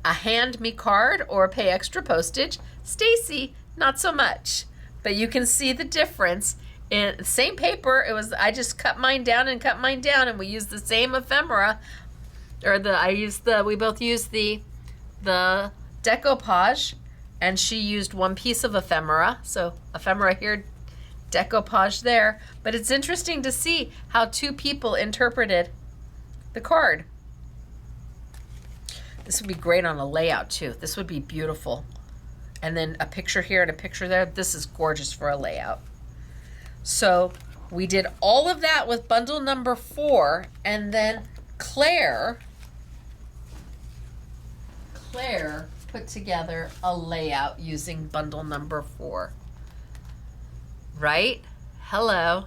A hand me card or pay extra postage. Stacey, not so much. But you can see the difference. In same paper, it was, I just cut mine down and we used the same ephemera, or we both used the decoupage, and she used one piece of ephemera. So ephemera here, decoupage there. But it's interesting to see how two people interpreted the card. This would be great on a layout too. This would be beautiful. And then a picture here and a picture there. This is gorgeous for a layout. So we did all of that with bundle number 4, and then Claire put together a layout using bundle number 4. Right? Hello.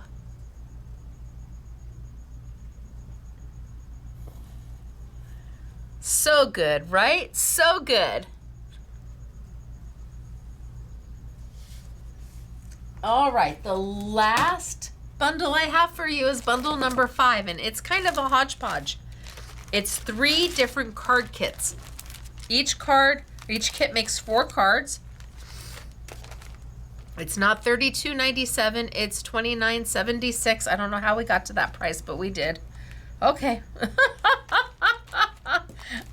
So good, right? So good. All right, the last bundle I have for you is bundle number 5, and it's kind of a hodgepodge. It's 3 different card kits. Each kit makes 4 cards. It's not $32.97, it's $29.76. I don't know how we got to that price, but we did. Okay.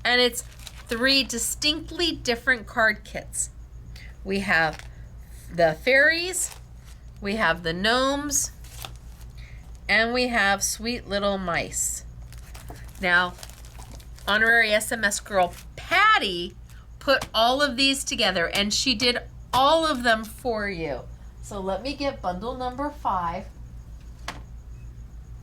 And it's 3 distinctly different card kits. We have the fairies, we have the gnomes, and we have sweet little mice. Now, honorary SMS girl Patty put all of these together, and she did all of them for you. So let me get bundle number 5.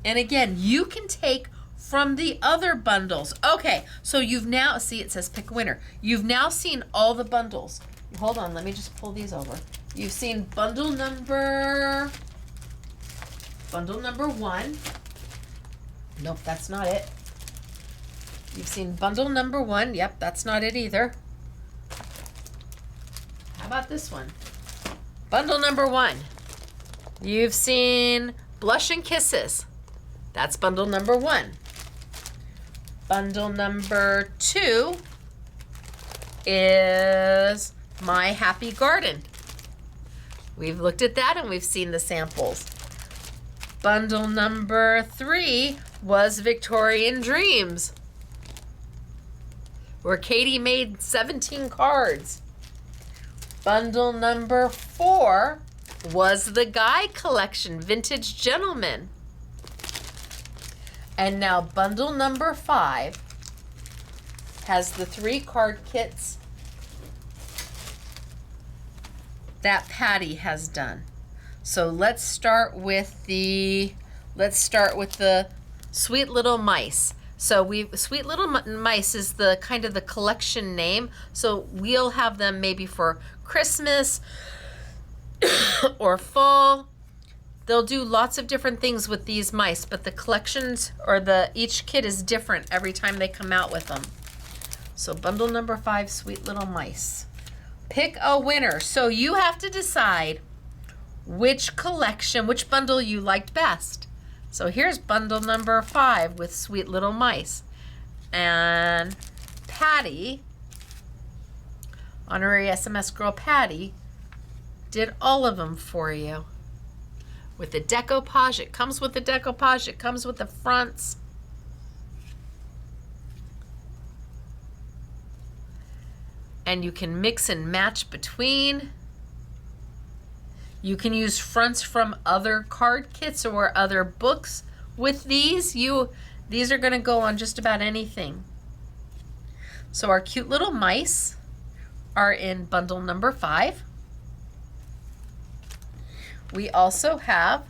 And again, you can take from the other bundles. Okay, so you've now, see it says pick a winner. You've now seen all the bundles. Hold on, let me just pull these over. You've seen bundle number 1. Nope, that's not it. You've seen bundle number 1. Yep, that's not it either. How about this one? Bundle number 1. You've seen Blush and Kisses. That's bundle number 1. Bundle number 2 is My Happy Garden. We've looked at that and we've seen the samples. Bundle number 3 was Victorian Dreams, where Katie made 17 cards. Bundle number 4 was the Guy Collection, Vintage Gentleman. And now bundle number 5 has the 3 card kits that Patty has done. So let's start with the Sweet Little Mice. So Sweet Little Mice is the kind of the collection name. So we'll have them maybe for Christmas or fall. They'll do lots of different things with these mice, but the collections or each kit is different every time they come out with them. So bundle number 5, Sweet Little Mice. Pick a winner. So you have to decide which bundle you liked best. So here's bundle number 5 with Sweet Little Mice. And Patty, honorary SMS girl Patty, did all of them for you. With the decoupage, it comes with the decoupage, it comes with the fronts. And you can mix and match between. You can use fronts from other card kits or other books with these. These are going to go on just about anything. So our cute little mice are in bundle number 5. We also have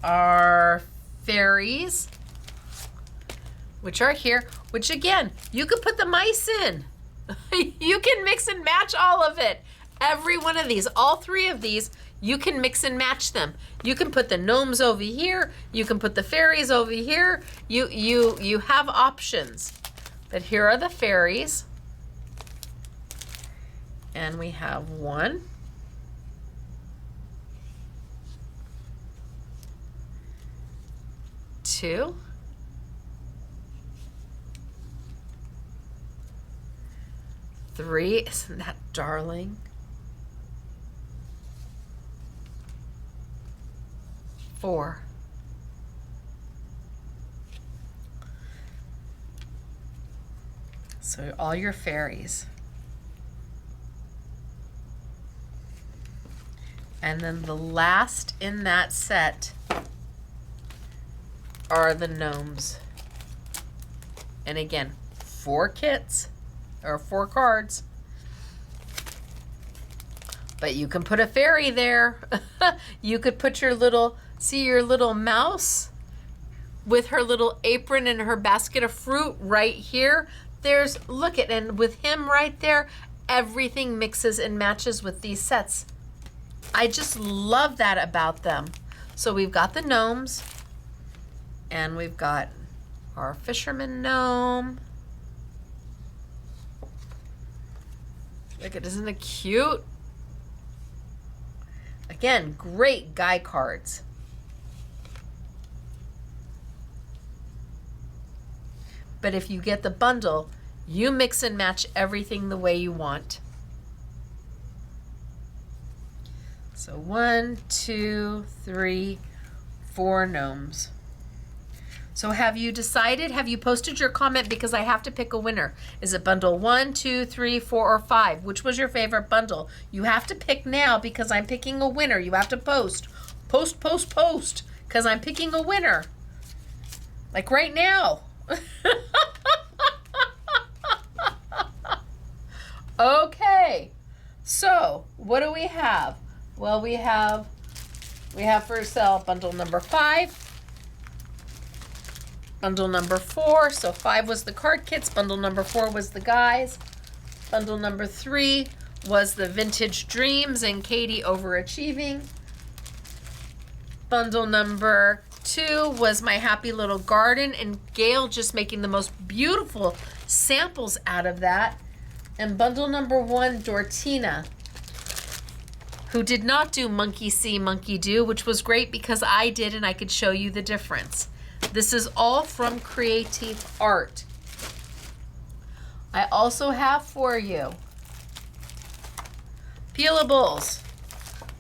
our fairies, which are here, which again, you could put the mice in. You can mix and match all of it. Every one of these, all 3 of these, you can mix and match them. You can put the gnomes over here. You can put the fairies over here. You have options. But here are the fairies. And we have 1, 2, 3. Isn't that darling? 4. So all your fairies. And then the last in that set are the gnomes. And again, 4 kits or 4 cards. But you can put a fairy there. You could put your little, see your little mouse with her little apron and her basket of fruit right here. There's, look at, and with him right there, everything mixes and matches with these sets. I just love that about them. So we've got the gnomes, and we've got our fisherman gnome. Look at, isn't it cute? Again, great guy cards. But if you get the bundle, you mix and match everything the way you want. So 1, 2, 3, 4 gnomes. So have you decided? Have you posted your comment? Because I have to pick a winner. Is it bundle 1, 2, 3, 4, or 5? Which was your favorite bundle? You have to pick now because I'm picking a winner. You have to post. Post, post, post. Because I'm picking a winner. Like right now. Okay. So what do we have? Well, we have for sale bundle number 5. Bundle number 4, so 5 was the card kits. Bundle number 4 was the guys. Bundle number 3 was the vintage dreams and Katie overachieving. Bundle number 2 was my happy little garden and Gail just making the most beautiful samples out of that. And bundle number 1, Dortina, who did not do monkey see, monkey do, which was great because I did and I could show you the difference. This is all from Creatief Art. I also have for you peelables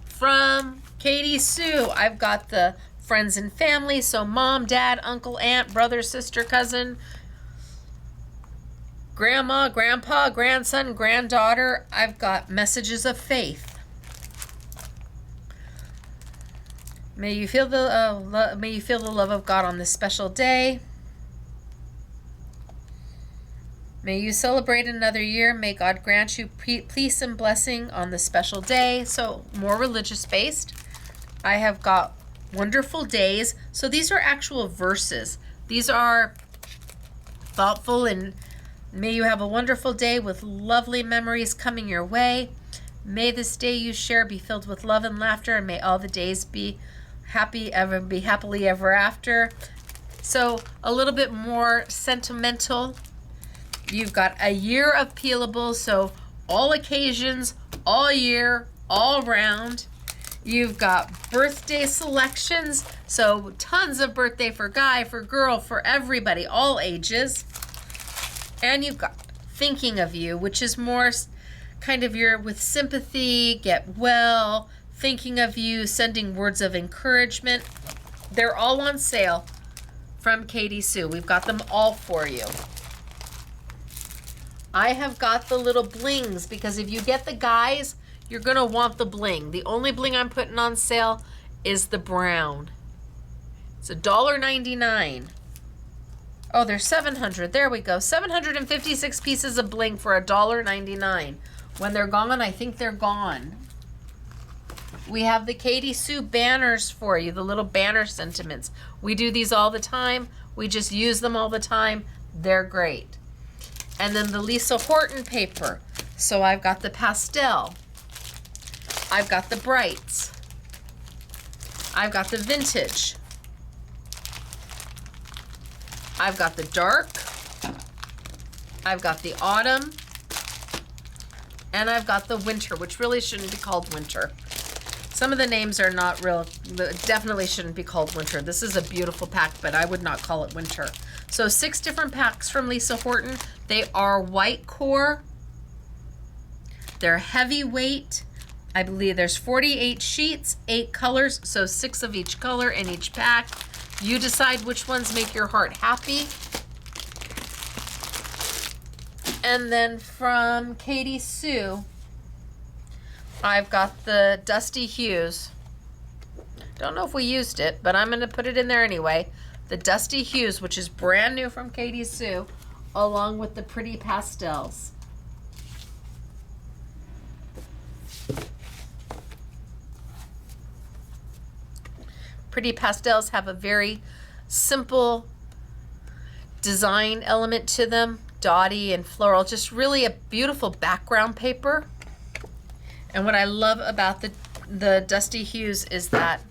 from Katie Sue. I've got the friends and family, so mom, dad, uncle, aunt, brother, sister, cousin, grandma, grandpa, grandson, granddaughter. I've got messages of faith. May you feel the love of God on this special day. May you celebrate another year. May God grant you peace and blessing on this special day. So more religious based. I have got wonderful days. So these are actual verses. These are thoughtful, and may you have a wonderful day with lovely memories coming your way. May this day you share be filled with love and laughter, and may all the days be happily ever after. So a little bit more sentimental. You've got a year of peelables, so all occasions, all year, all round. You've got birthday selections, so tons of birthday for guy, for girl, for everybody, all ages. And you've got thinking of you, which is more kind of your with sympathy, get well, thinking of you, sending words of encouragement. They're all on sale from Katie Sue. We've got them all for you. I have got the little blings because if you get the guys, you're gonna want the bling. The only bling I'm putting on sale is the brown. It's $1.99. Oh, there's 700. There we go. 756 pieces of bling for $1.99. When they're gone, I think they're gone. We have the Katie Sue banners for you, the little banner sentiments. We do these all the time. We just use them all the time. They're great. And then the Lisa Horton paper. So I've got the pastel. I've got the brights. I've got the vintage. I've got the dark. I've got the autumn. And I've got the winter, which really shouldn't be called winter. Some of the names are not real, definitely shouldn't be called winter. This is a beautiful pack, but I would not call it winter. So 6 different packs from Lisa Horton. They are white core. They're heavyweight. I believe there's 48 sheets, 8 colors, so 6 of each color in each pack. You decide which ones make your heart happy. And then from Katie Sue, I've got the Dusty Hues. Don't know if we used it, but I'm going to put it in there anyway. The Dusty Hues, which is brand new from Katie Sue, along with the Pretty Pastels. Pretty Pastels have a very simple design element to them, dotty and floral, just really a beautiful background paper. And what I love about the Dusty Hues is that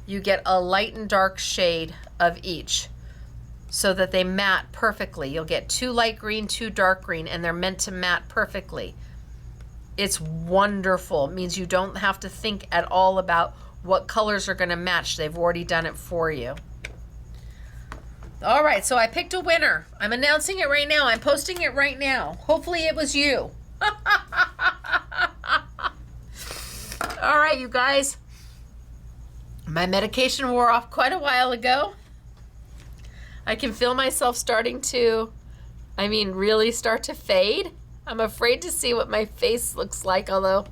you get a light and dark shade of each so that they matte perfectly. You'll get 2 light green, 2 dark green, and they're meant to matte perfectly. It's wonderful. It means you don't have to think at all about what colors are going to match. They've already done it for you. All right, so I picked a winner. I'm announcing it right now. I'm posting it right now. Hopefully it was you. All right, you guys. My medication wore off quite a while ago. I can feel myself starting to, really start to fade. I'm afraid to see what my face looks like, although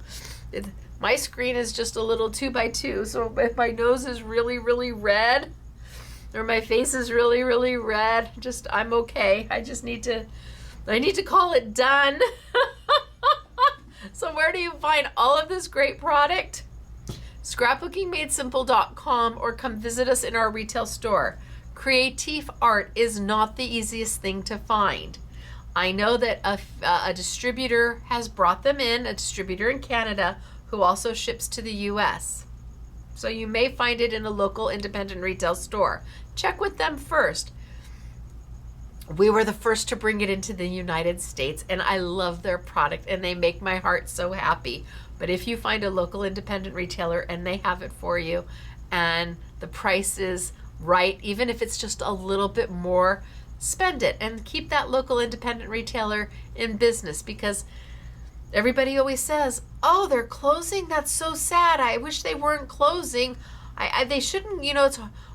my screen is just a little 2x2. So if my nose is really, really red, or my face is really, really red, I'm okay. I need to call it done. So where do you find all of this great product? Scrapbookingmadesimple.com, or come visit us in our retail store. Creatief art is not the easiest thing to find. I know that a distributor has brought them in, a distributor in Canada who also ships to the US. So you may find it in a local independent retail store. Check with them first. We were the first to bring it into the United States, and I love their product, and they make my heart so happy. But if you find a local independent retailer and they have it for you, and the price is right, even if it's just a little bit more, spend it and keep that local independent retailer in business, because everybody always says, oh, they're closing? That's so sad. I wish they weren't closing. They shouldn't,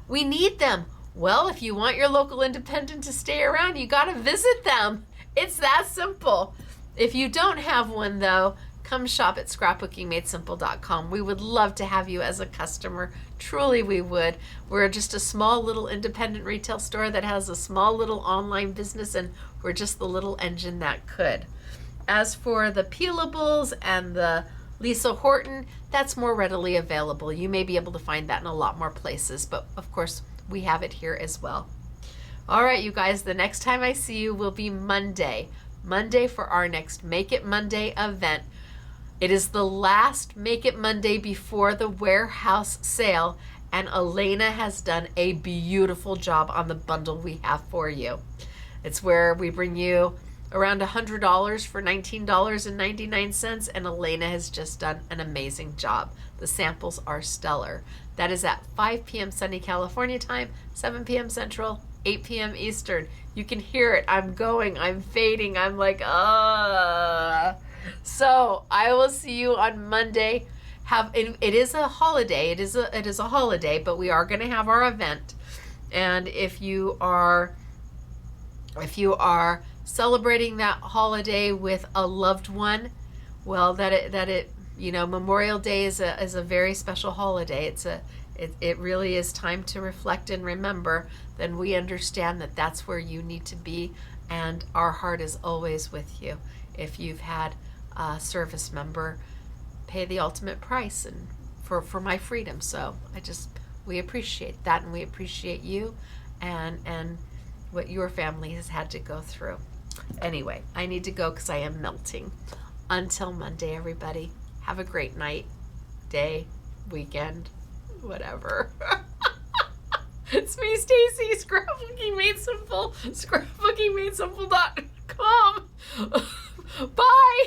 we need them. Well, if you want your local independent to stay around, you got to visit them. It's that simple. If you don't have one, though, come shop at scrapbookingmadesimple.com. We would love to have you as a customer. Truly, we would. We're just a small little independent retail store that has a small little online business, and we're just the little engine that could. As for the peelables and the Lisa Horton, that's more readily available. You may be able to find that in a lot more places, but of course, we have it here as well. All right, you guys, the next time I see you will be Monday. Monday for our next Make It Monday event. It is the last Make It Monday before the warehouse sale, and Elena has done a beautiful job on the bundle we have for you. It's where we bring you around $100 for $19.99, and Elena has just done an amazing job. The samples are stellar. That is at 5 p.m. sunny California time, 7 p.m. Central, 8 p.m. Eastern. You can hear it. I'm fading. I'm like, So I will see you on Monday. It is a holiday. It is a holiday, but we are going to have our event. And if you are celebrating that holiday with a loved one, well, Memorial Day is a very special holiday. It really is time to reflect and remember. Then we understand that that's where you need to be, and our heart is always with you. If you've had a service member pay the ultimate price and for my freedom, so we appreciate that, and we appreciate you and what your family has had to go through. Anyway, I need to go because I am melting. Until Monday, everybody, have a great night, day, weekend, whatever. It's me, Stacey, Scrapbooking Made Simple, scrapbookingmadesimple.com. Bye.